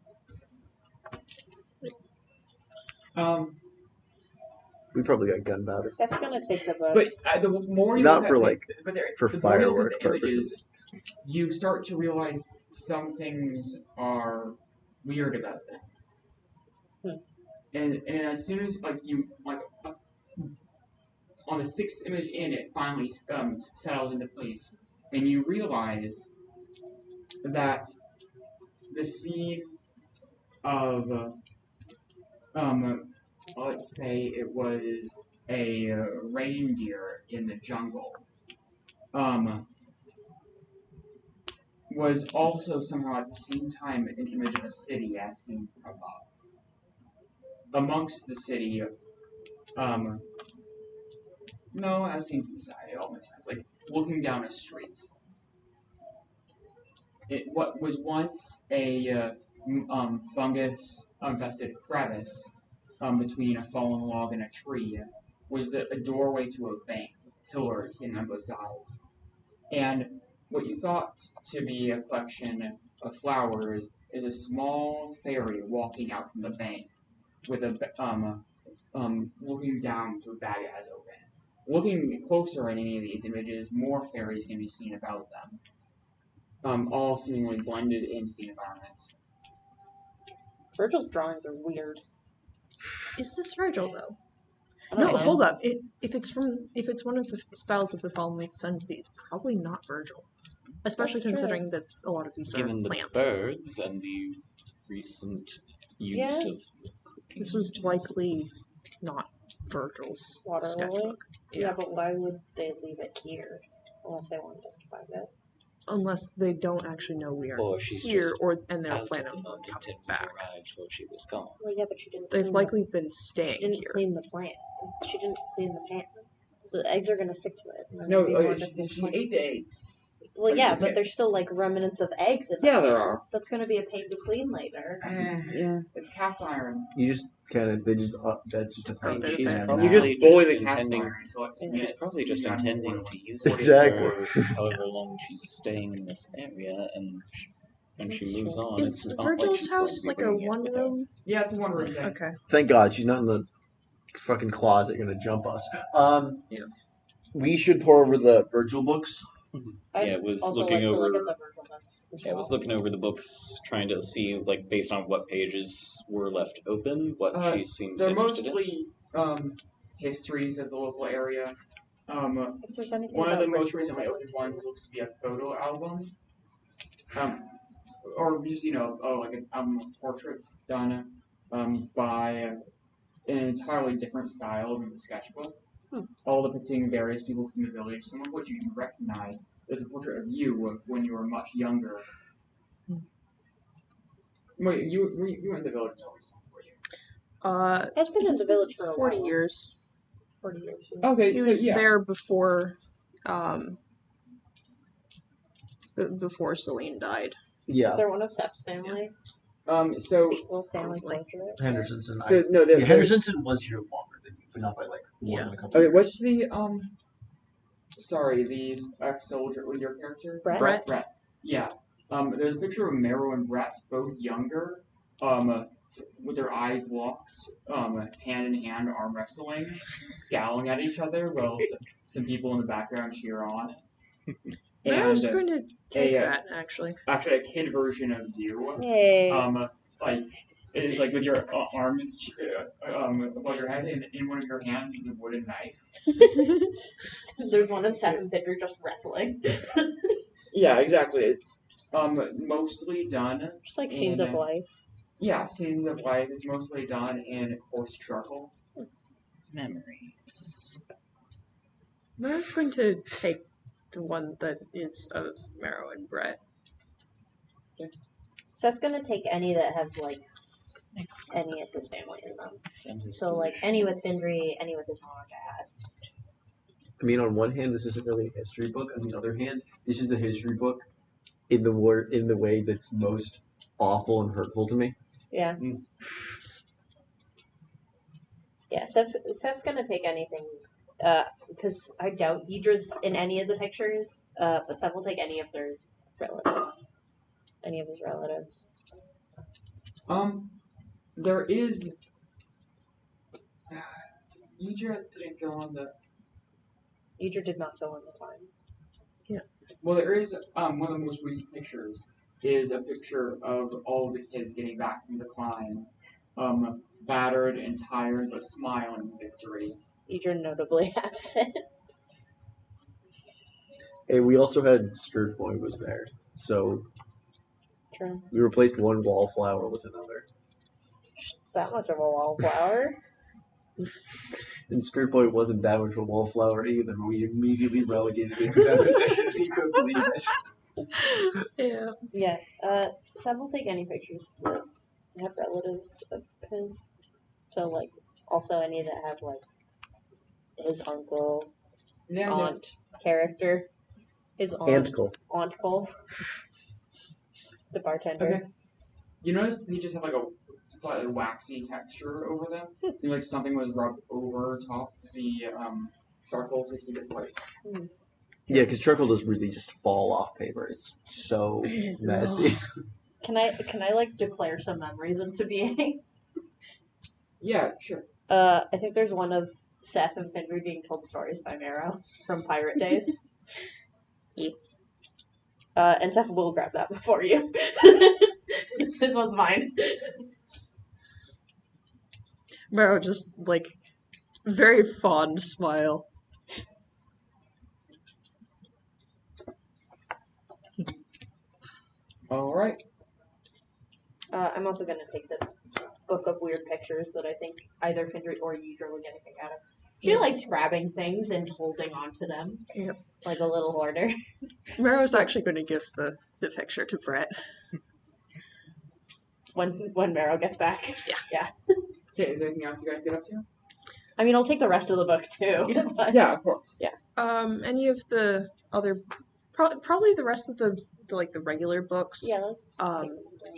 We probably got gunpowder. Seth's gonna take the book. But the more you Not look for, at like, for the more you look at firework the images, purposes. you start to realize some things are weird about them. And as soon as on the sixth image in, it finally settles into place, and you realize that the scene of let's say it was a reindeer in the jungle, was also somehow at the same time an image of a city as seen from above. Amongst the city, no, as seen from the side, it all makes sense. Like looking down a street. What was once a fungus-infested crevice between a fallen log and a tree was a doorway to a bank with pillars in on both sides. And what you thought to be a collection of flowers is a small fairy walking out from the bank with a looking down to a bag it has open. Looking closer at any of these images, more fairies can be seen about them. All seemingly blended into the environment. Virgil's drawings are weird. Is this Virgil though? I don't No, know. hold up. If it's one of the styles of the Fallen Leaf Sensei, it's probably not Virgil. Especially That's true. considering that a lot of these Given are the plants. birds and the recent use Yeah. of cooking This was likely utensils. not Virgil's Waterlily? sketchbook. Yeah, but why would they leave it here? Unless they want us to find it. Unless they don't actually know we are Or she's here, just and they're out planning at the on moment coming and back. arrived while she was gone. Well, yeah, but she didn't. They've clean likely been She staying didn't here. clean the plant. She didn't clean the plant. The eggs are gonna stick to it. and then No, it'll be more she difficult. ate the eggs. Well, yeah, Okay. but there's still like remnants of eggs in Yeah, there. there are. That's gonna be a pain to clean later. Yeah, it's cast iron. You just kind of, that's just a I mean, pain. she's And probably You now- just boil the just cast intending- iron until it She's submits. She's probably just You add more intending oil. to use Exactly. it for however long she's staying in this area, and when she moves on, Is it's not Virgil's like she's going house to be like a bringing it one with her. room? Yeah, it's a one room thing. Okay. Thank God she's not in the fucking closet gonna jump us. Yeah. We should pour over the Virgil books. I'd Yeah, it was also looking like to over. look at the Virgil books as Yeah, I well. was looking over the books, trying to see, like, based on what pages were left open, what she seems They're interested in. mostly histories of the local area. If there's anything One of the about most rituals, recently I'd opened like to ones looks to be a photo album. Or just like an album of portraits done by an entirely different style than the sketchbook. All depicting various people from the village, some of which you can recognize as a portrait of you when you were much younger. Wait, you were in the village until recently, were you? Has been in the village for a 40 while. years. 40 years. Yeah. Okay, He so was yeah. there before before Celine died. Yeah. Is there one of Seth's family? So Just a little family Probably. portrait. Hendersonson. no, Yeah, Hendersonson was here longer than you, but not by like more Yeah. than a couple Okay, years. what's the Sorry, the ex-soldier with your character? Brett? Brett. Yeah. There's a picture of Mero and Brett, both younger, with their eyes locked, hand in hand, arm wrestling, scowling at each other, while some people in the background cheer on. I was And going to take a, that, actually. actually, a kid version of you. Yay. Like it is like with your arms above your head, and in one of your hands is a wooden knife. There's one of Seth and Vidri just wrestling. Yeah, exactly. It's mostly done. Just like scenes of life. Yeah, scenes of life is mostly done in coarse charcoal. Memories. I was going to take the one that is of Marrow and Brett. Seth's gonna take any that have like Nice. any of his family in them. And his So like any with positions. Vindri, any with his mom or dad. I mean, on one hand, this isn't really a history book. On the other hand, this is a history book in the way that's most awful and hurtful to me. Yeah. Mm. Yeah, Seth's gonna take anything, because I doubt Idra's in any of the pictures, but Seth will take any of their relatives. Any of his relatives. There is. Idra didn't go on the. Idra did not go in the time. Well, there is one of the most recent pictures is a picture of all of the kids getting back from the climb, battered and tired but smiling victory. Idra notably absent. And we also had Skirt Boy was there, so True. we replaced one wallflower with another. That much of a wallflower. And Skirt Boy wasn't that much of a wallflower either. We immediately relegated him to that position. He couldn't believe it. Yeah. Yeah. Seth will take any pictures that have relatives of his. So like also any that have like his uncle, Yeah, aunt character. His aunt Antcle. The bartender. Okay. You notice pages have like a slightly waxy texture over them. Seems like something was rubbed over top the charcoal to keep it moist. Yeah, because charcoal does really just fall off paper. It's so messy. Can I like declare some memories into being? Yeah, sure. I think there's one of Seth and Findry being told stories by Marrow from Pirate Days. And Seth will grab that before you. This one's mine. Marrow just, like, very fond smile. Alright. I'm also going to take the book of weird pictures that I think either Findry or Yudra would get anything out of. She likes grabbing things and holding onto them. Yep. Like a little hoarder. Marrow's actually going to give the picture to Brett. When Marrow gets back. Yeah. Okay, is there anything else you guys get up to? I mean, I'll take the rest of the book too. Yeah. But, Yeah, of course. Any of the other... probably the rest of the regular books yeah, let's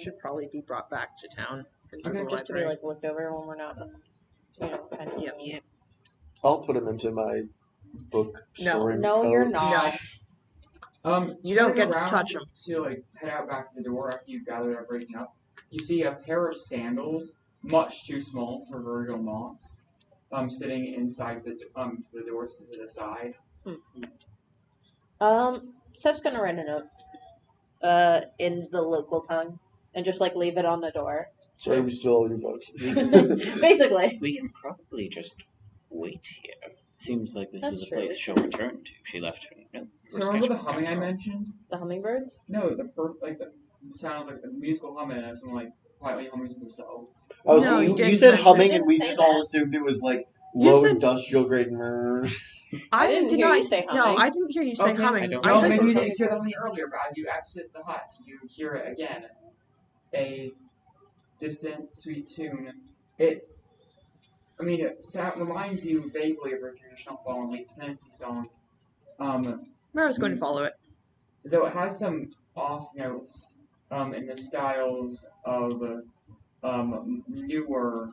should probably be brought back to town. Into Okay, the just to be library. like looked over when we're not, kind of. Yeah. I'll put them into my book No. storing No, you're pouch. not. You don't turning get to around touch 'em. To like head out back to the door after you gathered everything up. You see a pair of sandals, much too small for Virgil Moss, sitting inside the doors to the side. Seth's gonna write a note, in the local tongue, and just like leave it on the door. Sorry, we stole all your books. Basically. We can probably just wait here. Seems like this That's is a true. place she'll return to. She left her note. So remember the humming I mentioned? The hummingbirds? No, the sound of like the musical humming and someone like quietly humming to themselves. Oh, No, so you you didn't said mention humming, it. and we Didn't just say all that. assumed it was like You low said- industrial grade. Mrrr. I didn't did hear not you say No, humming. I didn't hear you say Okay, humming. I don't No, know. thought maybe you were didn't hear that humming earlier, but as you exit the hut, you hear it again. A distant, sweet tune. It reminds you vaguely of a traditional Fallen Leaf Fantasy song. Marrow's going to follow it. Though it has some off notes in the styles of newer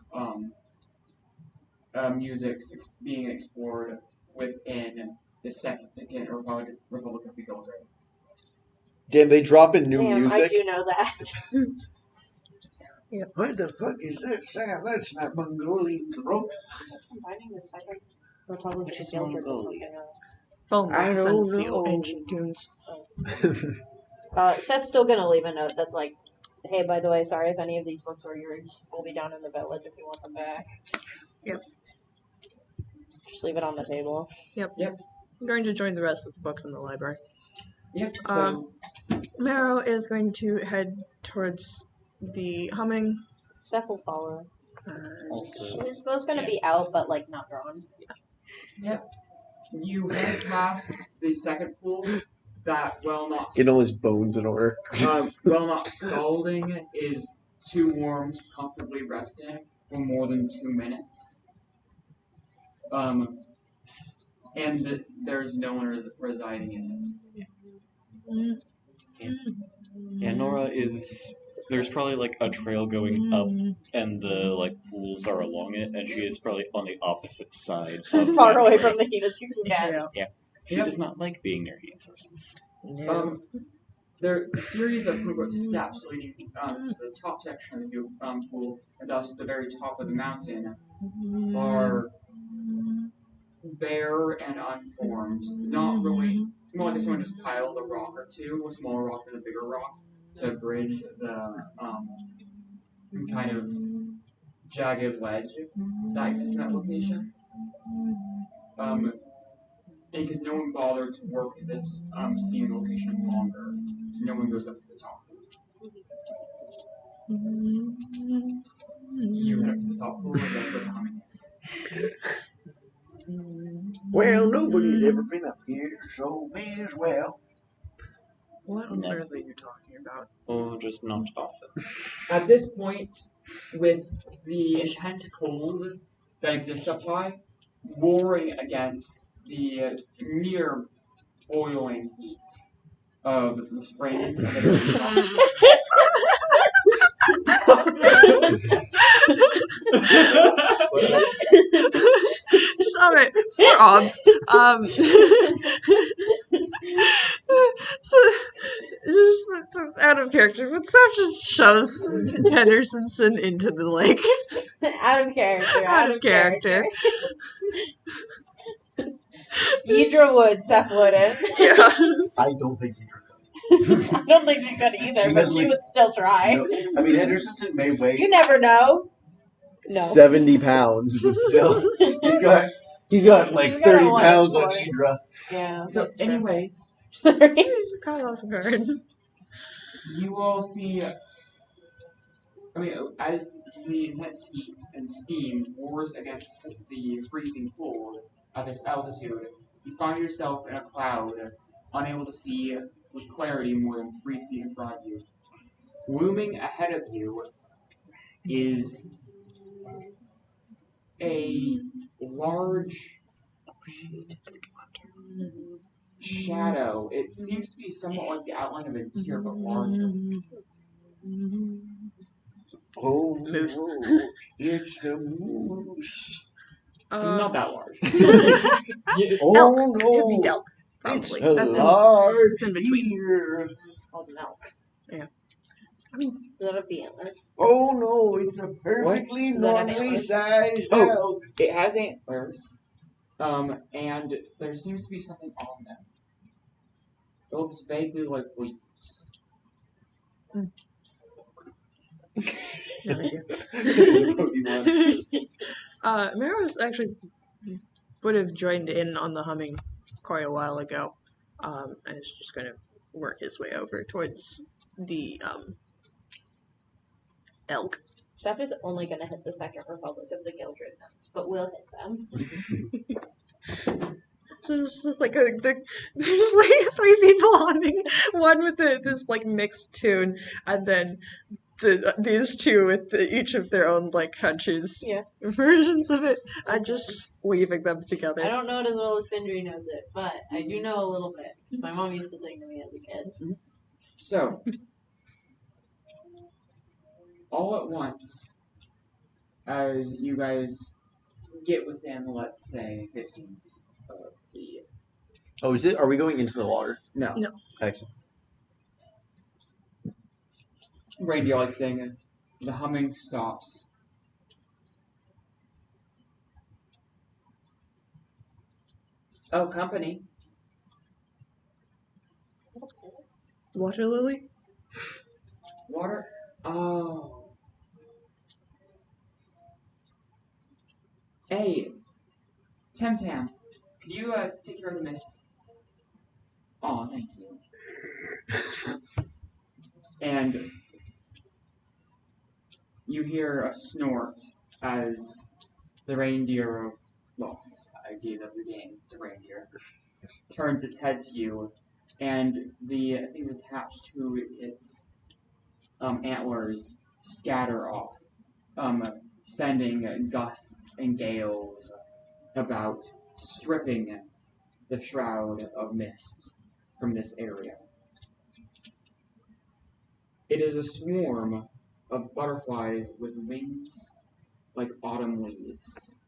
musics being explored within the Second Republic of the Goldred. Damn, they drop in new Damn, music. I do know that. What the fuck is that sound? That's not Mongolian throat. Combining the Second Republic Which of is Gildred with Mongolia? something else. Phone I links don't and the know. ancient tunes. Seth's still gonna leave a note that's like, hey, by the way, sorry if any of these books are yours. We'll be down in the village if you want them back. Yep. Just leave it on the table. I'm going to join the rest of the books in the library. Yep. So Marrow is going to head towards the humming. Seth will follow. Also, He's both gonna be out, but like not drawn. you head past the second pool. That Get all his bones in order. not scalding is too warm to comfortably rest in for more than 2 minutes. And there's no one residing in it. Yeah, Nora is. There's probably like a trail going up, and the like pools are along it, and she is probably on the opposite side. As of far that away trail. from the heat as you can get. She Yep. does not like being near heat sources. There are a series of steps leading to the top section of the pool, and thus the very top of the mountain, are bare and unformed. Not really. It's more like someone just piled a rock or two, a smaller rock and a bigger rock, to bridge the kind of jagged ledge that exists in that location. Because no one bothered to work at this scene location longer, so no one goes up to the top. You head up to the top floor, and that's where the humming is. Well, nobody's ever been up here, so may as well. What on Never. earth are you talking about? or just not often. At this point, with the intense cold that exists up high, warring against the near boiling heat of the springs at the very Stop it. For odds. So, just out of character, but Seth just shoves Hendersonson into the lake. Out of character. Out of character. Idra would, Seth wouldn't. Yeah. I don't think he could. I don't think she could either, She but has, she like, would still try. No, I mean, Henderson may weigh You never know. No. 70 pounds, but still, he's got like He's got 30 a lot of pounds on force. Idra. Yeah. So, that's true. anyways, Sorry. Caught off guard. you all see. I mean, as the intense heat and steam wars against the freezing cold at this altitude, you find yourself in a cloud, unable to see with clarity more than 3 feet in front of you. Looming ahead of you is a large shadow. It seems to be somewhat like the outline of a deer, but larger. Oh, Moose. no, it's a moose. Not that large. Oh Elk. no, It'd be Delk, it's probably. a That's in, large it's in between. deer. It's called milk. Yeah. I mean, Does that have the antlers? Oh no, it's a perfectly Does that have normally antlers? sized Oh. elk. It has antlers, and there seems to be something on them. It looks vaguely like leaves. no idea. Pokemon. Mero's actually would have joined in on the humming quite a while ago, and is just going to work his way over towards the elk. Seth is only going to hit the Second Republic of the Gildred Nuns, but we'll hit them. So it's just like there's just like 3 people humming, one with this like mixed tune, and then these two with each of their own like countries versions of it, and just weaving them together. I don't know it as well as Findry knows it, but I do know a little bit, because my mom used to sing to me as a kid. So, all at once, as you guys get within, let's say, 15 feet of the... Oh, is it? Are we going into the water? No. No. Excellent. Reindeer-like thing, the humming stops. Oh, company. Waterlily? Water? Oh. Hey, Tam, could you take care of the mist? Oh, thank you. And you hear a snort as the reindeer, well, that's the idea of the game, it's a reindeer, turns its head to you, and the things attached to its antlers scatter off, sending gusts and gales about, stripping the shroud of mist from this area. It is a swarm of butterflies with wings like autumn leaves.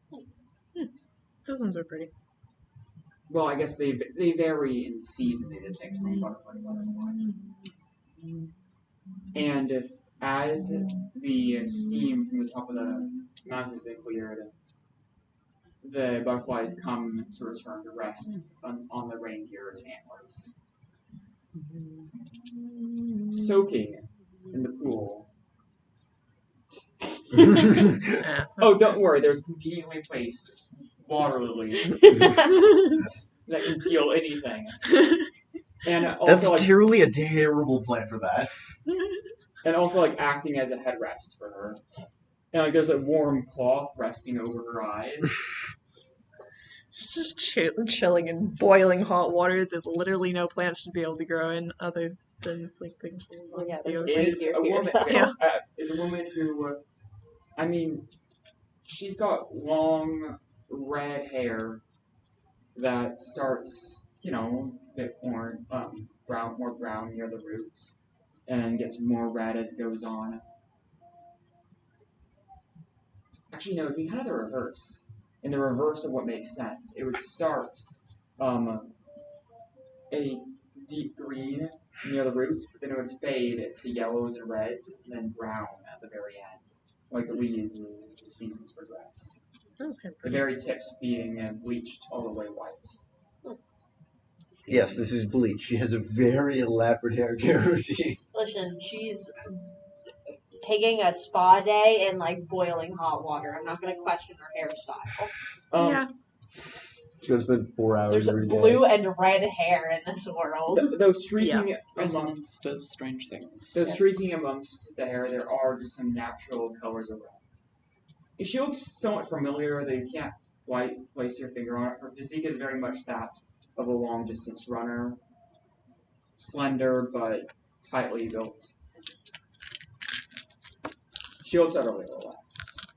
Those ones are pretty. Well, I guess they vary in season. They things from butterfly to butterfly. And as the steam from the top of the mountain has been cleared, the butterflies come to return to rest on the reindeer's antlers. Soaking in the pool. Oh, don't worry, there's conveniently placed water lilies that conceal anything. And That's also, truly a terrible plan for that. and also like acting as a headrest for her. And like there's a warm cloth resting over her eyes. Just chilling in boiling hot water that literally no plants should be able to grow in other than like things from the there's ocean. Is a woman Yeah. is a woman who, I mean, she's got long red hair that starts, a bit more brown near the roots, and gets more red as it goes on. Actually, no, it'd be kind of the reverse. In the reverse of what makes sense, it would start a deep green near the roots, but then it would fade to yellows and reds, and then brown at the very end, like the leaves as the seasons progress. Okay. The very tips being bleached all the way white. Yes, this is Bleach. She has a very elaborate hair care routine. Listen, she's taking a spa day in like boiling hot water. I'm not gonna question her hairstyle. Yeah. She's gonna spend 4 hours There's every day. blue and red hair in this world. Though streaking Resonance does strange things. So streaking amongst the hair, there are just some natural colors of red. She looks somewhat familiar, though you can't quite place your finger on it. Her physique is very much that of a long-distance runner. Slender, but tightly built. She looks utterly relaxed.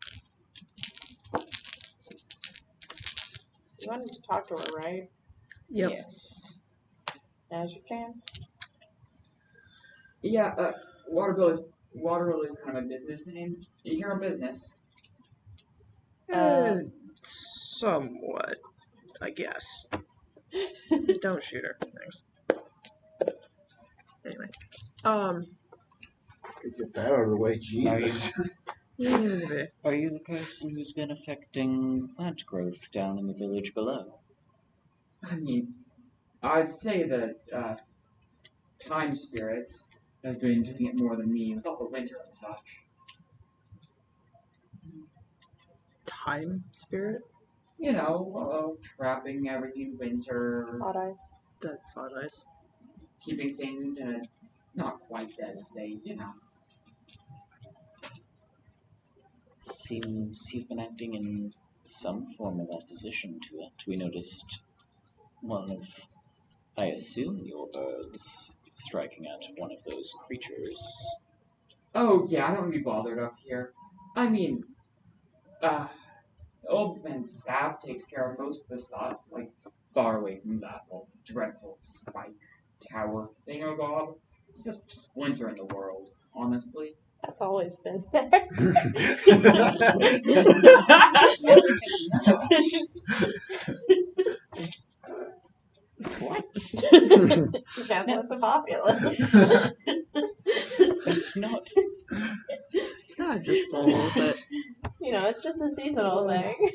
You wanted to talk to her, right? Yep. Yes. Now's your chance. Yeah, Waterlily is kind of a business name. You hear a business. Somewhat, I guess. Don't shoot her. Thanks. Anyway. Get that out of the way, Jesus. Are you the person who's been affecting plant growth down in the village below? I mean, I'd say that Time Spirit has been doing it more than me with all the winter and such. Time spirit? You know, trapping everything in winter, Hot eyes. That's not nice. keeping things in a not quite dead state, you know. It seems you've been acting in some form of opposition to it. We noticed one of, I assume, your birds striking at one of those creatures. Oh, yeah, I don't want to be bothered up here. I mean, Old Man Sap takes care of most of the stuff, like, far away from that old dreadful spike tower thingamabob. It's just a splinter in the world, honestly. That's always been there. No, it is not. What? That's with the populace. It's not. God, just roll with it. You know, it's just a seasonal thing.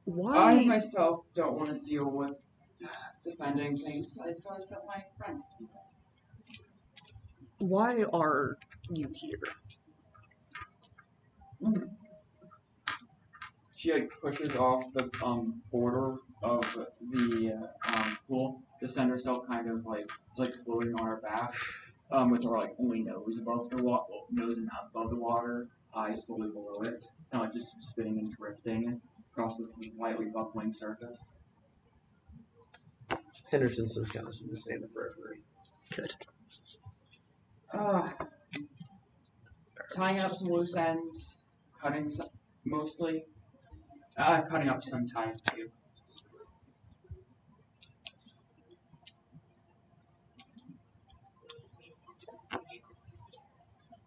Why? I myself don't want to deal with defending things, so I sent my friends to do that. Why are you here? She like pushes off the border of the pool to send herself kind of like floating on her back, with her like only nose above the nose and mouth above the water, eyes fully below it, kind of like just spinning and drifting across this lightly buckling surface. Henderson says kind of to stay in the periphery. Good. Tying up some loose ends, cutting some, mostly. Cutting up some ties too.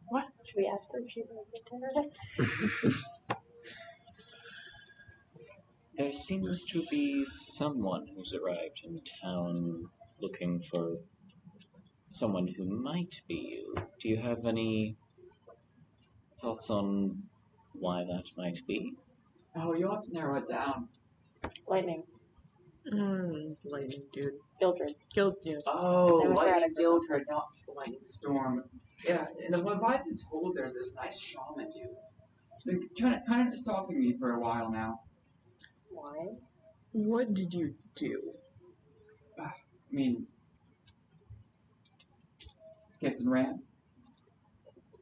What? Should we ask her if she's a terrorist? There seems to be someone who's arrived in town looking for someone who might be you. Do you have any thoughts on why that might be? Oh, you'll have to narrow it down. Lightning. Lightning, dude. Gildred. Yes. Oh, Democratic Lightning Gildred, not Lightning Storm. Yeah, in the Leviathan's Hold, there's this nice shaman dude. Been kind of stalking me for a while now. Why? What did you do? I mean, kissed and ran.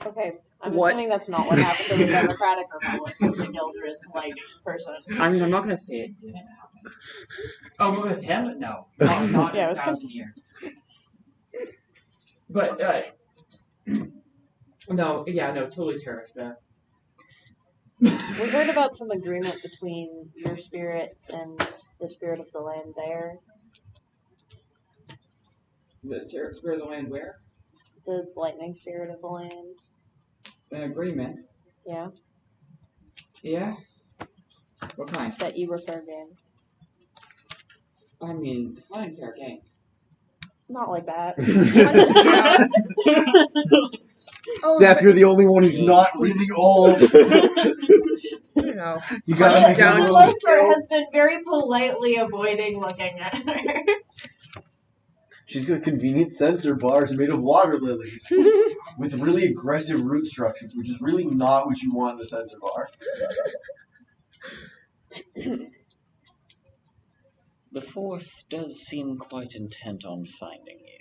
Okay, I'm What? assuming that's not what happened to the Democratic Republic with the Gildred's lightning person. I mean, I'm not gonna say it didn't happen. Oh, but with him? No. Not Yeah, in it was 1,000 years. But, no, totally terrorist there. We heard about some agreement between your spirit and the spirit of the land there. The spirit of the land where? The lightning spirit of the land. An agreement. Yeah, Yeah? What kind? that you were fair game. I mean, define fair game. Not like that. Seth, you're the only one who's not really old. You know, You gotta punch make down a to rule. kill. has been very politely avoiding looking at her. She's got convenient sensor bars made of water lilies with really aggressive root structures, which is really not what you want in a sensor bar. The fourth does seem quite intent on finding you.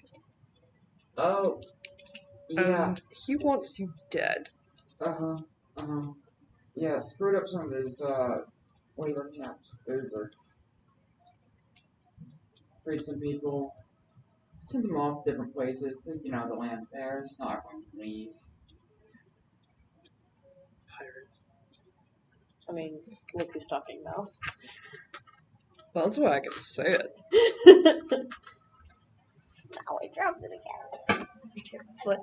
Oh, yeah. And he wants you dead. Yeah, screwed up some of his labor camps. Those are freed some people. Sent them off to different places. You know, the land's theirs. Not everyone can leave. I mean, look who's talking now. Well, that's why I can say it. Now I dropped it again. Foot.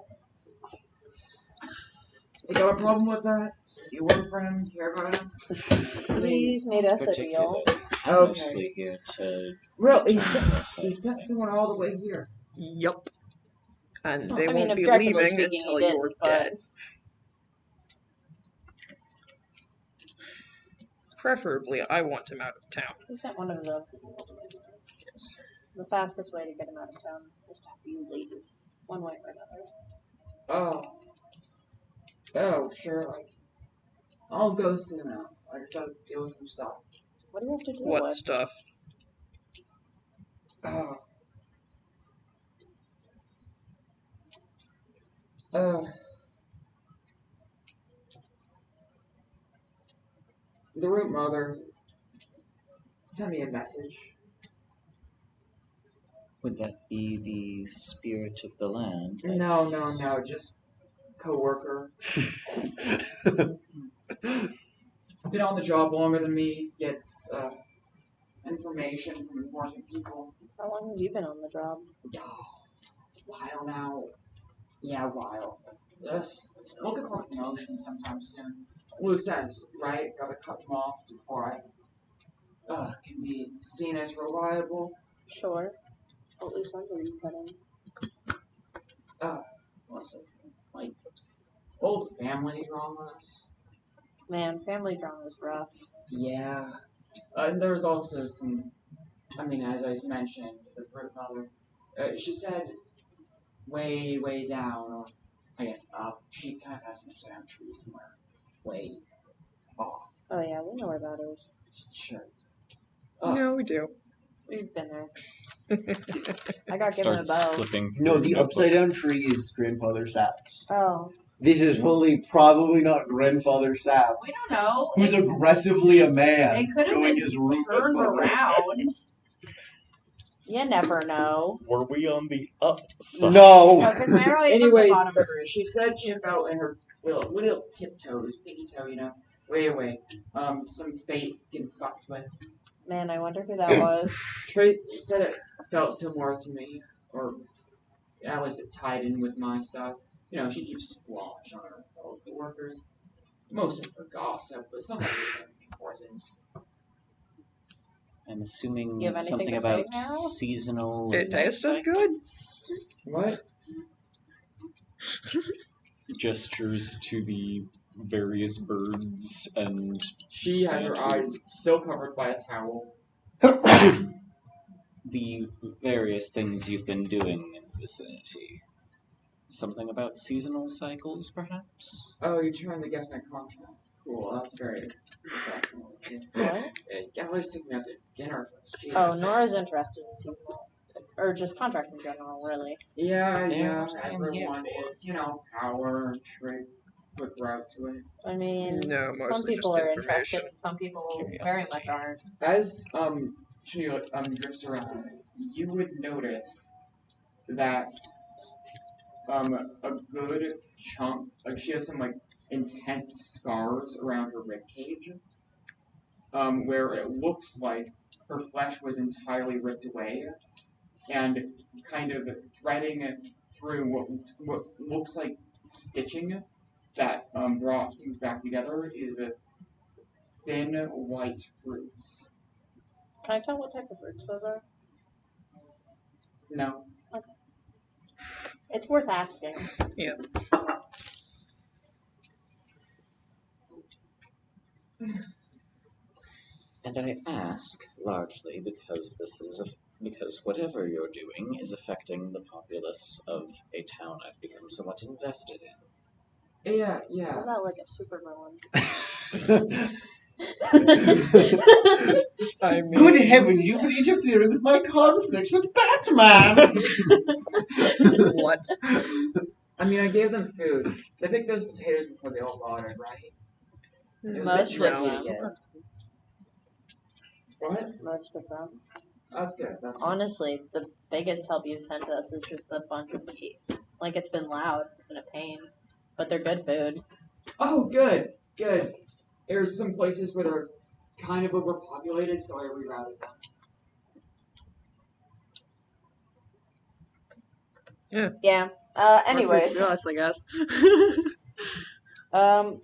You got a problem with that? You work for him? Care about him? He's made us a deal. Okay. Mostly here to Well, he determine sent someone all the way here. Yup. And they I mean, won't be objectively leaving speaking, until he didn't, you're but- dead. Preferably, I want him out of town. He sent one of them. The fastest way to get him out of town is to have you leave, one way or another. Oh, sure. I'll go soon enough. I just gotta deal with some stuff. What do you have to do What with? stuff? The root mother sent me a message. Would that be the spirit of the land? No, just co-worker. Been on the job longer than me, gets information from important people. How long have you been on the job? While now. Yeah, a while. Yes, looking for promotion sometime soon. Loose ends, right? Gotta cut them off before I can be seen as reliable. Sure. What loose ends are you cutting? What's this? Like, old family dramas. Man, family drama is rough. Yeah. And there's also some, as I mentioned, the root mother. She said way down, or I guess up. She kind of has an upside down tree somewhere. Way off. Oh yeah, we know where that is. Sure. No, we do. We've been there. I got given a Starts bow. flipping through No, the notebook. upside down tree is Grandfather Sap's. Oh. This is probably not Grandfather Sap, We don't know. who's aggressively a man It could have doing been his root turned mother. around. You never know. Were we on the upside? No. Because Mary Anyways, from the bottom of she said she felt in her little tiptoes, pinky toe, way away. Some fate getting fucked with. Man, I wonder who that was. Trey said it felt similar to me, or at least it tied in with my stuff. She keeps watch on her fellow coworkers, mostly for gossip, but some of it is importance. I'm assuming You have anything something to say about now? seasonal. It life tasted good. cycles? What? Gestures to the various birds and She has her eyes still covered by a towel. The various things you've been doing in the vicinity. Something about seasonal cycles, perhaps? Oh, you're trying to guess my contract. Cool, that's very professional of you. What? At least take me out to dinner first. Jesus. Oh, Nora's interested in seasonal. Or just contracts in general, really. Yeah, There, everyone is, power and trick, quick route to it. I mean, No, some mostly people just are information. interested and some people very Curiosity. much aren't. As she drifts around, you would notice that a good chunk, she has some intense scars around her ribcage, where it looks like her flesh was entirely ripped away, and kind of threading through what looks like stitching that brought things back together is a thin white roots. Can I tell what type of roots those are? No. Okay. It's worth asking. Yeah. And I ask largely because because whatever you're doing is affecting the populace of a town I've become somewhat invested in. Yeah, Say yeah. that like a supervillain. I mean, Good heavens, you've been interfering with my conflicts with Batman! what? I mean, I gave them food. They picked those potatoes before they all rotted, right? It was a bit Most of tricky to them. get. What? Most of them. That's good. That's good. Honestly, the biggest help you've sent us is just a bunch of geese. Like, it's been loud. It's been a pain. But they're good food. Oh, good, good. There's some places where they're kind of overpopulated, so I rerouted them. Yeah. Anyways. To us, I guess. Um,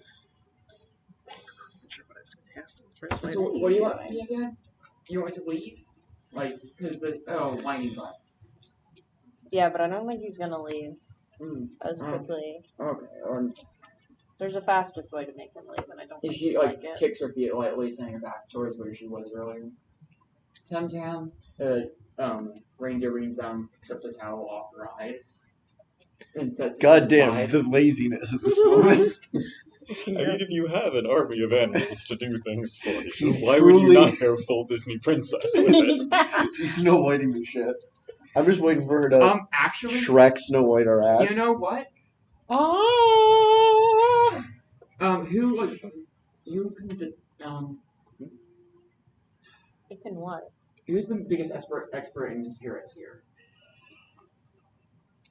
So what do you want from me again? You want me to leave? Like, because whiny butt. yeah, but I don't think he's gonna leave as Oh. quickly. Okay. There's a fastest way to make him leave, and I don't If think she he'd like it. kicks her feet lightly, sending her back towards where she was earlier. Tam, reindeer reads down, picks up the towel off her eyes, and sets it God to the damn, side. the laziness at this moment. I mean, if you have an army of animals to do things for you, She's why would you truly- not go full Disney princess with it? She's Snow Whiting the shit. I'm just waiting for her to Actually, Shrek Snow White her ass. you know what? You can what? who's the biggest expert in spirits here?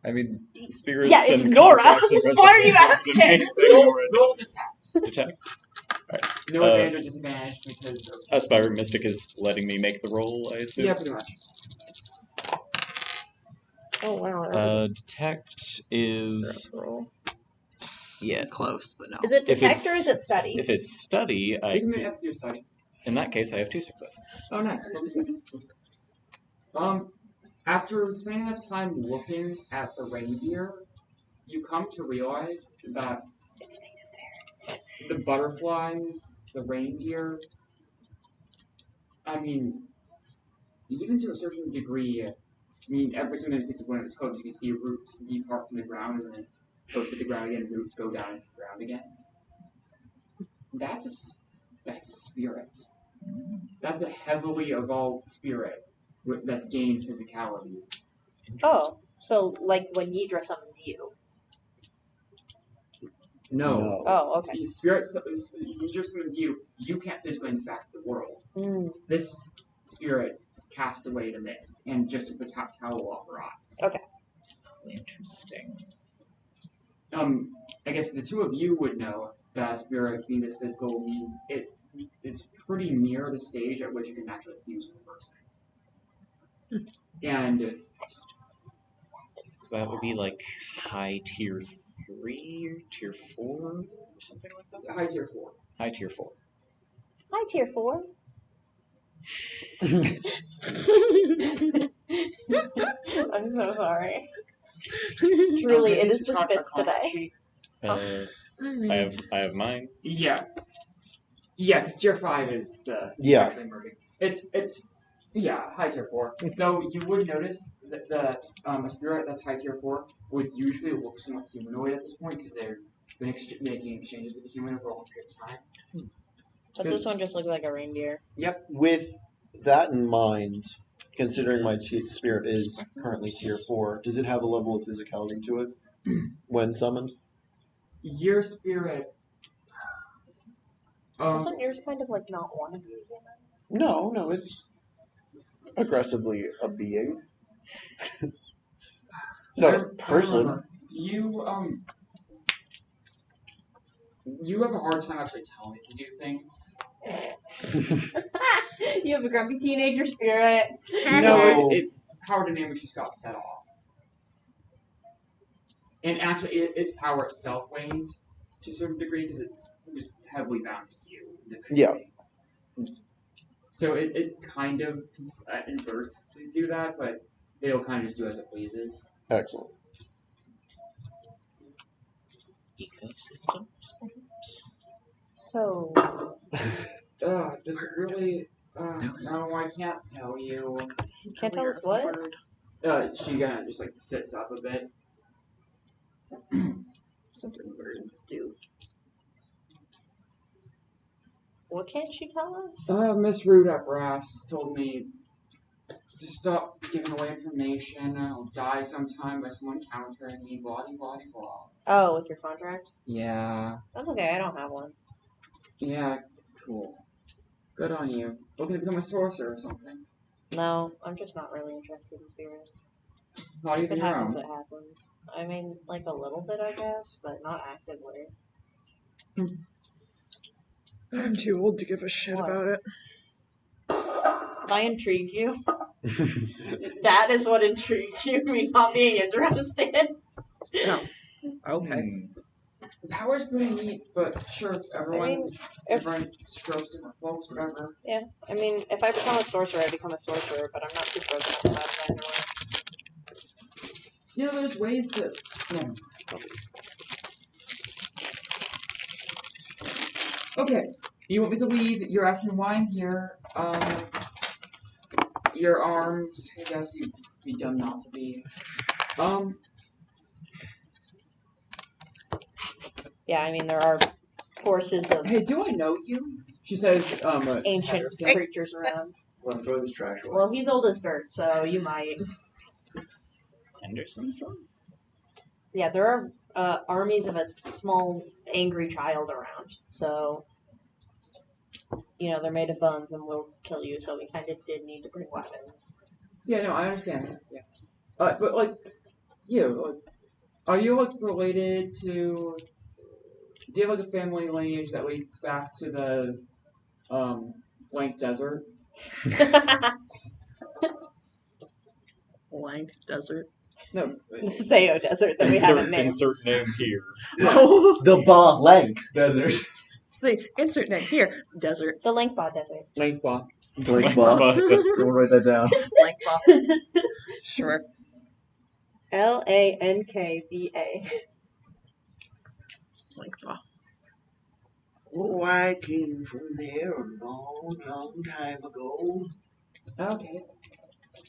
I mean, spirits Yeah, it's and Nora. contracts and Why are you resolutions and asking? anything Nora Roll does. detect. Detect. No advantage or disadvantage because of... Aspiring Mystic is letting me make the roll, I assume. Yeah, pretty much. Oh wow. Detect is... Yeah. Close, but no. Is it If detect or is it study? If it's study, You can have to do study. in that case, I have 2 successes. Oh, nice. Well, success. After spending enough time looking at the reindeer, you come to realize that the butterflies, the reindeer, I mean, even to a certain degree, every time it picks up one of its hooves, you can see roots depart from the ground, and then it goes to the ground again, and roots go down into the ground again. That's a spirit. That's a heavily evolved spirit that's gained physicality. Oh, so like when Yidra summons you. No. Oh, okay. Spirit, you just summons you. You can't physically interact with the world. This spirit is cast away to mist, and just took the towel off her eyes. Okay. Interesting. I guess the two of you would know that spirit being this physical means it's pretty near the stage at which you can actually fuse with a person. And So that would be like high tier 3 or tier 4 or something like that? high tier 4. High tier 4. Hi, tier 4. I'm so sorry. Truly, it is just bits today. I have mine. Yeah, because tier 5 is the Yeah. actually merging. It's high tier 4. Though you would notice that a spirit that's high tier 4 would usually look somewhat humanoid at this point because they've been making exchanges with the human for a long period of time. But this one just looks like a reindeer. Yep. With that in mind, considering my spirit is currently tier 4, does it have a level of physicality to it when summoned? Your spirit. Wasn't yours kind of like not one of you? No, it's aggressively a being. No, it's a person. You have a hard time actually telling it to do things. You have a grumpy teenager spirit. No, power dynamics just got set off. And actually, its power itself waned to a certain degree because it's just heavily bound to you. Yeah. So it kind of inverts to do that, but it'll kind of just do as it pleases. Excellent. ecosystems, perhaps? So, Does it really? No, I can't tell you. you can't tell us what? She kind of just like sits up a bit. Something birds do. What can't she tell us? Miss Rude at Brass told me to stop giving away information. I'll die sometime by someone countering me. Blah blah blah. Oh, with your contract? Yeah. That's okay. I don't have one. Yeah. Cool. Good on you. Looking to become a sorcerer or something. No, I'm just not really interested in spirits. How do you If it figure happens, out? it happens. I mean, like a little bit, I guess, but not actively. I'm too old to give a shit What? about it. If I intrigue you, that is what intrigues you, me not being interested. Okay. The power's pretty neat, but sure, everyone, I mean, everyone strokes different folks, whatever. Yeah, I mean, if I become a sorcerer, I become a sorcerer, but I'm not too broken up about it either way. You know, there's ways to. Yeah. Okay, you want me to leave? You're asking why I'm here. You're armed. I guess you'd be dumb not to be. Yeah, I mean, there are forces of Hey, do I know you? She says, ancient Henderson. creatures around. Well, throw this trash away. Well, he's old as dirt, so you might. Henderson's son? Yeah, there are armies of a small, angry child around, so. You know, they're made of bones and will kill you, so we kind of did need to bring weapons. Yeah, no, I understand that. Yeah. But like, are you like related to? Do you have like a family lineage that leads back to the, blank desert? Blank desert. No. The Sayo Desert that we haven't named. Insert name here. Oh, The Ba-Lank Desert. see, insert name here. Desert. The Linkbot Desert. Blank block. Blank Ba. Someone write that down. Blank bot. Sure. Lankba. Blank bot. Oh, I came from there a long, long time ago. Okay.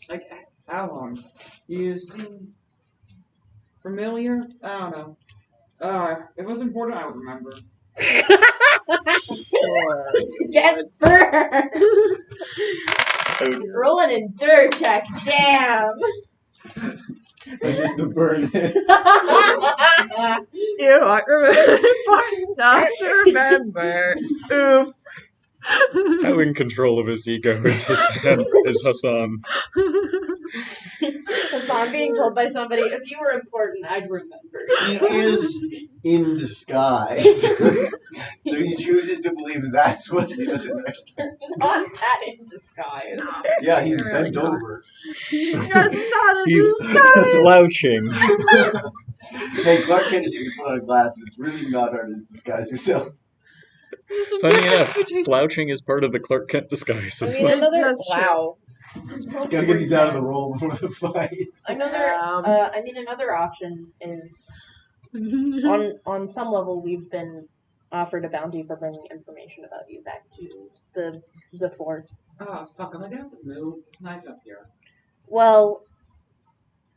Like, how long? You seem familiar? I don't know. If it was important, I would remember. Sure. Get burned! Rolling in dirt check, damn! I guess the burn hits. You might remember. Not to remember. Oof. How in control of his ego is Hassan? Hassan being told by somebody, if you were important, I'd remember. He is in disguise. So he chooses to believe that's what he doesn't know. Not that in disguise. Yeah, he's Really bent not. over. That's not a He's disguise. slouching. Hey, Clark Kent is using put on glasses. It's really not hard to disguise yourself. There's a Funny difference enough, between- slouching is part of the Clark Kent disguise I as mean, well. another That's true. wow. Gotta get these out of the roll before the fight. Another option is on some level we've been offered a bounty for bringing information about you back to the fort. Oh, fuck, am I gonna have to move? It's nice up here. Well,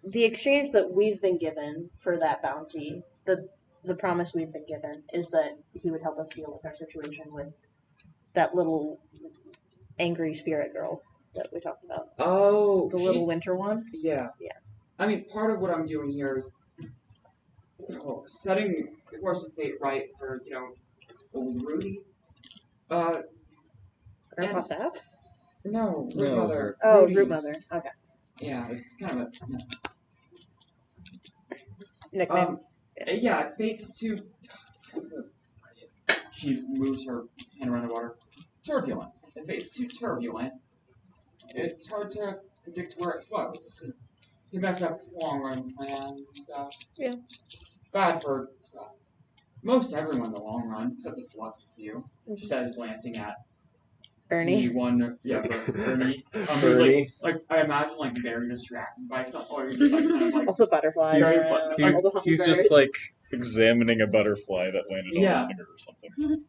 the exchange that we've been given for that bounty, the promise we've been given, is that he would help us deal with our situation with that little angry spirit girl that we talked about. Oh, The little winter one? Yeah. Yeah. I mean, part of what I'm doing here is setting the course of fate right for, old Rudy. Grandpa Sap? No, Root No, Mother. Oh, Rudy. Root Mother. Okay. Yeah, it's kind of Nickname. yeah, fate's too. She moves her hand around the water. Turbulent. If fate's too turbulent, it's hard to predict where it flows. You mess up long run plans and stuff. Yeah. Bad for most everyone in the long run, except the fluffy few. She says, glancing at Ernie. the one, Ernie. Ernie. Like I imagine, very distracted by something, or like kind of like All the butterflies He's- around. He's, all the he's just hummingbirds. examining a butterfly that landed on Yeah. his finger or something.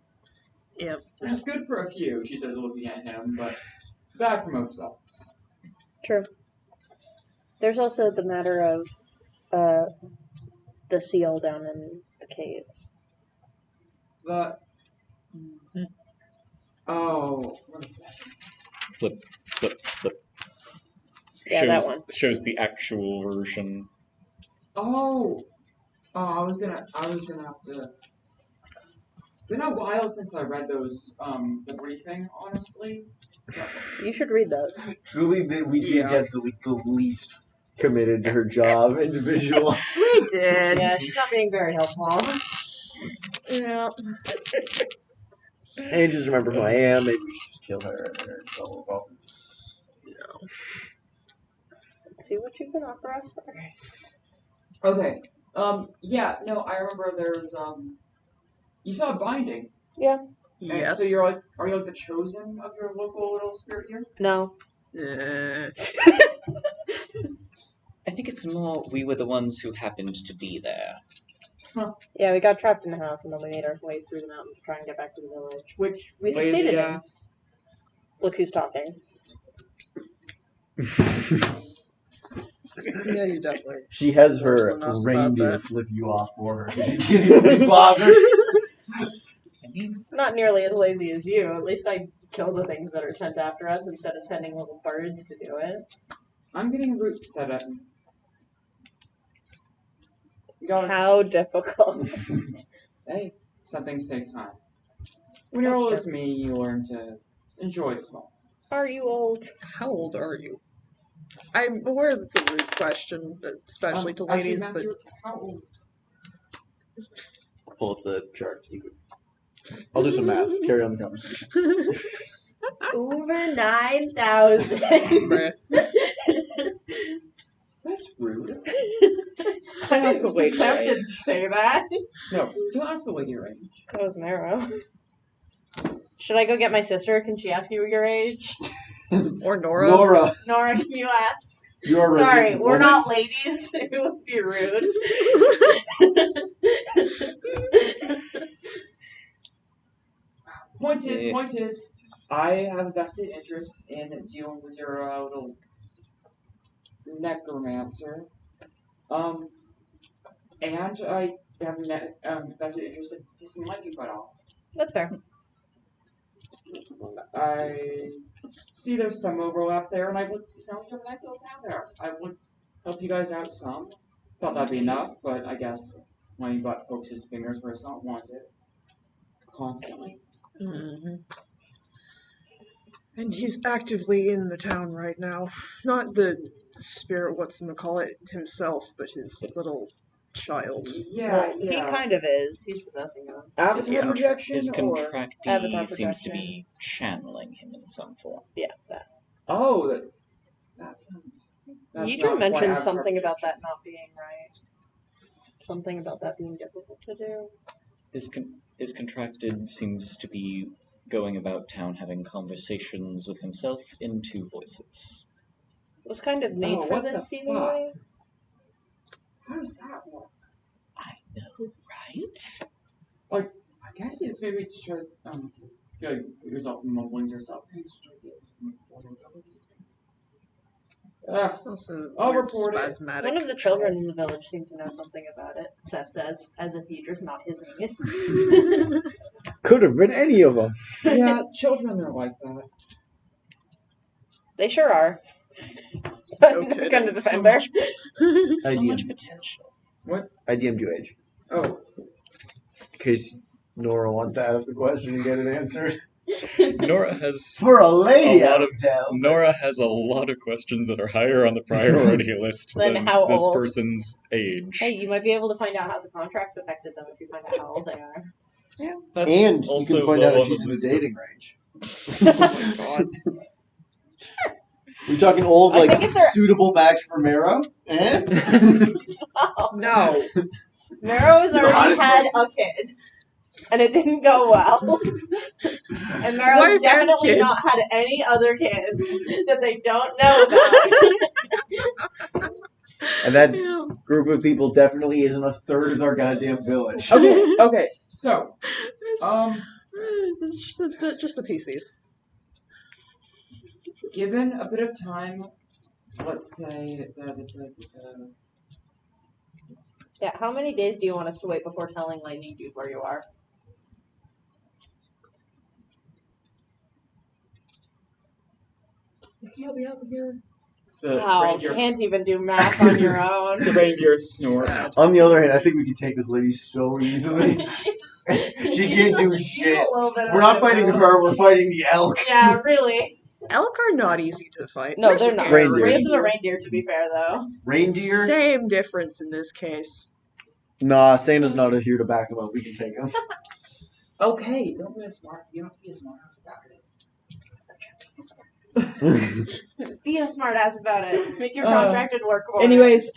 Yep. Which is good for a few, she says, looking at him, but bad for most of us. True. There's also the matter of the seal down in the caves. The... Oh, one second. Flip. Yeah, that one. Shows the actual version. Oh, I was gonna have to. It's been a while since I read those, the briefing, honestly. You should read those. Truly, we did get the least committed to her job individual. We did. Yeah, she's not being very helpful. Yeah. And just remember who I am. Maybe we should just kill her. Let's see what you can offer us first. Okay. Yeah. No, I remember there's You saw a binding. Yeah. And Yes. so are you like the chosen of your local little spirit here? No. Eh. I think it's more we were the ones who happened to be there. Yeah, we got trapped in the house and then we made our way through the mountain to try and get back to the village, which we succeeded in. ass. Look who's talking. Yeah, you definitely. She has her Worse than us about reindeer that. flip you off for her. She can't even be bothered. I mean, Not nearly as lazy as you. At least I kill the things that are sent after us instead of sending little birds to do it. I'm getting a route set up. You gotta. How difficult. Hey, some things take time. When you're That's old true. as me, you learn to enjoy the small. Are you old? How old are you? I'm aware that's a rude question, especially to Actually, ladies, Matthew, how old? Pull up the chart. I'll do some math. Carry on the conversation. Over 9,000. Bruh. That's rude. I ask a lady, Sam right? didn't say that. No, don't ask the lady your age. That was Marrow. Should I go get my sister? Can she ask you your age? Or Nora. Nora, Nora, can you ask? you are a Sorry, resident we're woman. not ladies. It would be rude. Point is, I have a vested interest in dealing with your little necromancer. And I have a vested interest in pissing lightning butt off. That's fair. I see there's some overlap there, and I would, you have a nice little town there. I would help you guys out some. Thought that'd be enough, but I guess lightning butt pokes his fingers where it's not wanted. Constantly. Mm-hmm. And he's actively in the town right now. Not the spirit, whatchamacallit, himself, but his little child. Yeah, Well, yeah. he kind of is. He's possessing him. Avatar projection his or... contractee Avatar seems to projection. be channeling him in some form. Yeah, that. Oh, that sounds... that's Yidra not quite mentioned avatar something about projection. that not being right. Something about that being difficult to do. His contracted seems to be going about town having conversations with himself in two voices. It was kind of made Oh, for what the this, seemingly. How does that work? I know, right? I guess it's maybe to try to get yourself mumbling to yourself. Also, I'll weird report it. spasmatic. One of the children in the village seemed to know something about it, Seth says, as if Yidra's not his niece. Could have been any of them. Yeah, children are like that. They sure are. No I'm not kidding. gonna defend her. I So much DM'd. potential. I DM'd you age. Oh, In case Nora wants to ask the question and get it answered. Nora has For a lady, A lot I of- would tell. Nora has a lot of questions that are higher on the priority list Then than how this old? person's age. Hey, you might be able to find out how the contract affected them if you find out how old they are. That's And you also can find low out if on the she's in the list of- dating range. Oh my god. We talking old, I like, think if they're- suitable match for Marrow? Eh? No. Marrow has The already hottest had person. a kid, and it didn't go well. And Marrow's Wife and definitely kid. not had any other kids that they don't know about. And that Yeah. group of people definitely isn't a third of our goddamn village. Okay, so, Just the PCs. given a bit of time, let's say, Yeah, how many days do you want us to wait before telling Lightning Dude where you are? You can't be out here. the Wow, reindeer, can't even do math on your own. the reindeer snore. On the other hand, I think we can take this lady so easily. She can't do shit. We're not fighting her, we're fighting the elk. Yeah, really. Elk are not easy to fight. No, they're not. Reindeer. Raising a reindeer, to be fair, though. Reindeer? Same difference in this case. Nah, Santa's not here to back him up. We can take him. Okay, don't be a smart. You don't have to be a smart ass about it. Be a smartass about it. Make your contracted work for Anyways,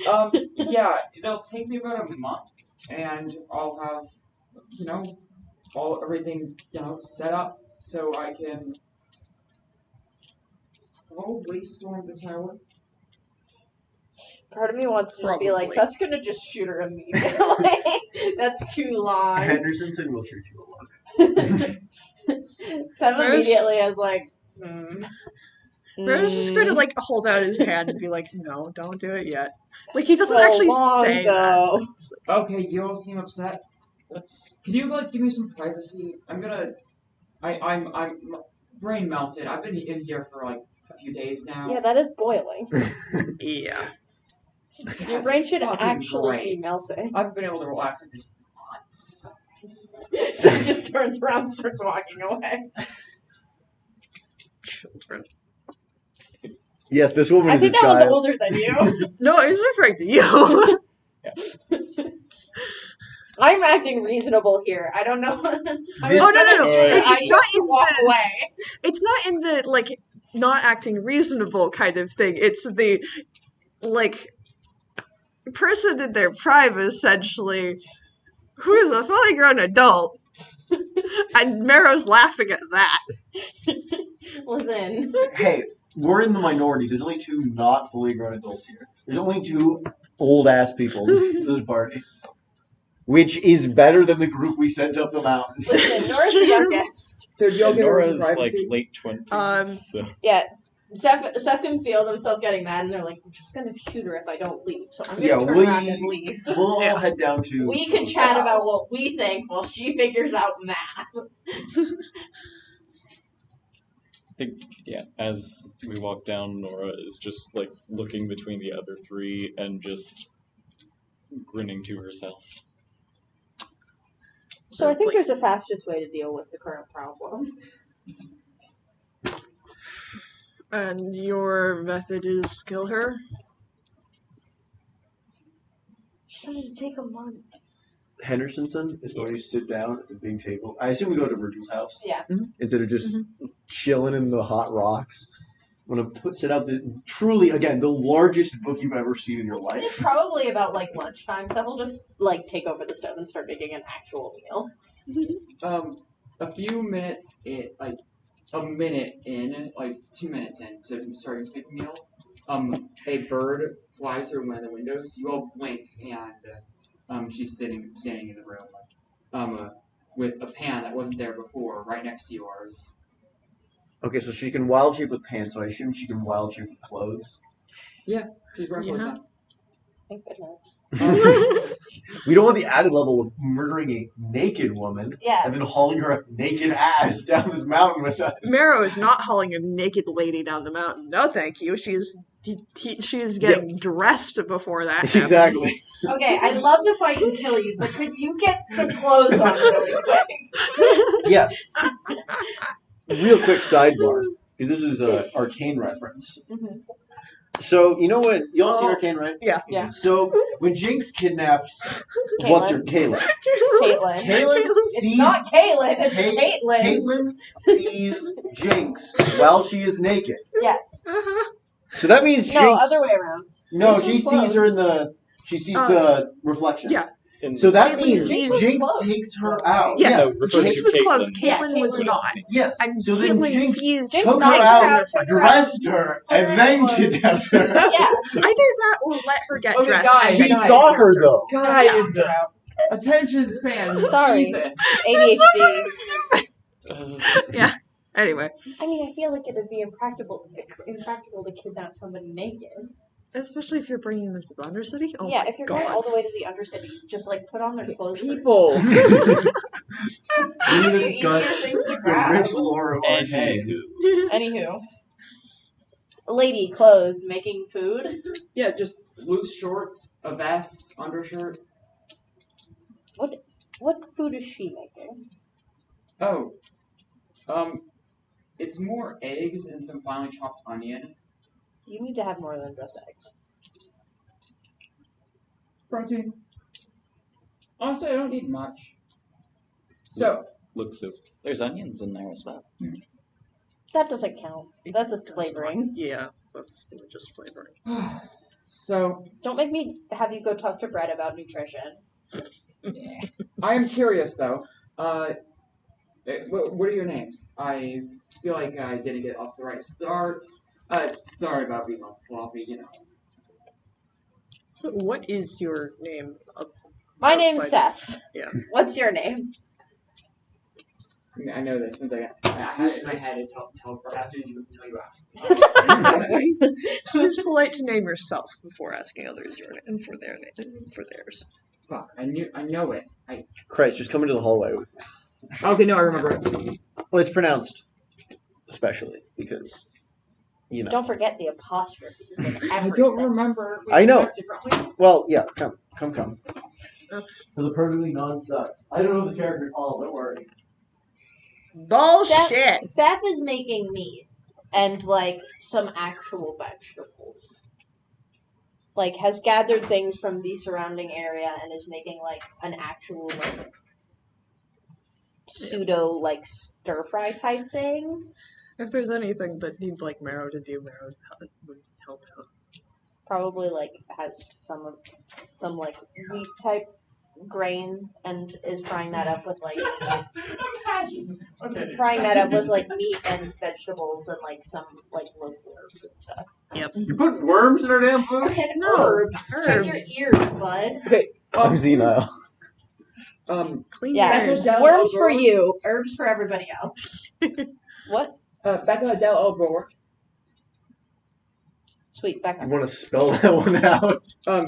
yeah, it'll take me about a month, and I'll have, everything, set up so I can probably storm the tower. Part of me wants to just be like, Probably. Seth's gonna just shoot her immediately. That's too long. Henderson said we'll shoot you a look. Seth Rose- immediately is like, Rose is gonna like hold out his hand and be like, "No, don't do it yet." Like he doesn't So actually long, say though. that. Okay, you all seem upset. Can you give me some privacy? I'm brain melted. I've been in here for like a few days now. Yeah, that is boiling. Yeah. Your brain should Fucking actually be great. melting. I've been able to relax in this months. Seth just turns around and starts walking away. Children. Yes, this woman I is think a that one's child. older than you. No, he's referring to you. I'm acting reasonable here. I don't know. Oh, no. Alright. I It's not just in walk the- away. It's not in the like not acting reasonable kind of thing. It's the like person in their prime essentially who is a fully grown adult. And Marrow's laughing at that. Listen. Hey, we're in the minority. There's only two not fully grown adults here. There's only two old ass people in this party. Which is better than the group we sent up the mountain. Listen, Nora's the youngest. So do y'all get her some Nora's like privacy? late 20s. Um, So. Yeah. Seth can feel themselves getting mad, and they're like, I'm just gonna shoot her if I don't leave. So I'm gonna Yeah, turn around and leave. We'll all head down to. We can the chat house. about what we think while she figures out math. I think, yeah, as we walk down, Nora is just like looking between the other three and just grinning to herself. So I think there's a fastest way to deal with the current problem. And your method is kill her? She said it'd take a month. Hendersonson is going to sit down at the big table. I assume we go to Virgil's house. Yeah. Instead of just chilling in the hot rocks. I'm going to sit out the truly, again, the largest book you've ever seen in your It's life. probably about like lunchtime. Seth will just like take over the stove and start making an actual meal. A few minutes in, like a minute in, like 2 minutes in to starting to make a meal, a bird flies through one of the windows. You all blink, and she's standing in the room, with a pan that wasn't there before, right next to yours. Okay, so she can wild shape with pants, so I assume she can wild shape with clothes. She's wearing clothes Yeah. now. Thank goodness. We don't want the added level of murdering a naked woman Yeah. and then hauling her naked ass down this mountain with us. Marrow is not hauling a naked lady down the mountain. No, thank you. She is getting dressed before that happens. Exactly. Okay, I'd love to fight and kill you, but could you get some clothes on really quick? Yeah. Real quick sidebar, because this is an Arcane reference. Mhm. So, you know what? Y'all seen Arcane, right? Yeah. Yeah. So, when Jinx kidnaps... What's her... Kayla. Caitlin. Kayla It's sees... not Caitlin, it's Kay- Caitlin. Caitlin sees Jinx while she is naked. Yes. So that means Jinx... No, other way around. No, Jinx she was sees clothed. her in the... She sees the reflection. Yeah. So that Caitlin means Jinx was Jinx clothed. takes her out. Yes, No, refer Jinx to was Caitlin. close. Yeah, Caitlin was Caitlin not. Yes. And So then Caitlin Jinx sees Jinx took knocked her her out, out, took her out. dressed her, and then kidnapped her. Yeah. either that or let her get Okay, dressed. guys, and She then guys. saw her though. Guys, attention span. Sorry. Jesus. ADHD. Yeah. Anyway, I mean, I feel like it would be impractical to kidnap somebody naked. especially if you're bringing them to the Undercity. Oh Yeah, my if you're God. going all the way to the Undercity, just like put on their clothes. People. We need to Easier discuss things to the grab. rich lore of our day. Anywho, lady clothes making food. Yeah, just loose shorts, a vest, undershirt. What food is she making? Oh, it's more eggs and some finely chopped onion. You need to have more than just eggs. Protein. Honestly, I don't need much. So, Looks of there's onions in there as well. That doesn't count. That's a flavoring. Yeah, that's just flavoring. so Don't make me have you go talk to Brett about nutrition. I am curious though. What are your names? I feel like I didn't get off the right start. Sorry about being all floppy, you know. So, what is your name? My name's outside- Seth. Yeah. What's your name? I know this. One second. I had it in my head until as soon as you asked. So it's polite to name yourself before asking others your name for their name for theirs. Fuck, I know it. Christ, just come into the hallway with me. Okay, no, I remember it. Well, it's pronounced especially because, you know. Don't forget the apostrophe. I don't remember. I know. Differently. Well, yeah, come. For the perfectly non-sus. I don't know this character at all, don't worry. Bullshit! Seth is making meat and like some actual vegetables. Like has gathered things from the surrounding area and is making like an actual like pseudo like stir fry type thing. If there's anything that needs like marrow to do, marrow would help out. Probably like has some like wheat type grain and is frying that up with like frying that up with like meat and vegetables and like some like local herbs and stuff. You put worms in our damn food? I said No, herbs. Check your herbs. ears, bud. I'm senile. Clean Yeah, your ears. worms for you, herbs for everybody else. What? Becca Del Elbor. Sweet, back You up. want to spell that one out? Um,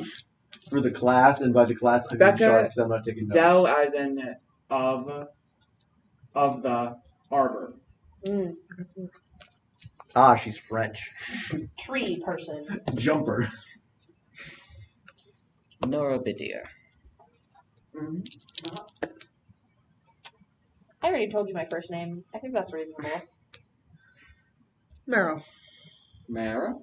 For the class, and by the class I mean Becca shark, because I'm not taking notes. Del as in of the arbor. Mm. Ah, she's French. Tree person. Jumper. Nora Bidier. Mm-hmm. I already told you my first name. I think that's reasonable. Marrow. Mara?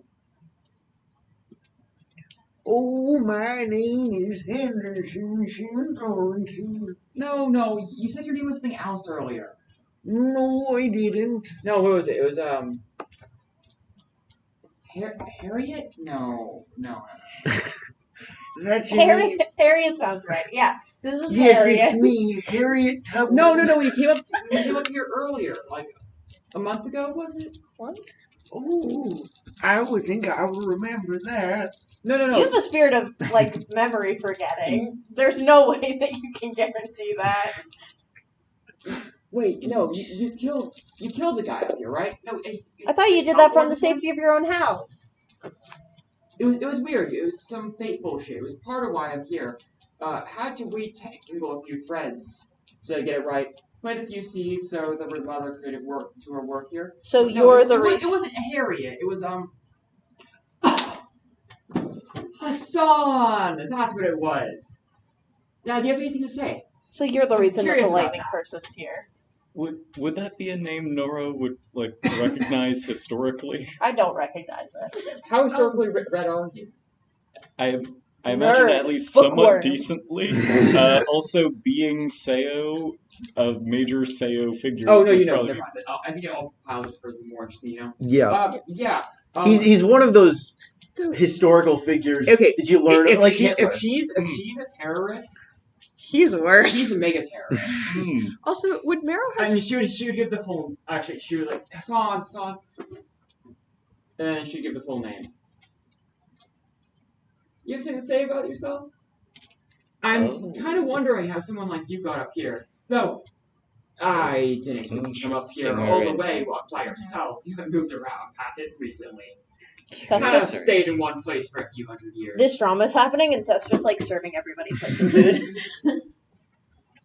Oh, my name is Henderson Thornton. No, you said your name was something else earlier. No, I didn't. No, what was it? It was Harriet? No. That's your name. Harriet sounds right. Yeah, this is Yes, Harriet. it's me, Harriet Tubman. No, we came up here earlier, like a month ago, was it? What? Oh, I would think I will remember that. No. You have a spirit of like memory forgetting. There's no way that you can guarantee that. Wait, no, you killed the guy up here, right? No, I thought you did that from the safety of your own house. It was weird. It was some fake bullshit. It was part of why I'm here. Had to retangle a few threads to get it right. Plant a few seeds so the mother could do her work here. So No, you're the it reason. wasn't Harriet. It was Hassan. That's what it was. Now, do you have anything to say? So you're the I was reason that the curious about lightning that. person's here. Would that be a name Nora would like recognize historically? I don't recognize it. How historically read are you? I imagine Nerd. at least somewhat Bookworm. decently. Also, being Seo, a major Seo figure. Oh no, would you know. probably Never mind. I think it all piles for the more interesting, you know. Yeah. Yeah. He's one of those historical figures Okay, that you learn if like she- Hitler. if she's a terrorist, He's worse. she's a mega terrorist. Also, would Marrow have... I mean, she would give the full. Actually, she would like Hassan, and then she'd give the full name. You have something to say about yourself? I'm kind of wondering how someone like you got up here. Though, I didn't expect you to come up here all the way by yourself. You haven't moved around recently. Seth's Kind of just, stayed in one place for a few hundred years. this drama's happening, and Seth's just like serving everybody plates of food.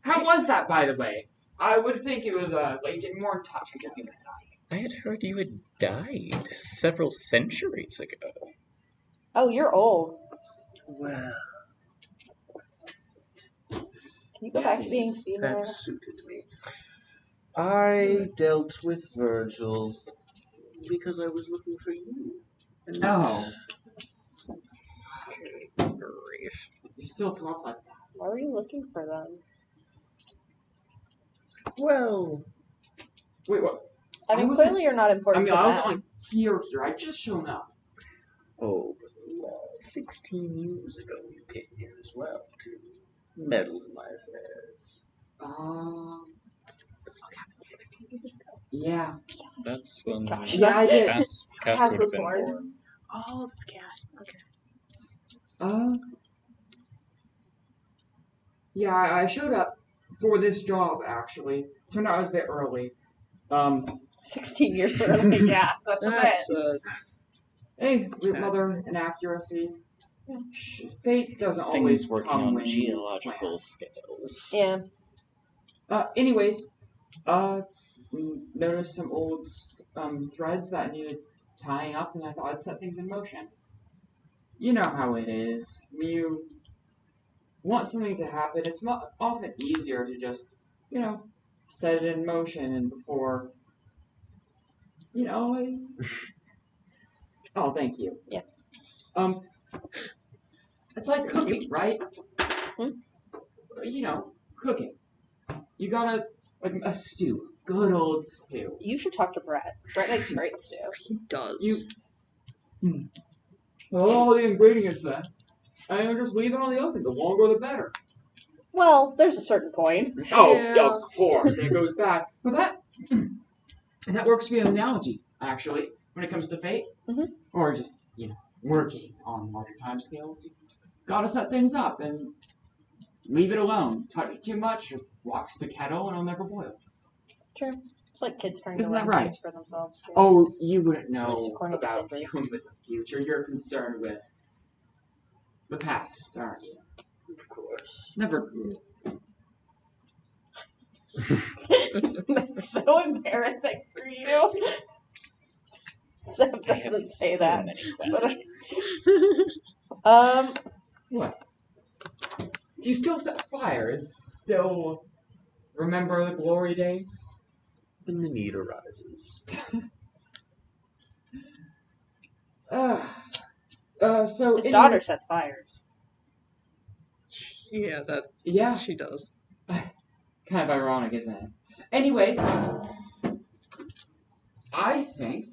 How was that, by the way? I would think it was like getting more in touch with your human side. I had heard you had died several centuries ago. Oh, you're old. Well, Can you go back to being that female? suited me. I dealt with Virgil because I was looking for you. And Oh. Grief. You still talk like that. Why were you looking for them? well, Wait, what? I mean, wasn't- clearly you're not I important mean, to I them. wasn't like here. I just shown up. oh, but 16 years ago you came here as well to meddle in my affairs. The fuck happened 16 years ago? Yeah. That's when Gosh. Yeah, I did. Cass Cass would was have been born. born. Oh, that's gas. Okay. Yeah, I showed up for this job, actually. Turned out I was a bit early. 16 years early, yeah, that's a bit. Hey, with mother and accuracy. Fate doesn't always Things working come on when you geological plan. scales. Yeah. Anyways, noticed some old threads that needed tying up, and I thought I'd set things in motion. You know how it is. When you want something to happen, it's often easier to just, set it in motion, and before, Oh, thank you. Yeah. It's like cooking, right? Hmm? Cooking. You gotta, like a stew. Good old stew. You should talk to Brett. Brett makes great stew. He does. All the ingredients then. And you just leave it on the oven. The longer the better. Well, there's a certain point. Oh, Yeah. of course. It goes bad. But that works for the analogy, actually, when it comes to fate. Mhm. Or just, working on larger time scales. Gotta set things up and leave it alone. Touch it too much, it walks the kettle and it'll never boil. True. It's like kids trying Isn't to that learn right? things for themselves. Too. Oh, you wouldn't Unless know you're corny about Gendry. dealing with the future. You're concerned with the past, aren't you? Of course. Never grew. That's so embarrassing for you. Seth I have doesn't say so that. many But, questions. What? Do you still set fires? Still remember the glory days? When the need arises. So his anyways- daughter sets fires. Yeah, that Yeah, she does. kind of ironic, isn't it? Anyways, I think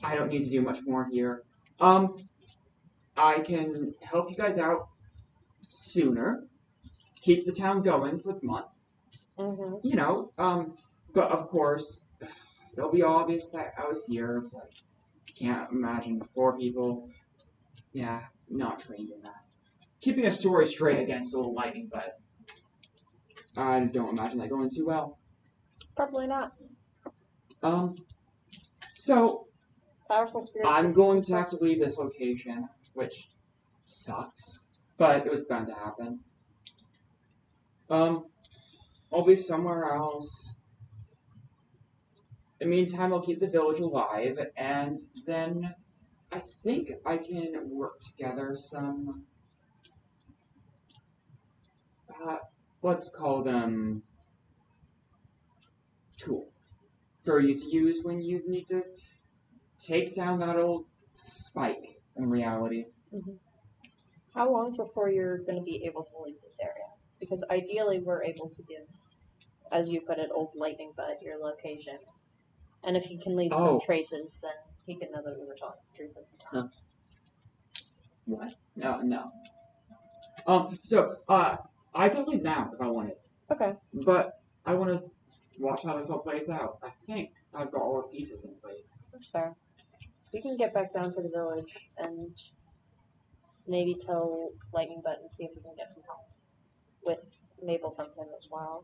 I don't need to do much more here. I can help you guys out sooner. Keep the town going for the month. Mm-hmm. But of course, it'll be obvious that I was here. It's like, can't imagine 4 people. Yeah, not trained in that. Keeping a story straight against a little lightning, but I don't imagine that going too well. Probably not. So Powerful spirits. I'm going to have to leave this location, which sucks, but it was bound to happen. I'll be somewhere else. In the meantime, I'll keep the village alive, and then I think I can work together some, let's call them tools for you to use when you need to take down that old spike in reality. Mm-hmm. How long before you're going to be able to leave this area? Because ideally, we're able to give, as you put it, old lightning bud your location. And if he can leave some traces, then he can know that we were talking the truth at the time. What? No. So, I can leave now if I wanted. Okay. But I want to watch how this all plays out. I think I've got all the pieces in place. That's fair. We can get back down to the village and maybe tell Lightning Butt and see if we can get some help with Mabel from him as well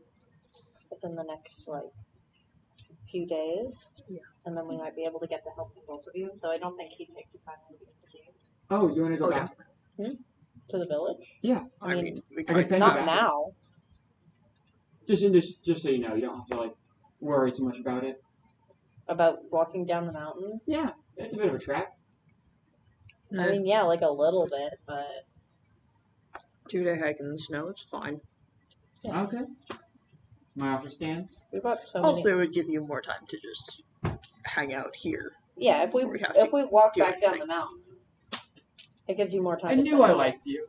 within the next few days. Yeah. And then we might be able to get the help from both of you. Though I don't think he'd take too time to see you. Oh, you want to go Oh, back? To the village? Yeah. I mean, we I can send you not back. now. Just so you know, you don't have to worry too much about it. About walking down the mountain? Yeah, it's a bit of a trek. I mean, yeah, like a little bit, but 2-day hike in the snow, it's fine. Yeah. Okay. My offer stands. we've got so Also, many. it would give you more time to just hang out here. Yeah, if we have to walk do back down anything. the mountain, it gives you more time. I to knew spend I it. liked you.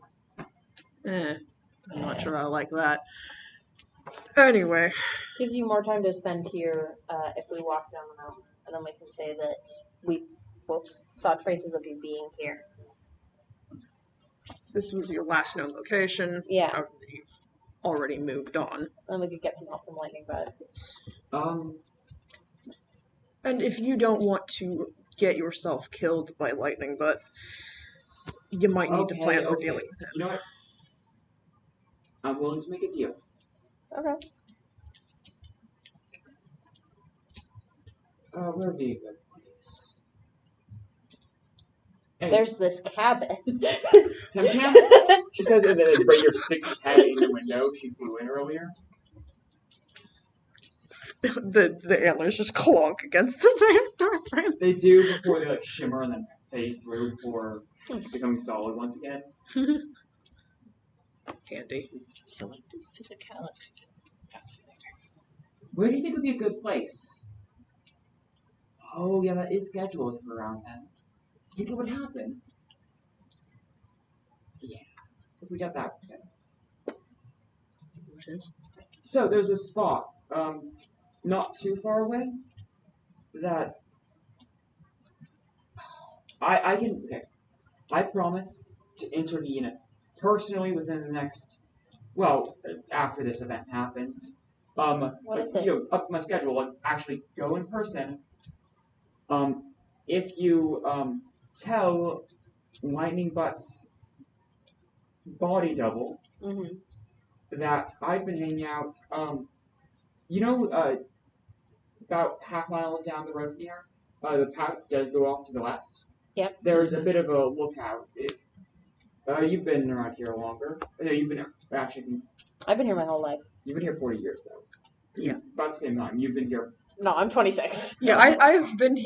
I'm not sure I like that. Anyway, Gives you more time to spend here if we walk down the mountain, and then we can say that we saw traces of you being here. this was your last known location. Yeah. Now that you've already moved on. Then we could get some help from Lightning Bud. And if you don't want to get yourself killed by lightning, but you might need to plan for dealing with him. You know what? I'm willing to make a deal. Okay. Where would be a good place? Hey, There's this cabin. Tam Tam? She says as a raider sticks his head in the window. She flew in earlier. The antlers just clonk against the damn door frame. They do before they shimmer and then phase through before becoming solid once again. Handy. Selective physicality. Fascinating. Where do you think would be a good place? Oh yeah, that is scheduled for around 10. Think it would happen. Yeah, if we got that together. What is? So there's a spot, not too far away, that I can. Okay, I promise to intervene personally within the next. Well, after this event happens. What is it? You know, up my schedule. Actually go in person. If you tell Lightning Butt's body double Mm-hmm. that I've been hanging out, about half mile down the road from here, the path does go off to the left. Yep. There's a bit of a lookout. You've been around here longer. No, you've been actually. I've been here my whole life. You've been here 40 years though. Yeah. About the same time. You've been here. No, I'm 26. Yeah, I've been.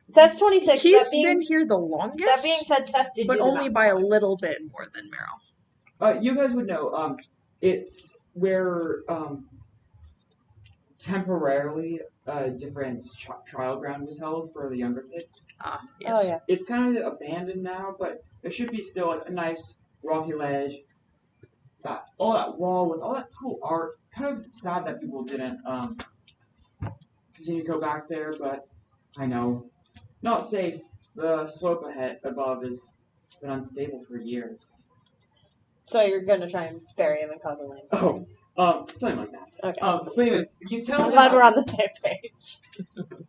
Seth's 26. He's been here the longest. That being said, Seth did but do the only math. by a little bit more than Meryl. You guys would know. It's where temporarily a different trial ground was held for the younger kids. Yes. Oh yeah. It's kind of abandoned now, but there should be still a nice rocky ledge. All that wall with all that cool art. Kind of sad that people didn't continue to go back there, but I know. Not safe. The slope above has been unstable for years. So you're gonna try and bury him and cause a landslide. Something like that. Okay. But anyways, you tell I'm him glad we're on the same page.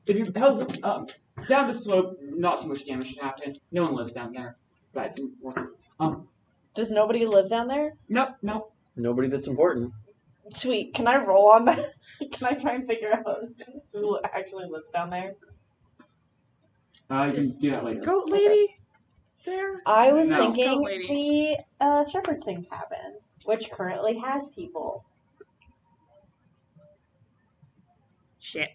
if you held down the slope, not too much damage should happen. No one lives down there. But it's important. Does nobody live down there? Nope. Nobody that's important. Sweet. Can I roll on that? Can I try and figure out who actually lives down there? You can do that later. Goat lady there? I was No. thinking Goat lady. the Shepherdson cabin, which currently has people Shit.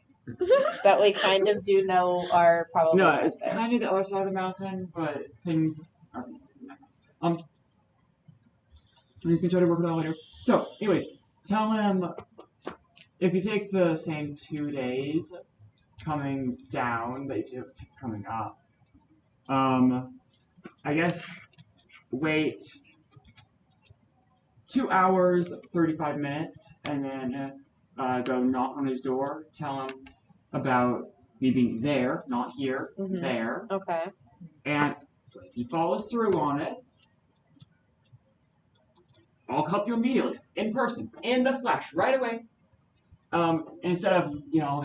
that we kind of do know are probably No, out it's there. kind of the other side of the mountain, but things are. You can try to work it out later. So, anyways, tell him if you take the same 2 days coming down that you took coming up. I guess wait 2 hours 35 minutes, and then go knock on his door. Tell him about me being there, not here, Mhm. there. Okay. And if he follows through on it, I'll help you immediately, in person, in the flesh, right away. Instead of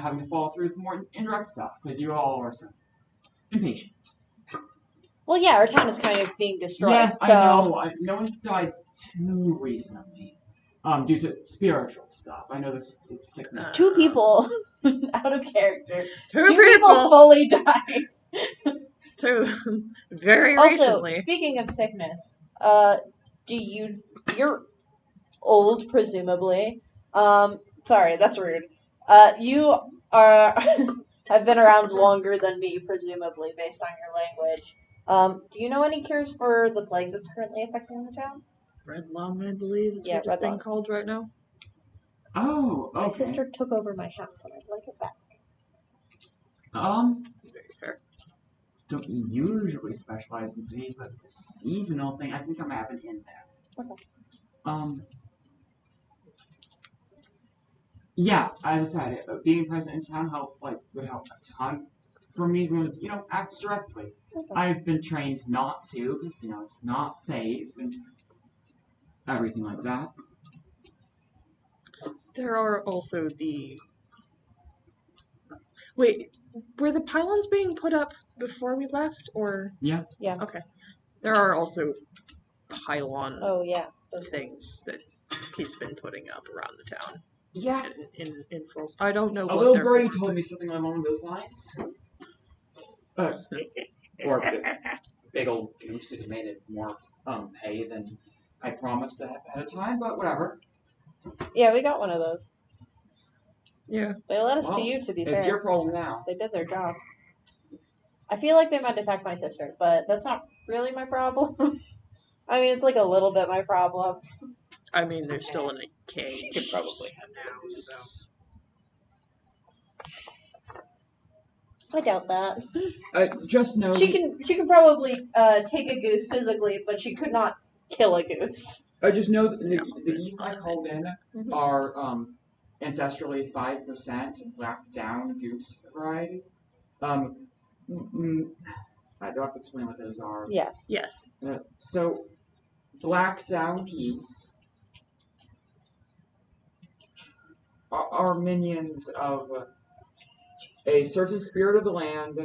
having to follow through with more indirect stuff, because you all are so impatient. Well, yeah, our town is kind of being destroyed. Yes, so... I know. No one's died too recently. Due to spiritual stuff. I know this is sickness. 2 people out of character. 2 2 people fully died. 2 very Also, recently. speaking of sickness, you're old, presumably. Sorry, that's rude. You are have been around longer than me, presumably, based on your language. Do you know any cures for the plague that's currently affecting the town? Red Lung, I believe, is Yeah, what it's Red being Lung. called right now. Oh, okay. My sister took over my house, and I'd like it back. Very fair. Don't usually specialize in disease, but it's a seasonal thing. I think I'm having in there. Okay. Yeah, as I said, being present in town would help a ton for me to, act directly. Okay. I've been trained not to, because, it's not safe and everything like that. There are also the... Wait, were the pylons being put up before we left, or... Yeah. Yeah. Okay. There are also pylon Oh, yeah. things that he's been putting up around the town. Yeah. In Falls. I don't know A what little they're birdie for, told but- me something along those lines. Or big old goose who demanded more pay than I promised ahead of time, but whatever. Yeah, we got one of those. Yeah. They let us Well, to you, to be fair. It's your problem now. They did their job. I feel like they might attack my sister, but that's not really my problem. I mean, it's like a little bit my problem. I mean, they're still in a cage. She could probably handle now, it. so... I doubt that. Just know. She can probably take a goose physically, but she could not kill a goose. I just know that the that's geese I fine. called in Mhm. are ancestrally 5% black down goose variety. I don't have to explain what those are. Yes. Yes. So, black down geese are minions of a certain spirit of the land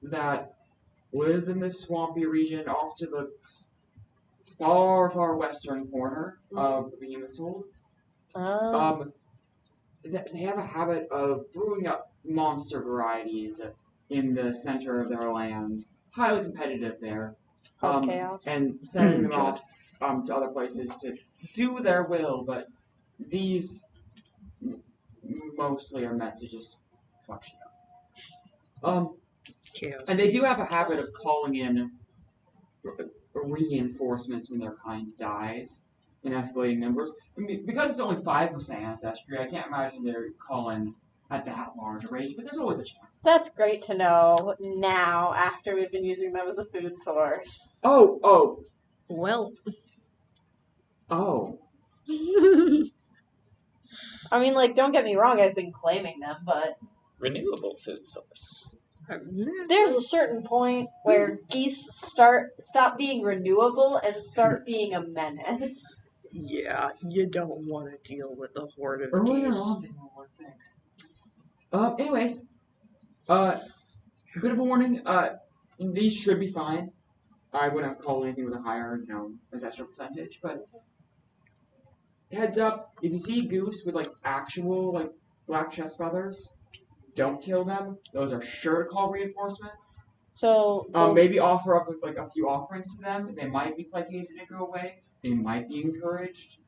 that lives in this swampy region off to the far, far western corner of the Behemoth's Hold. They have a habit of brewing up monster varieties in the center of their lands. Highly competitive there. Chaos. And sending them Sure. off to other places to do their will, but these mostly are meant to just fuck shit up. Chaos. And they do have a habit of calling in reinforcements when their kind dies in escalating numbers. I mean, because it's only 5% ancestry, I can't imagine they're calling at that large a rate, but there's always a chance. That's great to know now, after we've been using them as a food source. Oh. Well. Oh. I mean, like, don't get me wrong, I've been claiming them, but Renewable food source. there's a certain point where geese stop being renewable and start being a menace. Yeah, you don't want to deal with a horde of Earlier geese. on, they were one thing. Anyways, a bit of a warning. These should be fine. I wouldn't have called anything with a higher, ancestral percentage, but heads up, if you see goose with actual black chest feathers, don't kill them. Those are sure to call reinforcements. So maybe offer up a few offerings to them. They might be placated and go away. They might be encouraged.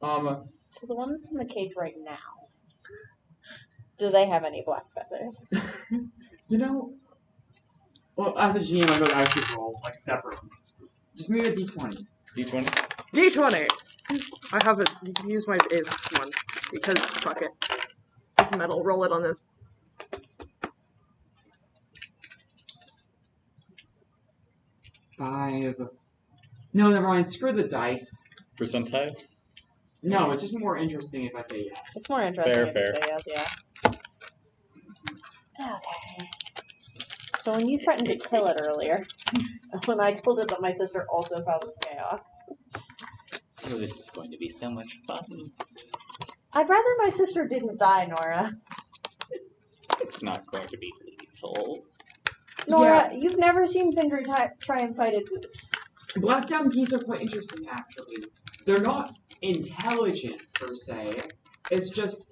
So the one that's in the cage right now, do they have any black feathers? Well, as a GM, I know that I should roll separate. Just maybe a D20. D20? D20! I haven't used my ace one, because fuck it. It's metal, roll it on the... 5. No, never mind. Screw the dice. Percentile? No, it's just more interesting if I say yes. It's more interesting if Fair. you say yes, yeah. Okay. So when you threatened to kill it earlier, when I told it that my sister also causes chaos, Oh, this is going to be so much fun. I'd rather my sister didn't die, Nora. It's not going to be lethal. Nora, you've never seen Findry try and fight a goose. Black-down geese are quite interesting, actually. They're not intelligent, per se. It's just...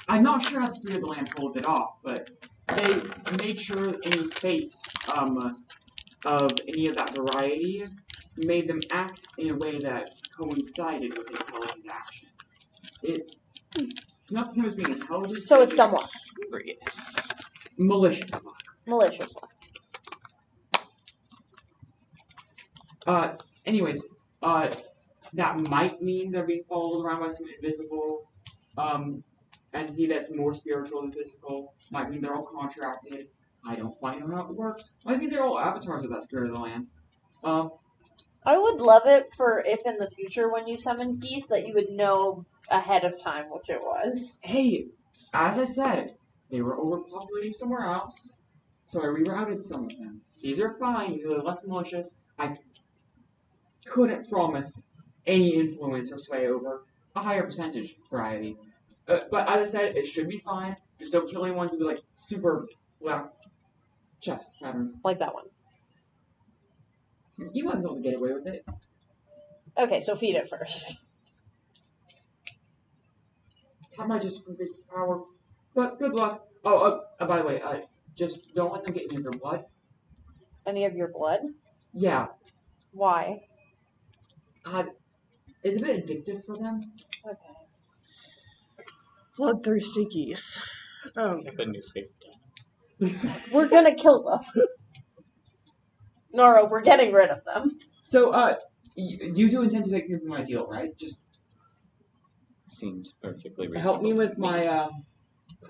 I'm not sure how the Spirit of the Land pulled it off, but they made sure any fate of any of that variety made them act in a way that coincided with intelligent action. It's not the same as being intelligent. So it's dumb luck. Curious. Malicious luck. Malicious luck. Anyways, that might mean they're being followed around by some invisible, entity that's more spiritual than physical. Might mean they're all contracted. I don't quite know how it works. Might mean they're all avatars of that Spirit of the Land. I would love it for if in the future when you summon geese that you would know ahead of time which it was. Hey, as I said, they were overpopulating somewhere else, so I rerouted some of them. These are fine because they're less malicious. I couldn't promise any influence or sway over a higher percentage variety. But as I said, it should be fine. Just don't kill any ones with like super black chest patterns. Like that one. You might be able to get away with it. Okay, so feed it first. That might just increase its power. But good luck. Oh, by the way, just don't let them get any of your blood. Any of your blood? Yeah. Why? It's a bit addictive for them. Okay. Bloodthirsty geese. Oh, The new favorite. We're gonna kill them. Nora, we're getting rid of them. So, you do intend to make me my deal, right? Just Seems perfectly reasonable. help me with to my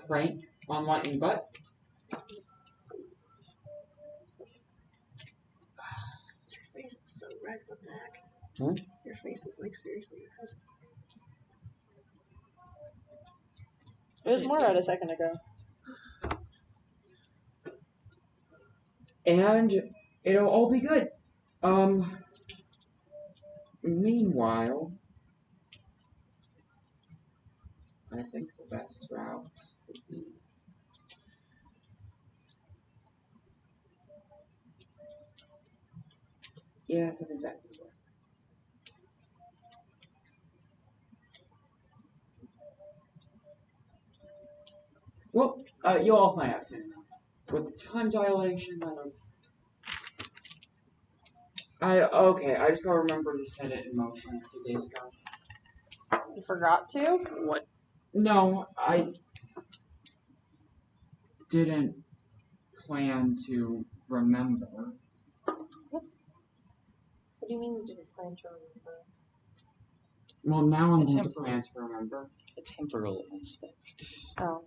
prank on lightning butt. your face is so red with that. Hmm? Your face is like seriously red. It was more red a second ago. And it'll all be good. Meanwhile, I think the best route would be yes, I think that would work. Well, you'll all find out soon enough. With the time dilation, I just gotta remember to set it in motion a few days ago. You forgot to? What? No, I didn't plan to remember. What do you mean you didn't plan to remember? Well, now I'm It's going to temporary. plan to remember. A temporal aspect. Oh.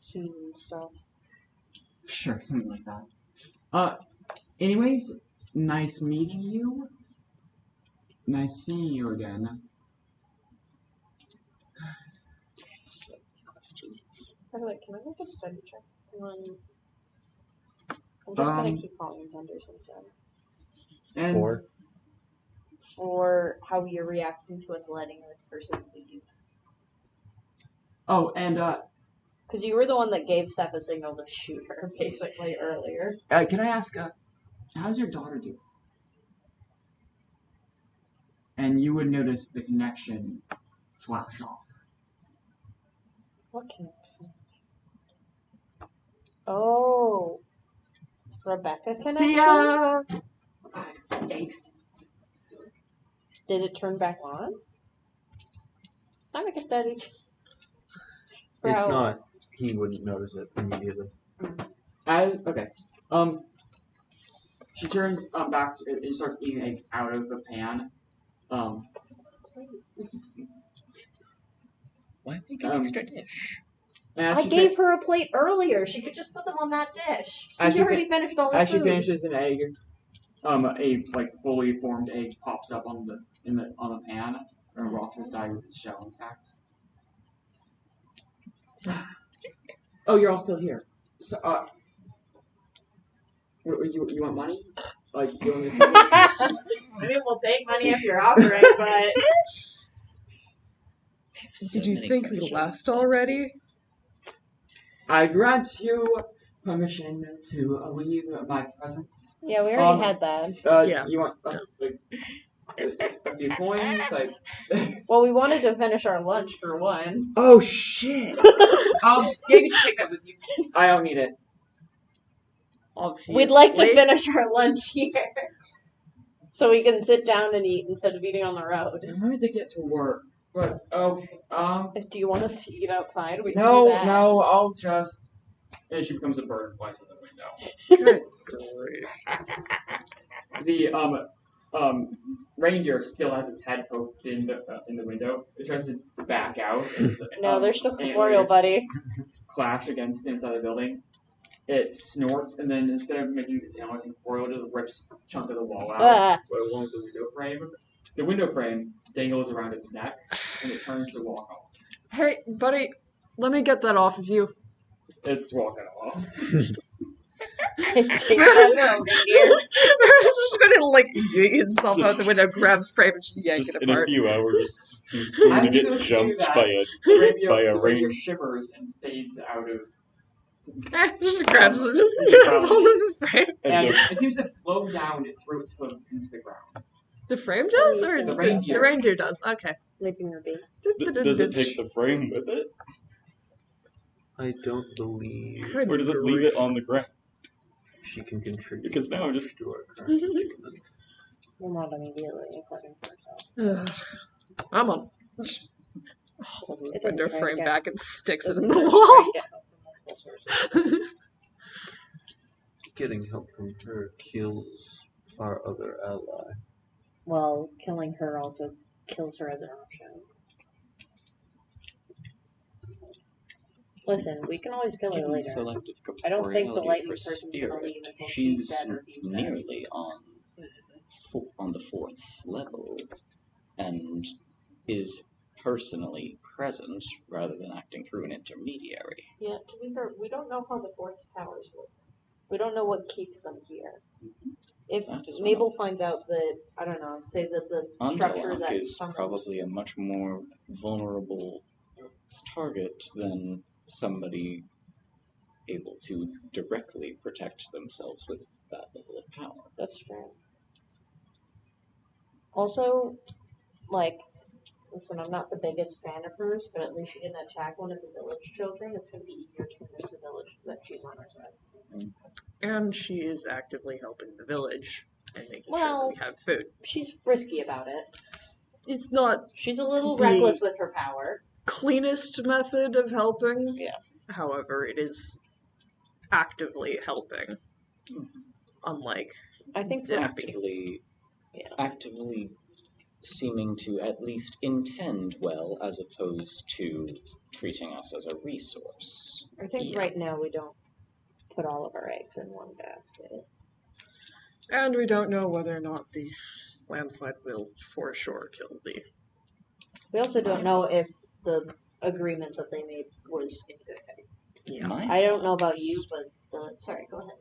Season stuff. Sure, something like that. Anyways, nice meeting you. Nice seeing you again. So, questions. By the way, can I make a study check on... I'm just gonna keep calling you Thunders instead. And For how you're reacting to us letting this person leave. oh, and Because you were the one that gave Seth a signal to shoot her, basically, earlier. can I ask, how's your daughter doing? And you would notice the connection flash off. What connection? Oh. Rebecca connection? See ya! Some eggs. Did it turn back on? I make a study. For It's how- not. He wouldn't notice it immediately. Okay. She turns back to, and starts eating eggs out of the pan. Why make an extra dish? And as I she gave her a plate earlier. She could just put them on that dish. As She she already finished all the as she food. finishes an egg, a like fully formed egg pops up on the pan and rocks aside with its shell intact. Oh, you're all still here. So, you want money? Like, you want me to I mean, we'll take money if you're offering, but... Did you think we left already? I grant you permission to leave my presence. Yeah, we already had that. Yeah. You want like a few coins, like. Well, we wanted to finish our lunch for one. Oh shit! Yeah, you should take that with you. I don't need it. Obviously. We'd like to finish our lunch here. So we can sit down and eat instead of eating on the road. I wanted to get to work, but okay. Do you want us to eat outside? We can No, do that. no, I'll just. And she becomes a bird and flies out the window. Good grief. The reindeer still has its head poked in the window. It tries to back out. No, there's still and corporeal, it's buddy. Clash against the inside of the building. It snorts, and then instead of making its antlers incorporeal, it just rips a chunk of the wall out Ah. along with the window frame. The window frame dangles around its neck, and it turns to walk off. Hey, buddy, let me get that off of you. It's walking off. Take that out, reindeer. Maris is gonna like yank himself out the window, grab the frame, and just yank Just it in a apart. few hours, he's going to As you get go to do jumped that, by a the reindeer rain. shivers and fades out of. Just grabs it, the grabs hold of the frame. And As it seems to flow down through its hooves into the ground. The frame does, or The reindeer. The reindeer does. Okay. Leaping your beak. does it take the frame with it, I don't believe Good or does it leave it on the ground? she can contribute. Because now I'm just- to our current predicament. Well, not immediately, according to herself. Ugh. I'm on. Holds the It doesn't window break frame it. back and sticks it in Doesn't the break wall. it out from multiple sources. Getting help from her kills our other ally. Well, killing her also kills her as an option. Listen, we can always kill her Given later. selective I don't think the corporeality lightning of her person's gonna spirit, leave until she's she's dead or he's dead. nearly on the fourth level, and is personally present rather than acting through an intermediary. Yeah, to be fair, we don't know how the force powers work. We don't know what keeps them here. If That is Mabel one. finds out that, I don't know, say that the structure Underlock that is summons- probably a much more vulnerable target than somebody able to directly protect themselves with that level of power. That's true. Also, like, listen, I'm not the biggest fan of hers, but at least she didn't attack one of the village children. It's going to be easier to convince the village that she's on our side. And she is actively helping the village and making Well- sure that we have food. She's risky about it. It's not She's a little The- reckless with her power. cleanest method of helping. Yeah. However, it is actively helping. Unlike I think Dappy. Actively seeming to at least intend well as opposed to treating us as a resource. I think Yeah. right now we don't put all of our eggs in one basket. And we don't know whether or not the landslide will for sure kill the. We also don't know if the agreement that they made was in good faith. Yeah. I don't know about you, but sorry, go ahead.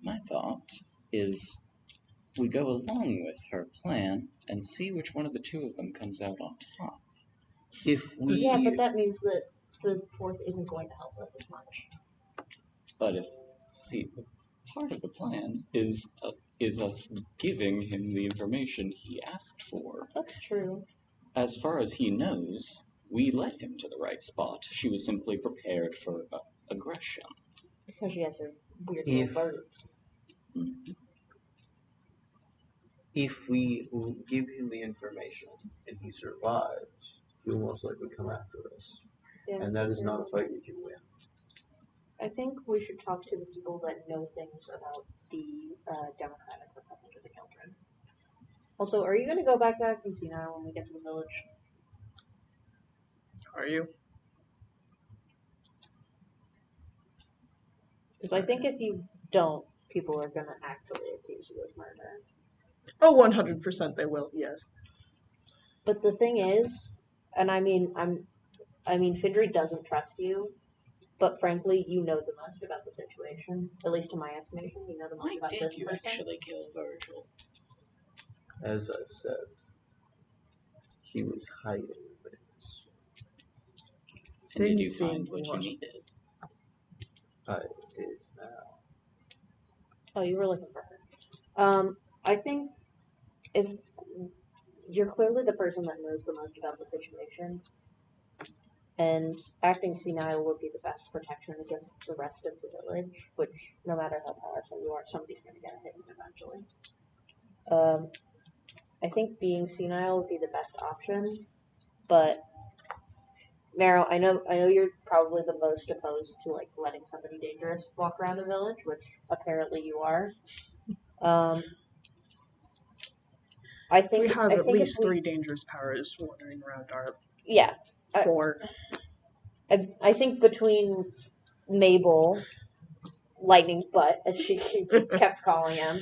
My thought is we go along with her plan and see which one of the two of them comes out on top. If we Yeah, but that means that the fourth isn't going to help us as much. But part of the plan is us giving him the information he asked for. That's true. As far as he knows, we led him to the right spot. She was simply prepared for aggression. Because she has her weird If- little birds. if we give him the information and he survives, he'll most likely come after us. Yeah. And that is not a fight we can win. I think we should talk to the people that know things about the Democratic Republic of the Children. Also, are you going to go back to acting senile when we get to the village? Are you? Because I think if you don't, people are going to actually accuse you of murder. Oh, 100% they will, yes. But the thing is, and I mean, Fidry doesn't trust you, but frankly, you know the most about the situation. At least in my estimation, you know the most Why about did this you person. actually kill Virgil? As I said, he was hiding things. And did you Things being find what you what? needed? I did. now. Oh, you were looking for her. I think if you're clearly the person that knows the most about the situation, and acting senile would be the best protection against the rest of the village, which, no matter how powerful you are, somebody's going to get hit eventually. I think being senile would be the best option, but Meryl, I know you're probably the most opposed to like letting somebody dangerous walk around the village, which apparently you are. I think We have I at think least if we, 3 dangerous powers wandering around our yeah, 4. I think between Mabel, Lightning Butt, as she kept calling him,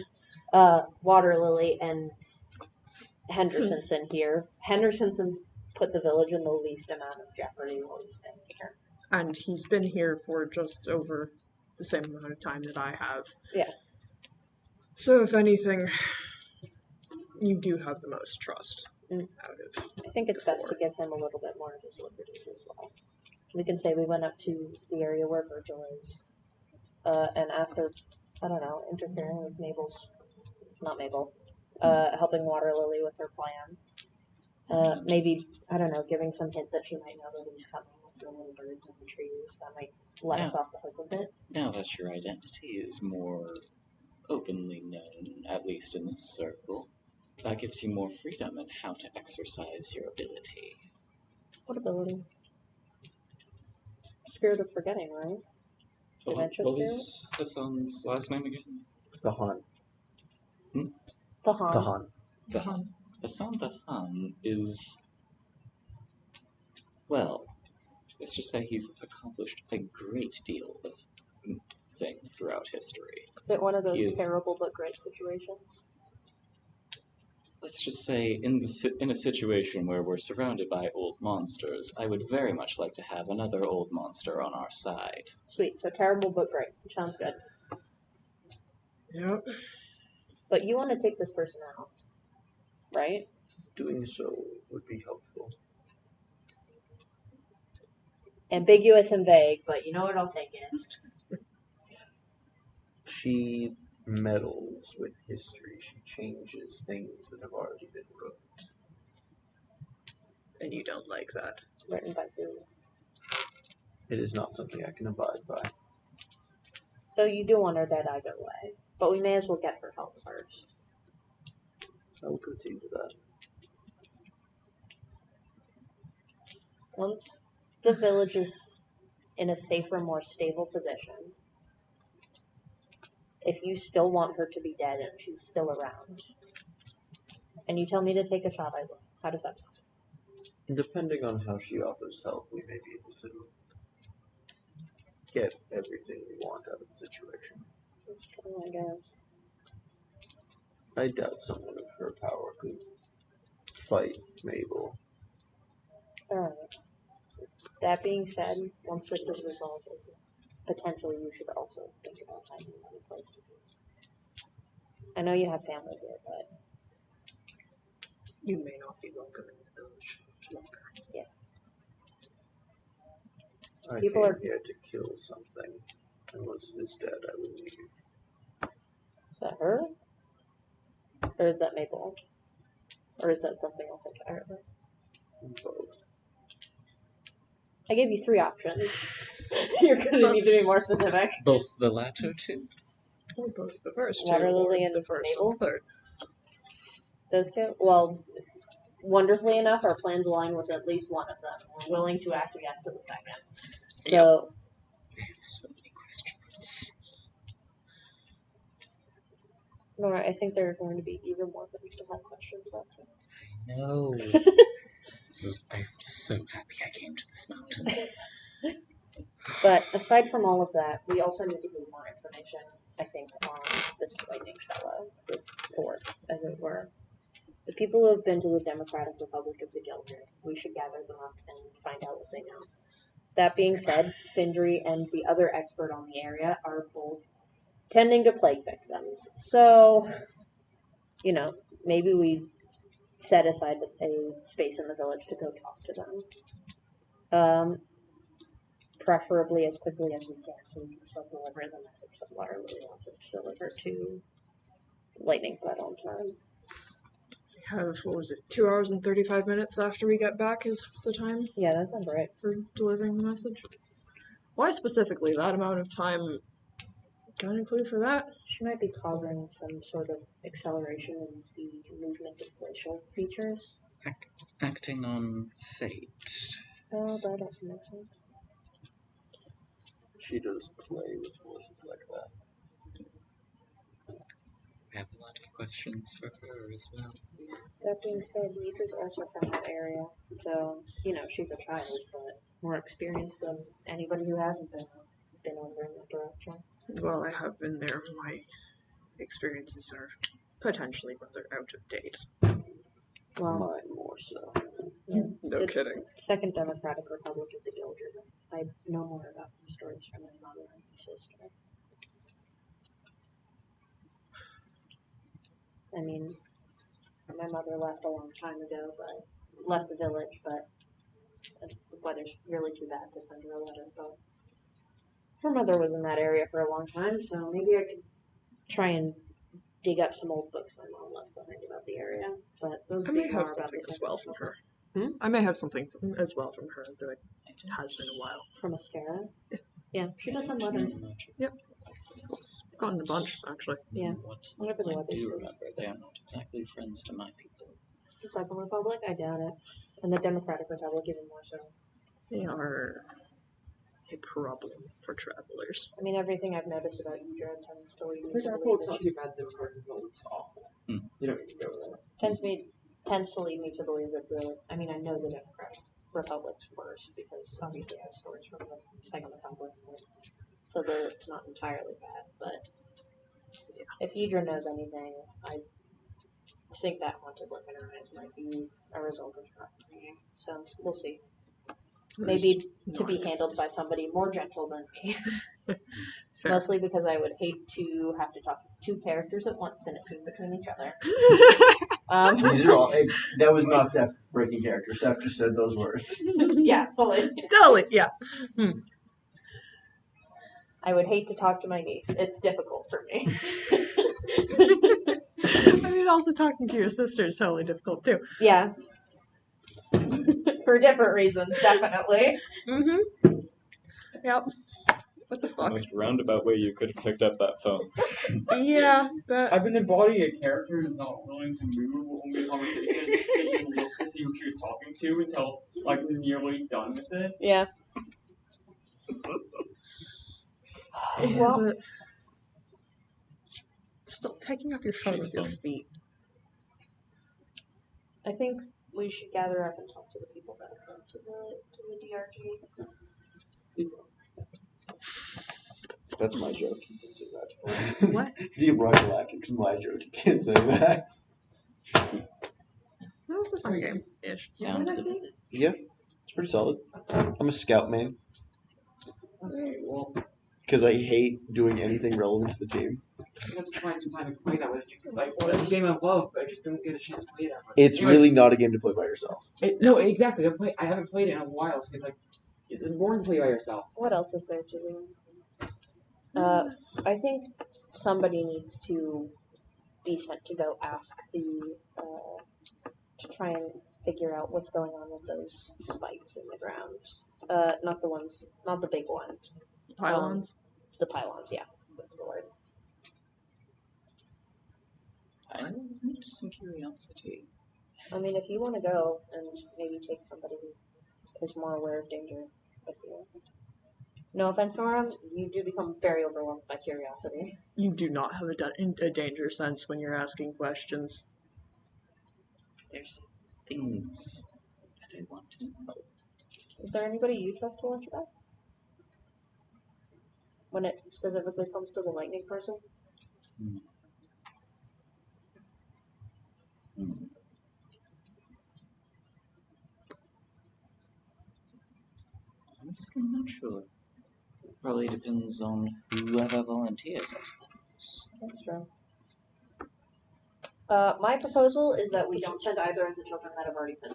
Waterlily, and Hendersonson here. Henderson's put the village in the least amount of jeopardy while he's been here. And he's been here for just over the same amount of time that I have. Yeah. So if anything, you do have the most trust out of. I think it's best to Before. give him a little bit more of his liberties as well. We can say we went up to the area where Virgil is, and after, I don't know, interfering with not Mabel, helping Waterlily with her plan. Maybe, I don't know, giving some hint that she might know that he's coming with the little birds in the trees. That might let us off the hook a bit. Now that your identity is more openly known, at least in this circle, that gives you more freedom in how to exercise your ability. What ability? Spirit of forgetting, right? Dementia What spirit? was Hassan's last name again? The Hun. The Han. The Hun. The Hun. Hassan the Hun is, well, let's just say he's accomplished a great deal of things throughout history. Is it one of those He is- terrible but great situations? Let's just say in a situation where we're surrounded by old monsters, I would very much like to have another old monster on our side. Sweet, so terrible but great. Sounds good. Yep. But you want to take this person out, right? Doing so would be helpful. Ambiguous and vague, but you know what? I'll take it. She meddles with history. She changes things that have already been written. And you don't like that. Written by who? It is not something I can abide by. So you do want her dead either way, but we may as well get her help first. I will concede to that. Once the village is in a safer, more stable position, if you still want her to be dead and she's still around, and you tell me to take a shot, I will. How does that sound? Depending on how she offers help, we may be able to get everything we want out of the situation. That's true, I guess. I doubt someone of her power could fight Mabel. Alright. That being said, once this is resolved, potentially you should also think about finding another place to be. I know you have family here, but You may not be welcome in the village much longer. I People came are- here to kill something, and once it is dead, I will leave. is that her? Or is that Mabel? Or is that something else entirely? Both. I gave you 3 options. You're gonna need to be more specific. Both the latter two? Or both the first two, Waterlily or and the first Mabel? and the third. Those 2? Well, wonderfully enough, our plans align with at least one of them. We're willing to acquiesce to the second. So, I have so many questions. Nora, I think there are going to be even more things to have questions about soon. No. I'm so happy I came to this mountain. But aside from all of that, we also need to get more information, I think, on this lightning fellow, the fourth, as it were. The people who have been to the Democratic Republic of the Gilded, we should gather them up and find out what they know. That being said, Findry and the other expert on the area are both tending to plague victims. So, maybe we set aside a space in the village to go talk to them. preferably as quickly as we can, so we can still deliver the message that Waterlily wants us to deliver to Lightning Bud on time. We have, what was it, 2 hours and 35 minutes after we get back is the time Yeah, that sounds right. for delivering the message. Why specifically that amount of time? Got any clue for that? She might be causing some sort of acceleration in the movement of glacial features. Acting on fate. Oh, that doesn't make sense. She does play with forces like that. I have a lot of questions for her as well. That being said, Mitra's also from that area, so, she's a child, but more experienced than anybody who hasn't been over in that direction. Well, I have been there. My experiences are potentially rather out of date. Well, Mine more so. yeah. No The kidding. Second Democratic Republic of the Gildred. I know more about them stories from my mother and my sister. I mean, my mother left a long time ago, but left the village, but the weather's really too bad to send her a letter. But her mother was in that area for a long time, so maybe I could try and dig up some old books my mom left behind about the area. But those I would may be more have about something the as well from her. Hmm? I may have something as well from her, though it has been a while. From Ascara. Yeah, she does send letters. Yep. I've gotten a bunch, actually. Yeah. What Whatever the I weather's do good. remember, they are not exactly friends to my people. The Second Republic? I doubt it. And the Democratic Republic even more so. They are a problem for travelers. I mean, everything I've noticed about Udra tends to lead me It's to like believe it's that not she too bad. Democratic Republic's awful. Hmm. You don't need to go there. tends to lead me to believe that I mean, I know the Democratic Republic's worse because obviously I have stories from the Second Republic, so it's not entirely bad. But if Udra knows anything, I think that haunted look in her eyes might be a result of her upbringing. So we'll see. Maybe to be handled by somebody more gentle than me. Fair. Mostly because I would hate to have to talk to two characters at once in a scene between each other. These are all. That was not Seth breaking character. Seth just said those words. Yeah, fully. Totally, yeah. I would hate to talk to my niece. It's difficult for me. I mean, also talking to your sister is totally difficult, too. Yeah. For different reasons, definitely. Mm-hmm. Yep. What the The fuck? most roundabout way you could have picked up that phone. Yeah, that... I've been embodying a character who's not willing to move or mid conversation. You look to see who she was talking to until like we're nearly done with it. Yeah. Well, but still taking up your phone She's with your fun. feet. I think we should gather up and talk to the people that have come to the DRG. That's my joke. You can't say that. What? Deep Rock Galactic's my joke. You can't say that. That's a fun game-ish. Down to the village. Yeah, it's pretty solid. I'm a scout main Okay, well, because I hate doing anything relevant to the team. I have to find some time to play that with you because like, well, that's a game I love, but I just don't get a chance to play that. Much. It's Anyways, really not a game to play by yourself. no, exactly. I haven't played it in a while because like it's boring to play by yourself. What else is there to do? I think somebody needs to be sent to go ask to try and figure out what's going on with those spikes in the ground. Not the big one. Pylons? The pylons, yeah. That's the word. I have some curiosity. I mean, if you want to go and maybe take somebody who is more aware of danger with you. No offense, Nora, you do become very overwhelmed by curiosity. You do not have a danger sense when you're asking questions. There's things that I want to know. Is there anybody you trust to watch back? When it specifically comes to the lightning person? Honestly, not sure. Probably depends on whoever volunteers, I suppose. That's true. My proposal is that we don't send either of the children that have already been.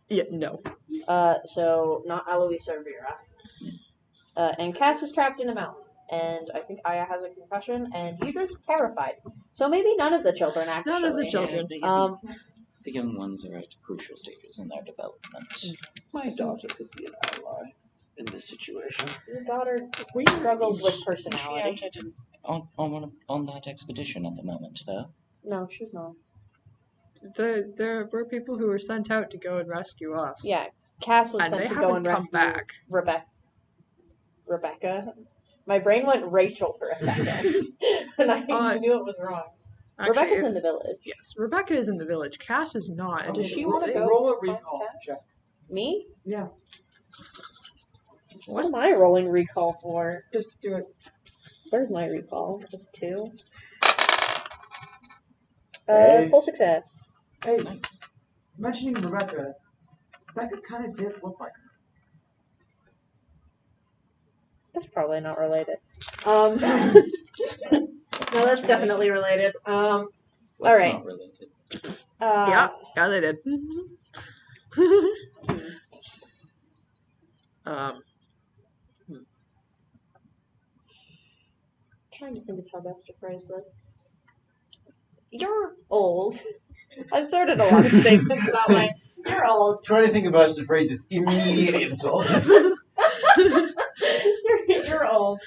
Yeah, no. So not Eloise or Vera. And Cass is trapped in a mountain. And I think Aya has a concussion, and Yudra's terrified. So maybe none of the children actually. None of the children. The young ones are at crucial stages in their development. My daughter could be an ally in this situation. Your daughter struggles with personality. Isn't she out on that expedition at the moment, though? No, she's not. There were people who were sent out to go and rescue us. Yeah, Cass was And sent they to haven't go and come rescue back. Rebecca. My brain went Rachel for a second, and I knew it was wrong. Actually, Rebecca's in the village. Yes, Rebecca is in the village. Cass is not. Does she want to go? Roll a find recall Cass? check. Me? Yeah. What am I rolling recall for? Just do it. Where's my recall? Just 2. Hey. Full success. Hey, Nice. mentioning Rebecca kind of did look like her. That's probably not related. No, that's definitely related. All What's right. not related? Yeah, they did. Trying to think of how best to phrase this. You're old. I've started a lot of statements that way. You're old. Trying to think about the phrase this immediate insult. You're old.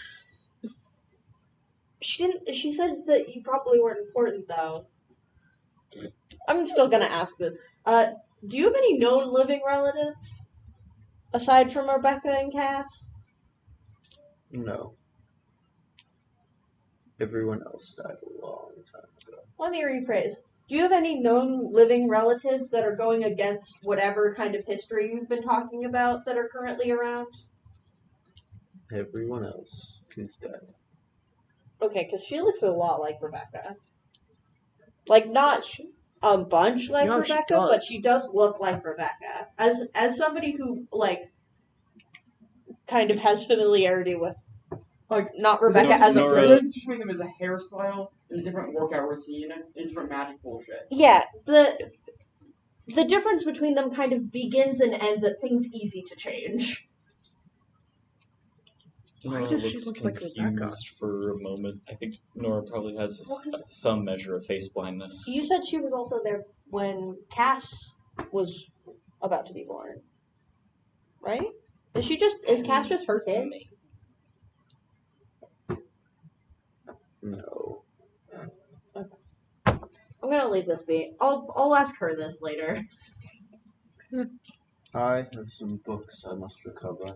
She said that you probably weren't important though. I'm still gonna ask this. Do you have any known living relatives? Aside from Rebecca and Cass? No. Everyone else died a long time ago. Let me rephrase. Do you have any known living relatives that are going against whatever kind of history you've been talking about that are currently around? Everyone else is dead. Okay, because she looks a lot like Rebecca. Like, not a bunch like No, she Rebecca, but she does look like Rebecca. As somebody who, like, kind of has familiarity with, Like, not Rebecca as a The person. difference between them is a hairstyle and a different workout routine and different magic bullshit. Yeah, the difference between them kind of begins and ends at things easy to change. Why Nora does she looks look like confused Rebecca? for a moment. I think Nora probably has some measure of face blindness. You said she was also there when Cass was about to be born, right? Is Cass just her kid? No. I'm gonna leave this be. I'll ask her this later. I have some books I must recover.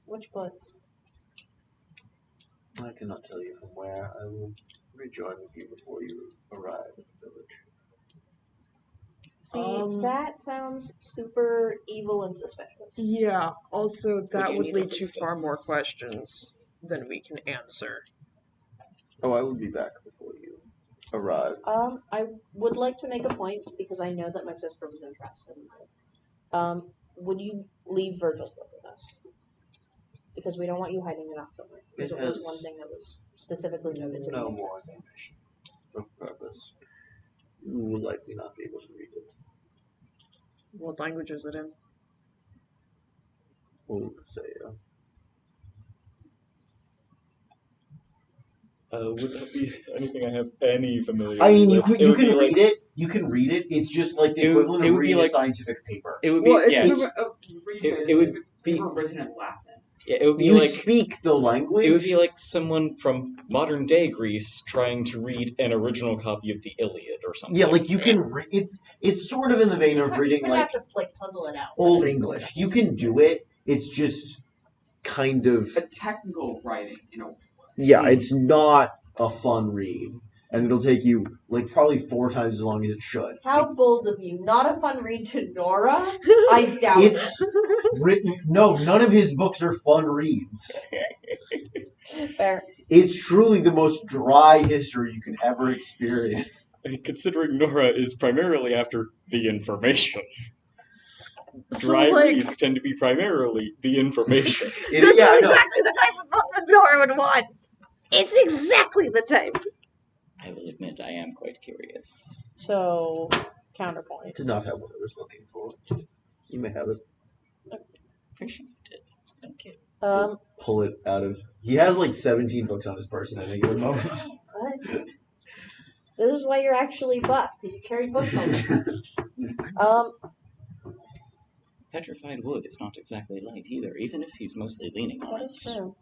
Which books? I cannot tell you from where. I will rejoin with you before you arrive at the village. See, that sounds super evil and suspicious. Yeah, also that you would need lead to far more assistance? questions than we can answer. Oh, I will be back before you arrive. I would like to make a point because I know that my sister was interested in this. Would you leave Virgil's book with us? Because we don't want you hiding it off somewhere. Because it was has one thing that was specifically noted to No be more interesting. information of purpose. You will likely not be able to read it. What language is it in? Old say, Would that be anything I have any familiarity I mean, with? you can read it. You can read it. It's just like the equivalent of would be reading a like- scientific paper. It would be It would be- paper written in Latin. it would be You like speak the language. it would be like someone from modern day Greece trying to read an original copy of the Iliad or something. Yeah, like you can. It's sort of in the vein of reading We'd like have to puzzle it out. Old English. You can do it. It's just kind of A technical writing, yeah. It's not a fun read, and it'll take you like probably 4 times as long as it should. How bold of you! Not a fun read to Nora. I doubt It's written. No, none of his books are fun reads. it. Fair. It's truly the most dry history you can ever experience. Considering Nora is primarily after the information. So, Dry like, reads tend to be primarily the information. It, this yeah, I is know. exactly the type of book that Nora would want. It's exactly the type. I will admit I am quite curious. So, I counterpoint. did not have what I was looking for. You may have it. Appreciate it. Thank you. Pull it out of. He has like 17 books on his person at any given moment. What? This is why you're actually buff, because you carry books all the time. Petrified wood is not exactly light either, even if he's mostly leaning on That it. is true.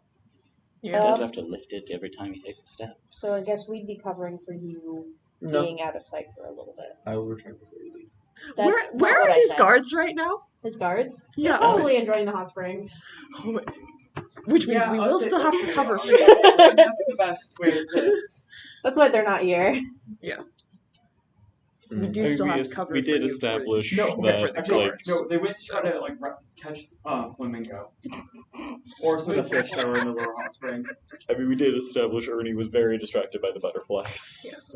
He does have to lift it every time he takes a step. So I guess we'd be covering for you No, being out of sight for a little bit. I will return before you leave. That's Where not what are I his said. guards right now? His guards? Yeah. They're probably enjoying the hot springs. Which means we I'll will say- still have I'll to say cover they for are. you. That's the best way to say it. That's why they're not here. We do still have to cover we for did you establish No, that actually, like no, they went to try to like catch flamingo or some of the fish that were in the lower hot spring. I mean we did establish Ernie was very distracted by the butterflies. Yes.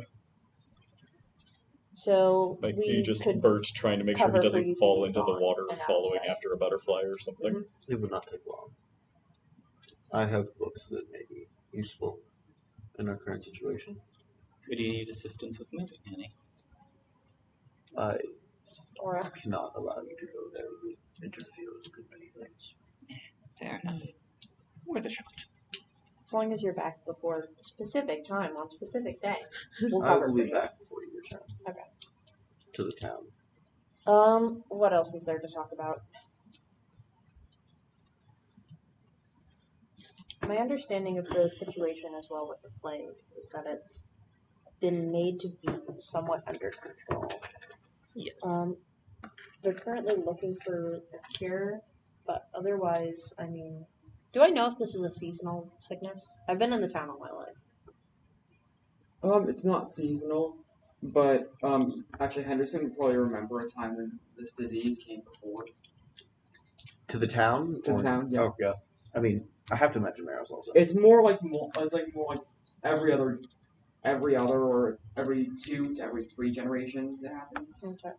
So Like we he just could Bert trying to make sure he cover for you doesn't fall to be into the gone water and out of following sight. after a butterfly or something. Mm-hmm. It would not take long. I have books that may be useful in our current situation. Would you need assistance with moving, Annie? I Or cannot allow you to go there. It would interfere with good many things. Fair enough. Worth a shot. as long as you're back before specific time on specific day, we'll I cover will for be you. back before you return. Okay. To the town. What else is there to talk about? My understanding of the situation as well with the plague is that it's been made to be somewhat under control. Yes. They're currently looking for a cure, but otherwise, I mean, do I know if this is a seasonal sickness? I've been in the town all my life. It's not seasonal, but actually Henderson would probably remember a time when this disease came before. To the town? To the town, yeah. Oh, yeah. I mean, I have to imagine Maros also. It's more like every other or every 2 to every 3 generations it happens. Okay.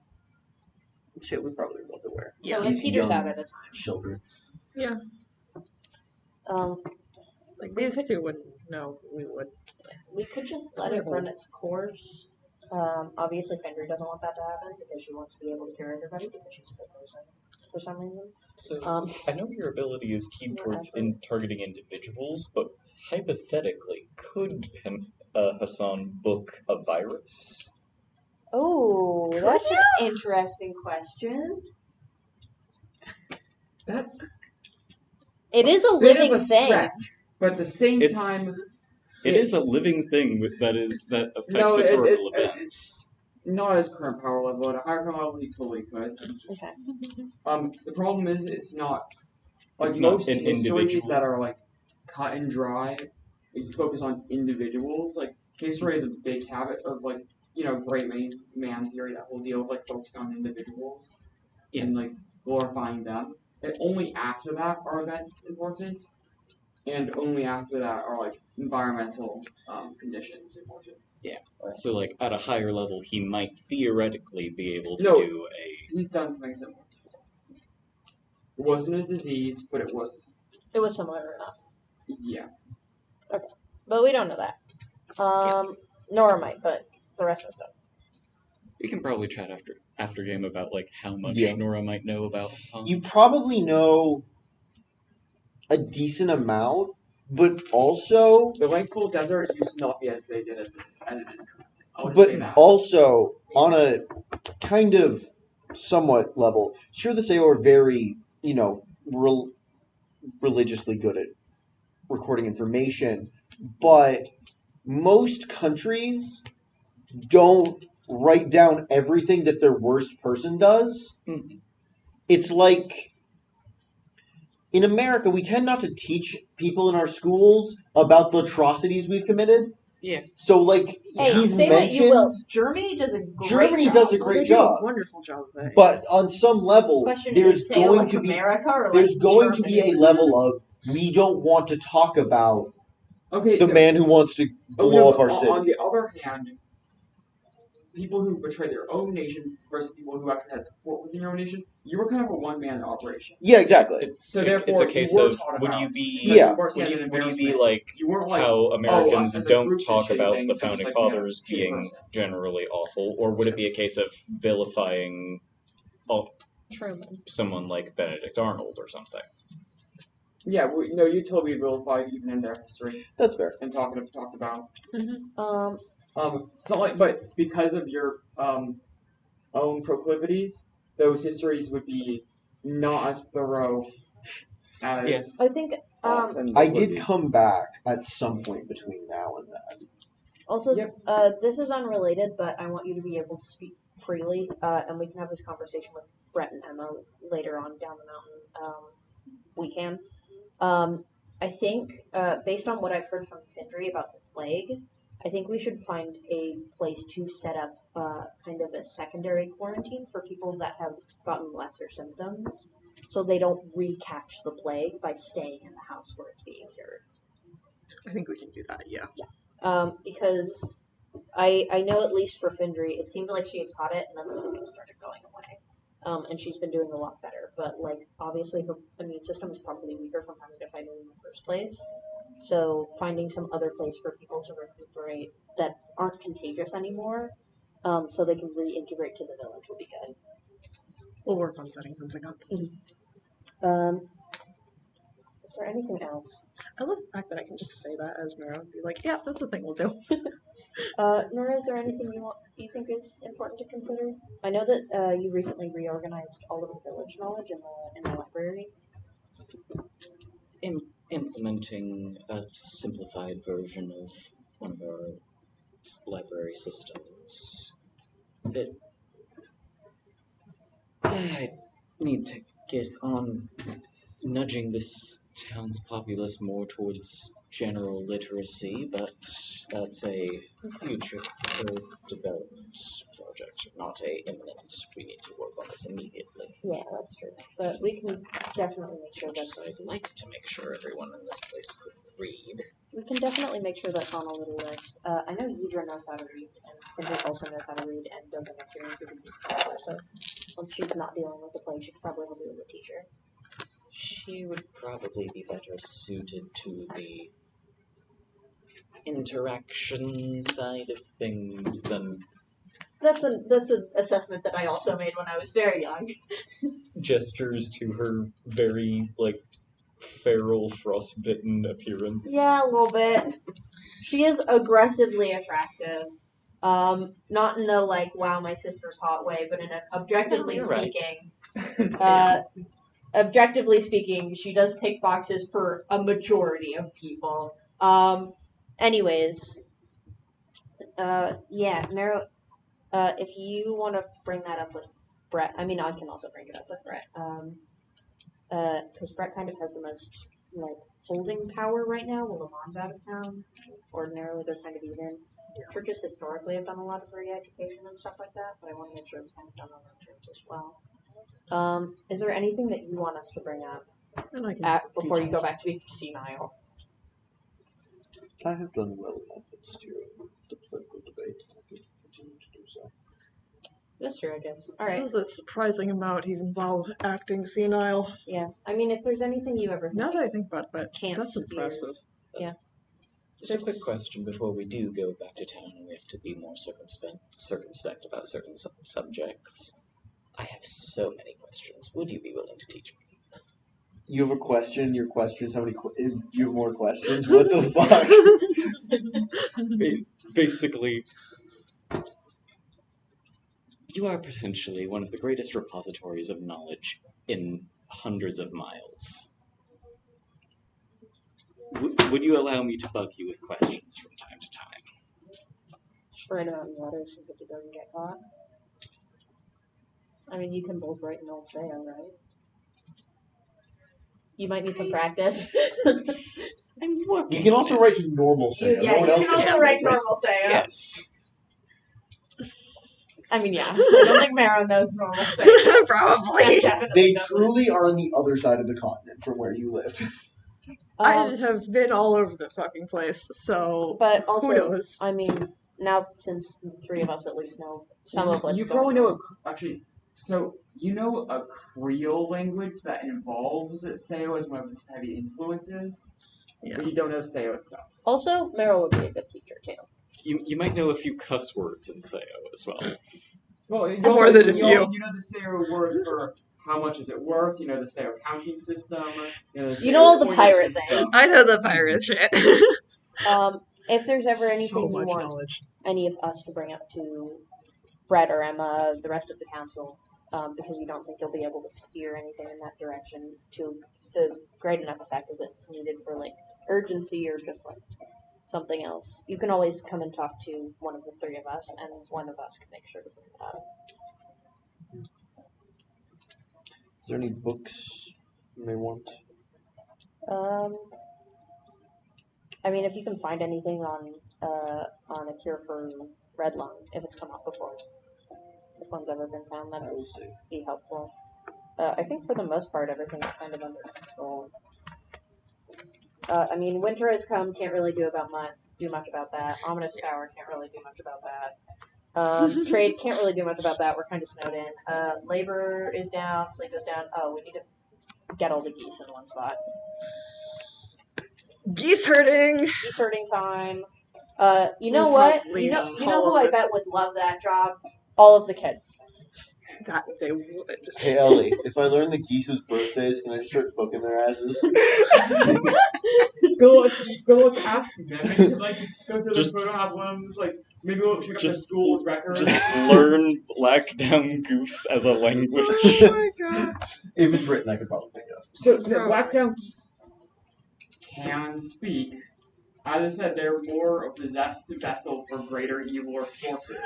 Shit, we probably are both aware. So Yeah. it These peters young out at a time. Children. Yeah. Like these could- two wouldn't know. We would. We could just let it run its course. Obviously, Fender doesn't want that to happen because she wants to be able to cure everybody because she's a good person for some reason. So Um, I know your ability is keyed towards Whatever. targeting individuals, but hypothetically, could Hassan book a virus? Oh, Could that's an interesting question. That's It is a bit of living a thing. stretch, but at the same It's- time, It is a living thing that affects No, historical it- events. not at his current power level. At a higher power level, he totally could. Okay. The problem is it's not like It's not most an histories individual. that are like cut and dry. You focus on individuals. Like case story has a big habit of like great man theory that will deal with like focusing on individuals and like glorifying them. And only after that are events important, and only after that are like environmental conditions important. So, like, at a higher level, he might theoretically be able to No. do a... He's done something similar before. It wasn't a disease, but it was. It was similar enough. Yeah. But we don't know that. Nora might, but the rest of us don't. We can probably chat after game about, like, how much Yeah. Nora might know about Hassan. You probably know a decent amount, but also, The Lankpool Desert used to not be as big as it is currently. I would say but that. also on a kind of somewhat level. Sure, the Sao are very, religiously good at recording information, but most countries don't write down everything that their worst person does. Mhm. It's like in America, we tend not to teach people in our schools about the atrocities we've committed. Yeah. So, like, Hey, he's say what you mentioned, will. Germany does a great Germany job. does a Well, great they do a job, wonderful job of that. but on some level, Question there's is, say going like to be America or like there's going to be a Germany? level of we don't want to talk about Okay. the man who wants to blow up our On city. the other hand, people who betray their own nation versus people who actually had support within your own nation, you were kind of a one-man operation. Yeah, exactly. It's So therefore, it's a you case were of taught would about you it. be Yeah. You weren't seen as an would you be embarrassment. like You weren't like how Americans us as a don't group did talk shitty about things, the so founding just, fathers shitty being person. generally awful, or would it be a case of vilifying Truman. someone like Benedict Arnold or something? Yeah, no, you told me vilified even in their history That's fair. and talked about. Um, But because of your own proclivities, those histories would be not as thorough as I think often I they would did be. come back at some point between now and then. also Yep. this is unrelated, but I want you to be able to speak freely, and we can have this conversation with Brett and Emma later on down the mountain. We can. I think, based on what I've heard from Findry about the plague, I think we should find a place to set up kind of a secondary quarantine for people that have gotten lesser symptoms, so they don't recatch the plague by staying in the house where it's being cured. I think we can do that, yeah. Because I know at least for Findry, it seemed like she had caught it and then the symptoms started going away. And she's been doing a lot better. But, like, obviously her immune system is probably weaker from having to fight it in the first place. So finding some other place for people to recuperate that aren't contagious anymore, so they can reintegrate to the village will be good. We'll work on setting something up. Is there anything else? I love the fact that I can just say that as Mero and be like, yeah, that's the thing we'll do. Nora, is there anything you think is important to consider? I know that you recently reorganized all of the village knowledge in the library. Implementing a simplified version of one of our library systems. I need to get on nudging this town's populace more towards general literacy, but that's a future development project, not a imminent. We need to work on this immediately. Yeah, that's true. But we can definitely make sure Just that's... I'd like to make sure everyone in this place could read. We can definitely make sure that's on a little list. I know Yidra knows how to read, and Findrick also knows how to read and does have experience as a teacher, so once she's not dealing with the plague, she could probably help you as a teacher. She would probably be better suited to the interaction side of things than That's an assessment that I also made when I was very young. gestures to her very, feral, frostbitten appearance. Yeah, a little bit. She is aggressively attractive. Not in a wow, my sister's hot way, but in an objectively speaking. Objectively speaking, she does tick boxes for a majority of people. Anyways, yeah, Mero, if you want to bring that up with Brett, I mean, I can also bring it up with Brett. Because Brett kind of has the most, holding power right now while the mom's out of town. Ordinarily, they're kind of even. Yeah. Churches historically have done a lot of re-education and stuff like that, but I want to make sure it's kind of done on their terms as well. Is there anything that you want us to bring up before you go back to being senile? I have done well enough at steering the political debate. I can continue to do so. That's true, I guess. This Alright. is a surprising amount, even while acting senile. Yeah. I mean, if there's anything you ever think Now that I think about that, can't that's steer. impressive. Yeah. Just a quick question before we do go back to town and we have to be more circumspect about certain subjects. I have so many questions. Would you be willing to teach me? You have a question. Your question is how many? You have more questions? What the fuck? Basically, you are potentially one of the greatest repositories of knowledge in hundreds of miles. Would you allow me to bug you with questions from time to time? Just write it out in letters so that it doesn't get caught. I mean, you can both write an old Sayo, right? You might need some practice. I'm working. You can also on write it. normal Sayo. Yeah, No one you else can also can. write normal Sayo. Yes. I mean, yeah. I don't think Mero knows normal Sayo. Probably. They truly are on the other side of the continent from where you lived. I have been all over the fucking place, so But also, who knows? I mean, now since the three of us at least know some of what's You going probably on. know so you know a Creole language that involves Sayo as one of its heavy influences, Yeah. but you don't know Sayo itself. Also, Mero would be a good teacher too. You might know a few cuss words in Sayo as well. Well, More than a few. You know the Sayo word for how much is it worth? You know, the sale counting system. The You know all the pointers pirate and things. stuff. I know the pirate shit. If there's ever So anything you much want knowledge. any of us to bring up to Brett or Emma, the rest of the council, because you don't think you'll be able to steer anything in that direction to the great enough effect as it's needed for like urgency or just like something else, you can always come and talk to one of the three of us, and one of us can make sure to bring it up. Is there any books you may want? I mean, if you can find anything on a cure for red lung, if it's come up before, if one's ever been found, that I will would see. be helpful. I think for the most part, everything is kind of under control. I mean, winter has come. Can't really do much about that. Ominous Tower can't really do much about that. Trade can't really do much about that. We're kind of snowed in. Labor is down. Sleep is down. Oh, we need to get all the geese in one spot. Geese herding. Geese herding time. You know We'll what? probably You know call who I it- bet would love that job? All of the kids. That they would. Hey Ellie, if I learn the geese's birthdays, can I just start booking their asses? Go look ask them. Maybe you could like go through Just- the photo albums. Like maybe we'll check up the Just- school's records. Just learn Black Down Goose as a language. Oh my god. If it's written, I could probably pick it up. So the Blackdown geese can speak. As I said, they're more a possessed vessel for greater evil or forces.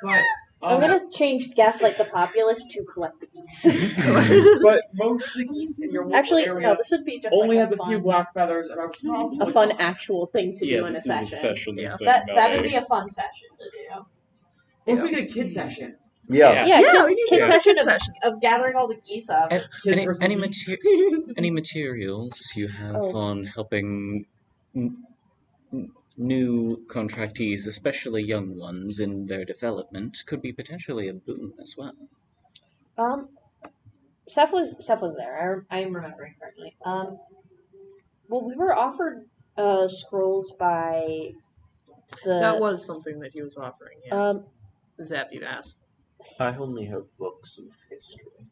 But I'm gonna change Gaslight the Populace to collect the geese. but most of the geese in your local Actually, area no, this would be just only like have a few black feathers and are probably a fun actual thing to Yeah, do in a this is a session. session Yeah. thing. That'd be a fun session to do. If we get a kid session, Yeah. Yeah, Yeah, kid, we can kid do a session kid session. of gathering all the geese up. Kids Any- versus any geese. any materials you have Oh. on helping new contractees, especially young ones, in their development could be potentially a boon as well. Seth was there. I am remembering correctly. Well, we were offered scrolls by the. That was something that he was offering. Yes. Zappy ass. I only have books of history.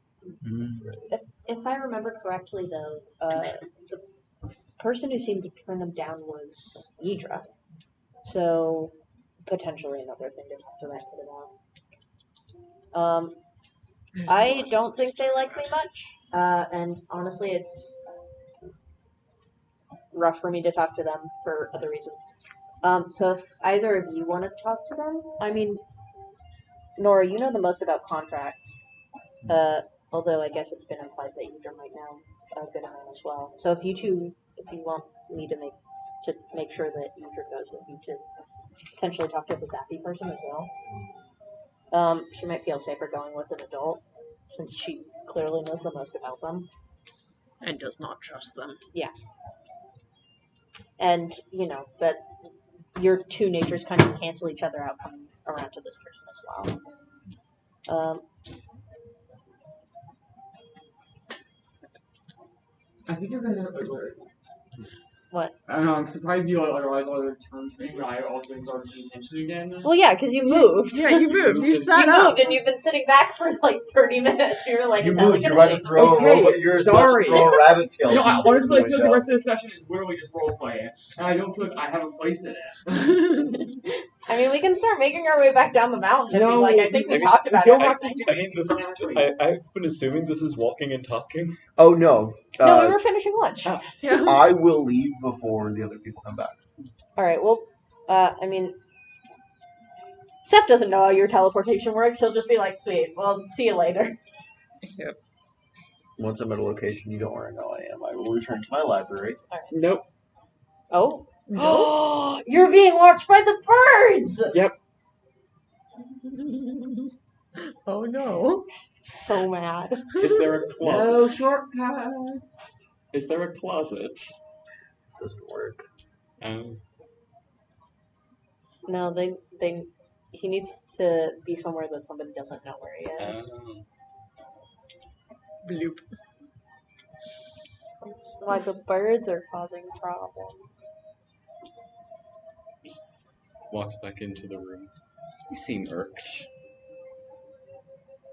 If I remember correctly, though, the person who seemed to turn them down was Yidra. So potentially another thing to talk to that kid about. I don't think they like me much, and honestly, it's rough for me to talk to them for other reasons. So if either of you want to talk to them, I mean, Nora, you know the most about contracts. Although I guess it's been implied that Yidra might know a good amount as well. So if you want me to make sure that Yidra goes with you to potentially talk to the Zappy person as well. She might feel safer going with an adult, since she clearly knows the most about them. And does not trust them. And, you know, that your two natures kind of cancel each other out coming around to this person as well. I think you guys are. What? I don't know. I'm surprised you realized all the terms to me, but I also started paying attention again. Well, yeah, because you moved. Yeah, you moved. You sat You up. moved, and you've been sitting back for like 30 minutes. You're like, You is Ellie moved. You're gonna about say to throw something? a robot. You're about to sorry. throw a rabbit skeleton. No, I honestly into feel my the shop. rest of this session is literally just role playing, and I don't feel like I have a place in it. I mean, we can start making our way back down the mountain if you No, like. I think we I mean, talked about don't it. have to do I've been assuming this is walking and talking. Oh no. No, we were finishing lunch. Oh. Yeah. I will leave before the other people come back. All right. Well, I mean, Seth doesn't know how your teleportation works. He'll just be like, "Sweet. Well, see you later." Yep. Once I'm at a location you don't want to know I am, I will return to my library. Nope. Oh. No. You're being watched by the birds. Yep. Oh no. So mad. Is there a closet? No shortcuts. Is there a closet? Doesn't work. No, he needs to be somewhere that somebody doesn't know where he is. Bloop. Why the birds are causing problems. Walks back into the room. You seem irked.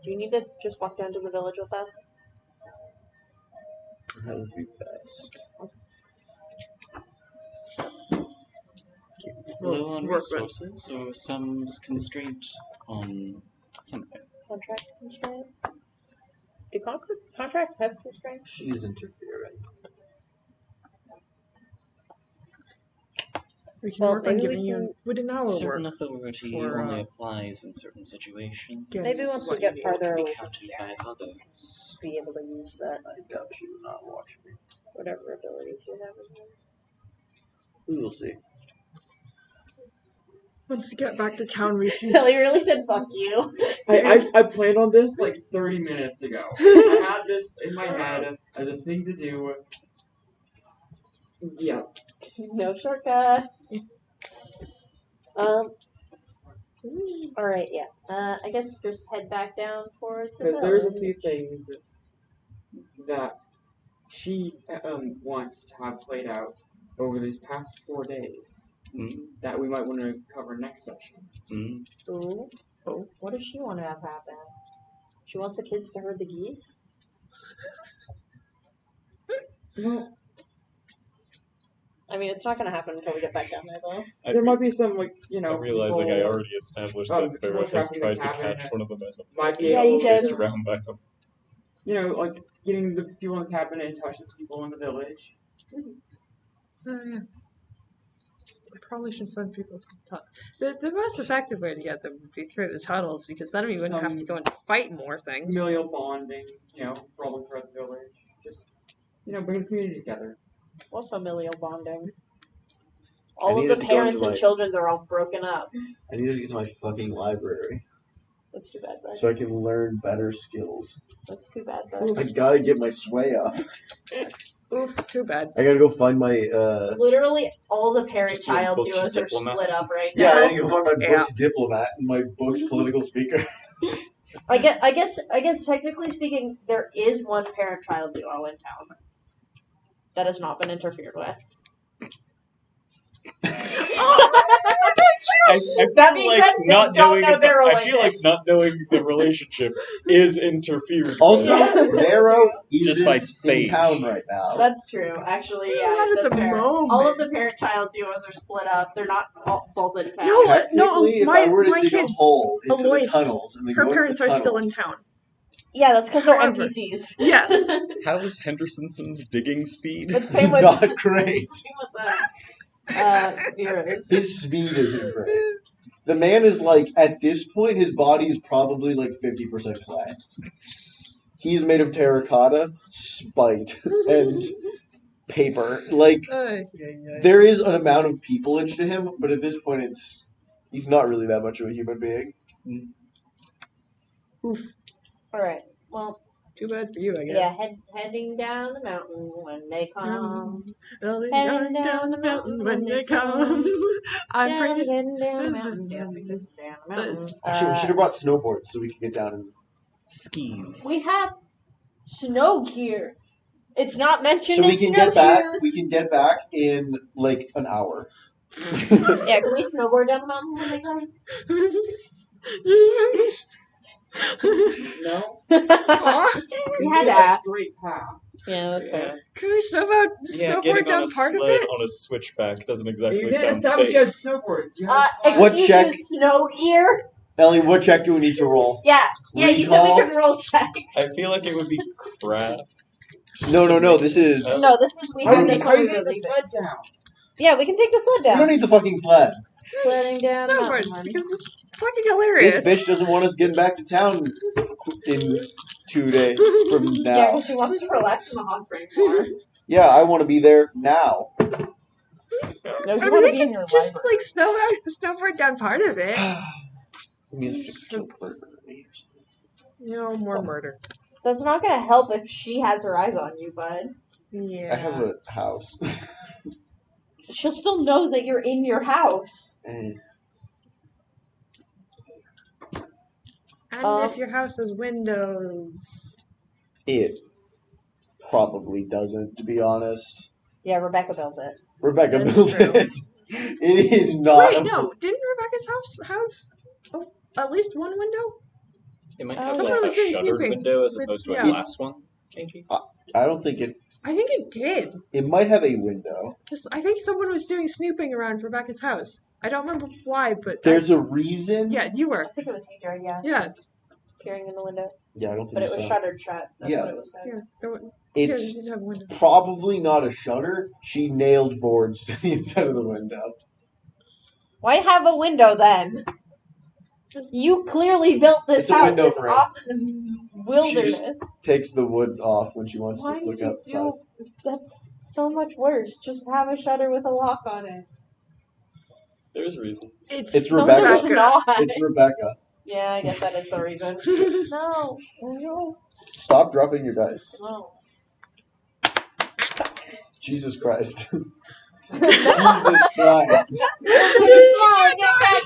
Do you need to just walk down to the village with us? That would be best. Low on Workman. resources or some constraint on something. Contract constraints? Do contracts have constraints? She's interfering. We can Well, work on maybe giving we you can- wooden hour Certain work. authority for, only applies in certain situations. Yes. Maybe once we What get you farther Be away from counted there, by others. be able to use that I doubt she will not watch me. whatever abilities you have in here. We will see. Once we get back to town, we can. Ellie really said "fuck you." I planned on this like 30 minutes ago. I had this in my head as a thing to do. Yeah. No shortcut. All right, yeah. I guess just head back down towards the Because there's a village. few things that she wants to have played out over these past 4 days that we might want to cover next session. Ooh. Oh, what does she want to have happen? She wants the kids to herd the geese? Well, I mean, it's not going to happen until we get back down there, though. there might be some, like, I'm realizing people I already established Oh, that the people Barrett has trapped in the tried to cabin catch one of them as a might be Yeah, able you did. chased to, around by them. like getting the people in the cabin in touch with people in the village. Yeah. We probably should send people to the tunnel. The most effective way to get them would be through the tunnels, because then we wouldn't have to go and fight more things. Familial bonding, for all throughout the village. Just, bring the community together. What's familial bonding? I All of needed the to go parents into and my- children are all broken up. I need to get to my fucking library That's too bad, bud. so I can learn better skills. That's too bad, bud. I gotta get my sway up. Oof, too bad. I gotta go find my Literally, all the parent-child Just your duos books are diplomat. split up right yeah, I now. gotta go find my Yeah. book's diplomat and my book's political speaker. I guess, technically speaking, there is one parent-child duo in town that has not been interfered with. I That feel being like said, they not don't knowing know they're I feel related. like not knowing the relationship is interfered Also, Yeah, that's Narrow Just by isn't in fate. town right now. That's true. Actually, yeah, Not at that's the fair. moment. All of the parent-child duos are split up. They're not both in town. No, Technically, if my I were to dig kid, a hole into the Alois, tunnels and then her go into parents the are still in tunnels- town. Yeah, that's because they're However, NPCs. yes. How's Henderson's digging speed? But same with Not great. same with Vera's. His speed isn't great. The man is like, at this point, his body is probably like 50% clay. He's made of terracotta, spite, and paper. Like, there is an amount of peopleage to him, but at this point, he's not really that much of a human being. Oof. All right. Well, Too bad for you, I guess. yeah, heading down the mountain when they come. Heading down the mountain when they come. I'm pretty sure. Down the mountain, down the mountain. Actually, we should have brought snowboards so we could get down and... Skis. We have snow gear. It's not mentioned So we in can get back. snowshoes. We can get back in like an hour. Yeah, can we snowboard down the mountain when they come? No? We had to ask. Straight path. Yeah, that's fair. Can we snowboard Getting down on a part of sled it? on a switchback doesn't You exactly didn't sound establish you safe. had snowboards. You had a sled. What Excuse check? you, snow gear? Ellie, what check do we need to roll? Yeah, you said we Recall? could roll checks. I feel like it would be crap. No. This is. No, this is we How had are this you when we getting were the leaving. sled down? Yeah, we can take the sled We don't down. need the fucking sled. Sledding down the mountain, Snowboard, honey. because it's fucking hilarious. This bitch doesn't want us getting back to town in 2 days from Yeah, now. because she wants to relax in the hot spring more. Yeah, I want to be there now. No, I you mean, want we to be in can your just library. like snowboard down part of it. I mean, it's still murder. No more murder. That's not going to help if she has her eyes on you, bud. Yeah. I have a house. She'll still know that you're in your house. And And if your house has windows. it probably doesn't, to be honest. Yeah, Rebecca built it. Rebecca That's built true. it. It is not. Wait, no. Didn't Rebecca's house have at least one window? It might Oh, have yeah. like Someone a was doing shuttered snooping window as with- opposed to yeah. a glass one, maybe. I don't think it I think it did. It might have a window. I think someone was doing snooping around Rebecca's house. I don't remember why, but There's a reason. yeah, you were. I think it was you, Jared, yeah. Yeah, Peering in the window. Yeah, I don't think But it was so. shuttered shut. That's Yeah. what it was saying. yeah. It's it did have a window. probably not a shutter. She nailed boards to the inside of the window. Why have a window then? You clearly built this It's a house. window It's frame. off in the wilderness. Takes the wood off when she wants Why to look did you outside. do? That's so much worse. Just have a shutter with a lock on it. There's reasons. It's No, Rebecca. there's not. It's Rebecca. Yeah, I guess that is the reason. No. No. Stop dropping your dice. No. Jesus Christ. Jesus Christ.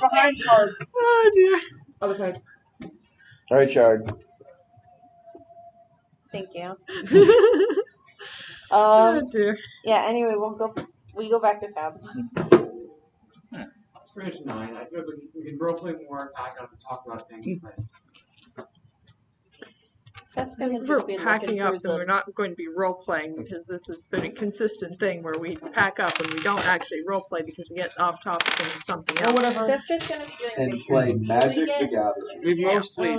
Behind Chard. Oh dear. Other side. All right, Chard. Thank you. Oh dear. Yeah. Anyway, we go back to tab. It's pretty much 9. I feel like we can roleplay more, pack up, and talk about things. But Seth's gonna If we're just be packing looking up, through then the- we're not going to be role playing because this has been a consistent thing where we pack up and we don't actually role play because we get off topic into something else. or whatever. Seth's just gonna be doing And pictures. play Should we Magic get- the Gathering. We mostly.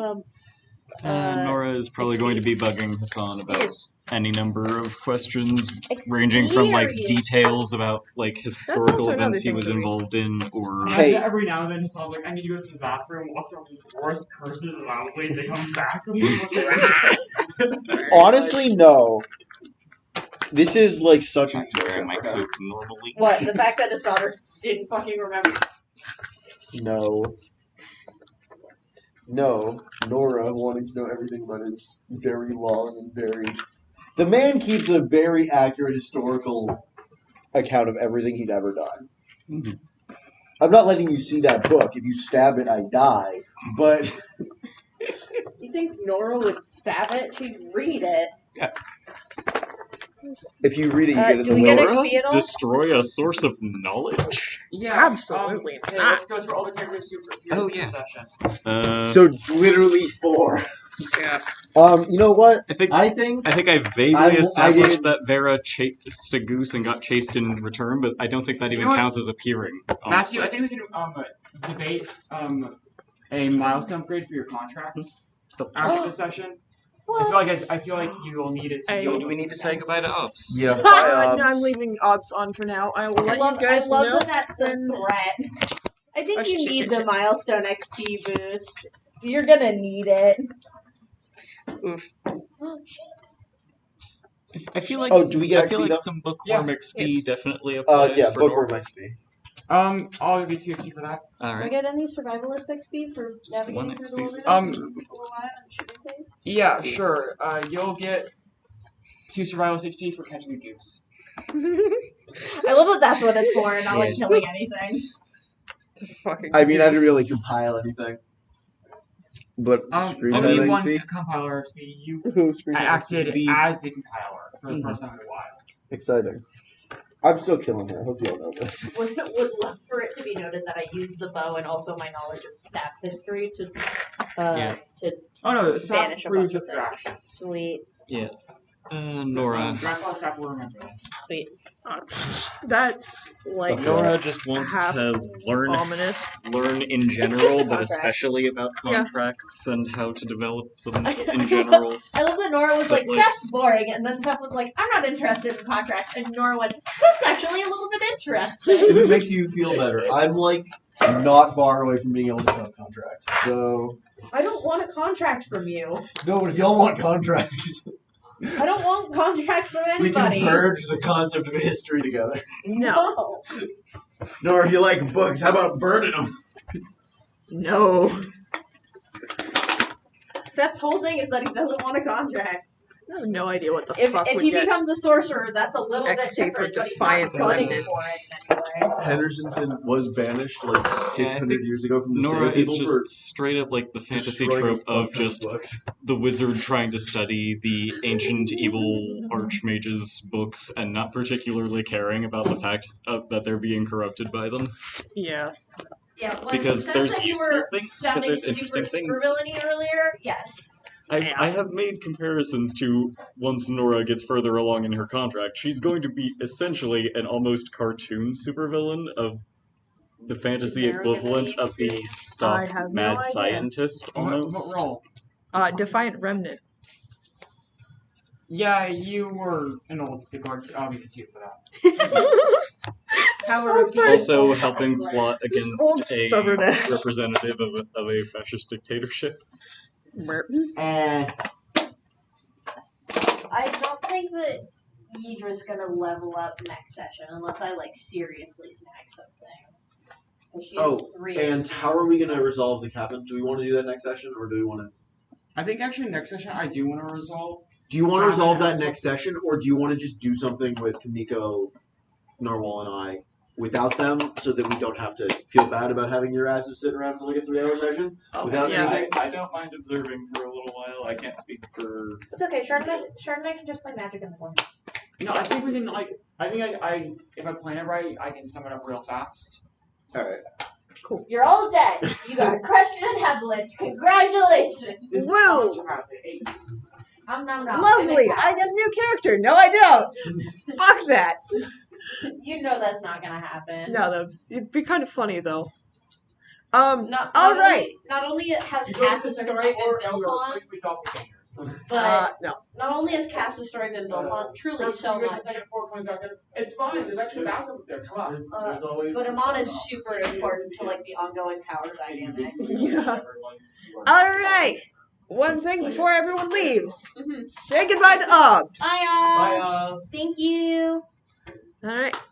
Nora is probably going to be bugging Hassan about Yes. any number of questions, ranging from like Experience. details about like historical also another events he thing was for me. involved in, or Hey. Every now and then, Hassan's like, I need to go to the bathroom, walks over the forest, curses loudly, then comes back. Honestly, no. This is like such a wearing my coat normally. What? The fact that his daughter didn't fucking remember. No. No. Nora wanting to know everything about his very long and very. The man keeps a very accurate historical account of everything he's ever done. Mhm. I'm not letting you see that book. If you stab it, I die. But You think Nora would stab it? She'd read it. if you read it, you get it do in we the get middle. a Nora, XP at all? destroy a source of knowledge. Yeah, Absolutely Hey, not. let's go through all the characters who appeared Oh, in yeah. the session. So literally 4. Yeah. You know what? I think I think I vaguely I established did- that Vera chased a goose and got chased in return, but I don't think that You even know what? counts as appearing. Matthew, honestly. I think we can debate a milestone upgrade for your contracts after the session. I feel like you will need it to deal with Do we need to say goodbye to Ops? yeah. No, I'm leaving Obs on for now. I will let you guys I love know. that that's a threat. I think you need the milestone XP boost. You're gonna need it. Oof. Oh, jeez. I feel like Oh, do we get I feel XP like though? some bookworm XP Yes. dedefinitely applies Yeah, for bookworm Nora. XP. I'll give you 250 for that. All Do we right. get any survivalist XP for Just one navigating through the XP. wilderness? Um, People alive and shooting things? Yeah, sure. You'll get 2 survival HP for catching a goose. I love that that's what it's for, and not like Yeah. killing anything. Fucking I mean, I didn't goose. really compile anything. But screen I'll time give you 1 XP? compiler XP. You Screen time acted The- as the compiler for the first time in a while. Exciting. I'm still killing her. I hope you all know this. Would love for it to be noted that I used the bow and also my knowledge of sap history to to Oh no, Sap banish a proves bunch of of your things. actions. Sweet, Nora. Grandfather Sap will remember this. sweet. That's like Nora just wants half to ominous. learn in general, but Contracts. especially about Yeah. contracts and how to develop them in general. I love that Nora was But, like, like- Seth's boring, and then Seth was like, I'm not interested in contracts, and Nora went, Seth's actually a little bit If interesting. it makes you feel better, I'm like not far away from being able to sell contract. So I don't want a contract from you. no, but if y'all want contracts, I don't want contracts from we can anybody. purge the concept of history together. No. Nor if you like books, how about burning them? No. Seth's whole thing is that he doesn't want a contract. I have no idea what the If fuck would he get. becomes a sorcerer, that's a little bit XP for different, but he's Defiant not gunning London. for it anyway. Hendersonson was banished like Yeah, I 600 think years ago from the Nora Sand is People just for straight up like the fantasy destroying a trope of fuck ton just books. the wizard trying to study the ancient evil archmages books and not particularly caring about the fact that they're being corrupted by them. Yeah. Yeah, when Because Seth there's said you useful were things- because sounding there's super, interesting super things. villainy earlier, yes. I have made comparisons to once Nora gets further along in her contract. She's going to be essentially an almost cartoon supervillain of the fantasy Is Mara gonna equivalent be of the I stop have no mad idea. scientist What almost. role? Defiant Remnant. Yeah, you were an old stickler. I'll give it to you for that. However, Also helping plot Old against a stubborn ass. representative of a fascist dictatorship. Eh. I don't think that Ydra's gonna level up next session unless I like seriously snag some things. And she has 3 and XP. how are we going to resolve the cabin? Do we want to do that next session, or do we want to? I think actually next session I do want to resolve. Do you want to resolve that Cabin next session, or do you want to just do something with Kamiko, Narwhal, and I without them, so that we don't have to feel bad about having your asses sit around for like a 3-hour session without yeah. anything? I don't mind observing for a little while. I can't speak for. It's okay. Shard and I can just play Magic in the corner. No, I think we can I think I if I plan it right, I can sum it up real fast. All right. You're all dead. You got a crested avalanche. Congratulations. This is Woo! Monster House at 8. Lovely! I get a new character! No, I don't! Fuck that! You know that's not gonna happen. No, it'd be kind of funny though. Not alright! Not only it has You go to Cass's the story second been floor and built we are on, replaced with doppelgangers. but No. not only has Cass's story been built on truly First, so you go to much, the second floor, comes back there. It's fine. There's actually a bathroom up there. Come on. There's always. but Amon is super important to like the ongoing power dynamic. Yeah. Alright! One thing before everyone leaves. Say goodbye to Obs! Bye, Bye, Thank you. Alright.